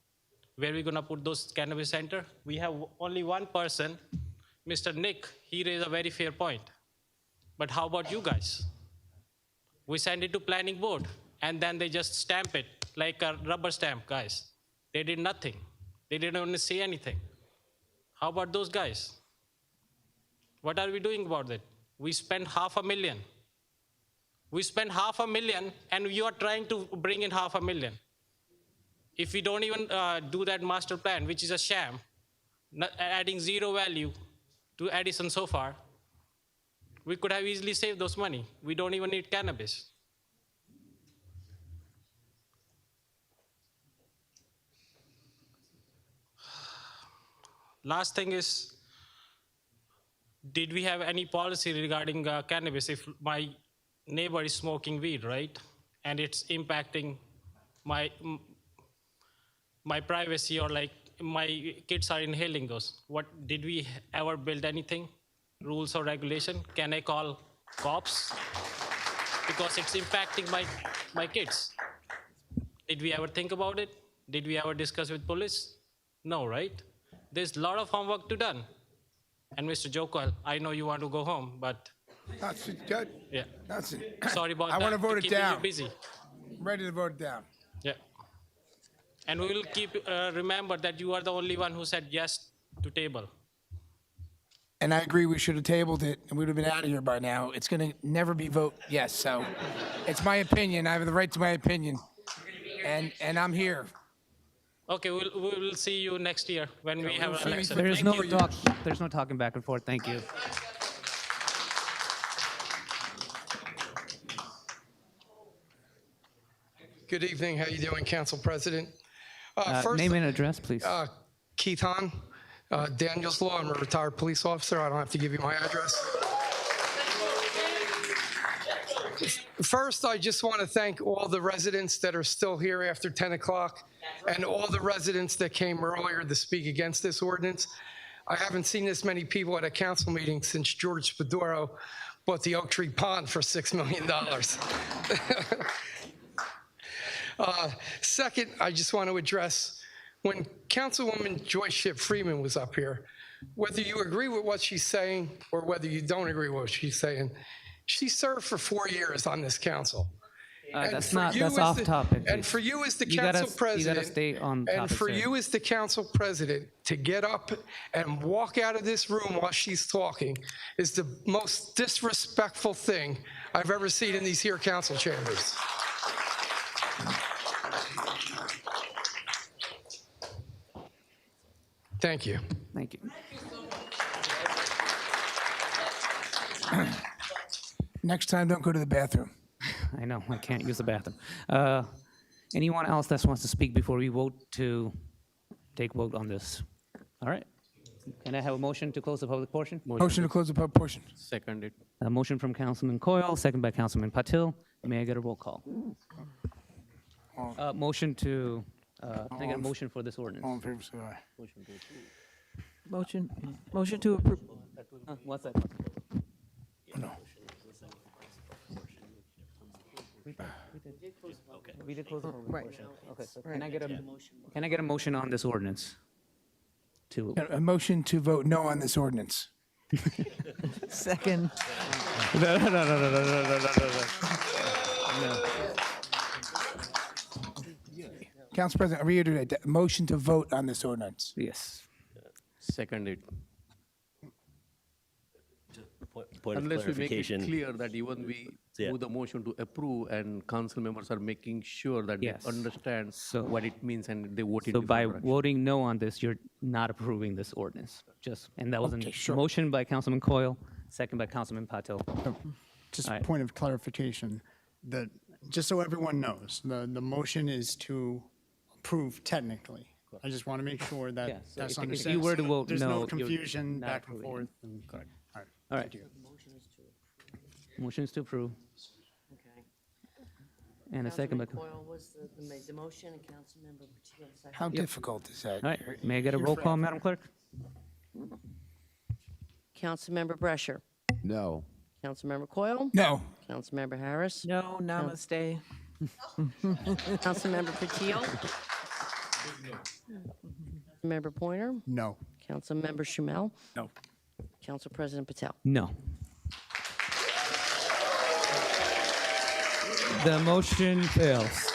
Where we gonna put those cannabis center? We have only one person, Mr. Nick. He raised a very fair point. But how about you guys? We send it to planning board and then they just stamp it like a rubber stamp, guys. They did nothing. They didn't even say anything. How about those guys? What are we doing about it? We spent $500,000. We spent $500,000 and you are trying to bring in $500,000. If we don't even do that master plan, which is a sham, adding zero value to Edison so far, we could have easily saved those money. We don't even need cannabis. Last thing is, did we have any policy regarding cannabis? If my neighbor is smoking weed, right, and it's impacting my privacy, or like my kids are inhaling those, what did we ever build anything, rules or regulation? Can I call cops because it's impacting my kids? Did we ever think about it? Did we ever discuss with police? No, right? There's a lot of homework to done. And Mr. Jokal, I know you want to go home, but
That's good.
yeah.
That's it.
Sorry about
I
that.
want to vote it
keeping you
down.
busy.
I'm ready to vote it down.
Yeah. And we will keep remember that you are the only one who said yes to table.
And I agree we should have tabled it and we'd have been out of here by now. It's going to never be vote yes. So it's my opinion. I have the right to my opinion. And I'm here.
Okay, we'll see you next year when we have an election.
There's no talk. There's no talking back and forth. Thank you.
Good evening. How you doing, Council President?
Name and address, please.
Keith Hahn, Daniels Law. I'm a retired police officer. I don't have to give you my address. First, I just want to thank all the residents that are still here after 10 o'clock and all the residents that came earlier to speak against this ordinance. I haven't seen this many people at a council meeting since George Spadoro bought the Oak Tree Pond for $6 million. Second, I just want to address, when Councilwoman Joyce Shipp Freeman was up here, whether you agree with what she's saying or whether you don't agree with what she's saying, she served for 4 years on this council.
That's off topic.
And for you as the
You
council
gotta
president,
stay on
and
topic,
for
sir.
you as the council president to get up and walk out of this room while she's talking is the most disrespectful thing I've ever seen in these here council chambers. Thank you.
Thank you.
Next time, don't go to the bathroom.
I know, I can't use the bathroom. Anyone else that wants to speak before we vote to take vote on this? All right. Can I have a motion to close the public portion?
Motion to close the public portion.
Seconded.
A motion from Councilman Coyle, second by Councilman Patil. May I get a roll call? Motion to, can I get a motion for this ordinance?
All in favor, say aye.
Motion to approve.
What's that?
No.
We did close the public portion. Okay, so can I get a motion on this ordinance? To,
A motion to vote no on this ordinance.
Second.
No.
Council President, I reiterate that motion to vote on this ordinance.
Yes.
Seconded.
Point of
Unless we make it
clarification.
clear that even we
Yeah.
move the motion to approve and council members are making sure that
Yes.
they understand
So-
what it means and they vote in
So
different
by
direction.
voting no on this, you're not approving this ordinance. And that was
Okay,
a
sure.
motion by Councilman Coyle, second by Councilman Patil.
Just
All
a
right.
point of clarification, that, just so everyone knows, the motion is to approve technically. I just want to make sure that
Yeah, so
that's
if you
understood.
were to vote
There's
no,
no
you're
confusion
not
back and
approving
forth. Correct. All right.
All right.
Thank you.
Motion is to approve.
Okay.
And a second by,
Councilman Coyle was made the motion, and Councilmember Patil seconded.
How difficult is that?
all right, may I get a roll call, Madam Clerk?
Councilmember Brescher.
No.
Councilmember Coyle.
No.
Councilmember Harris.
No, namaste.
Councilmember Patil. Member Pointer.
No.
Councilmember Shamel.
No.
Council President Patel.
No. The motion fails.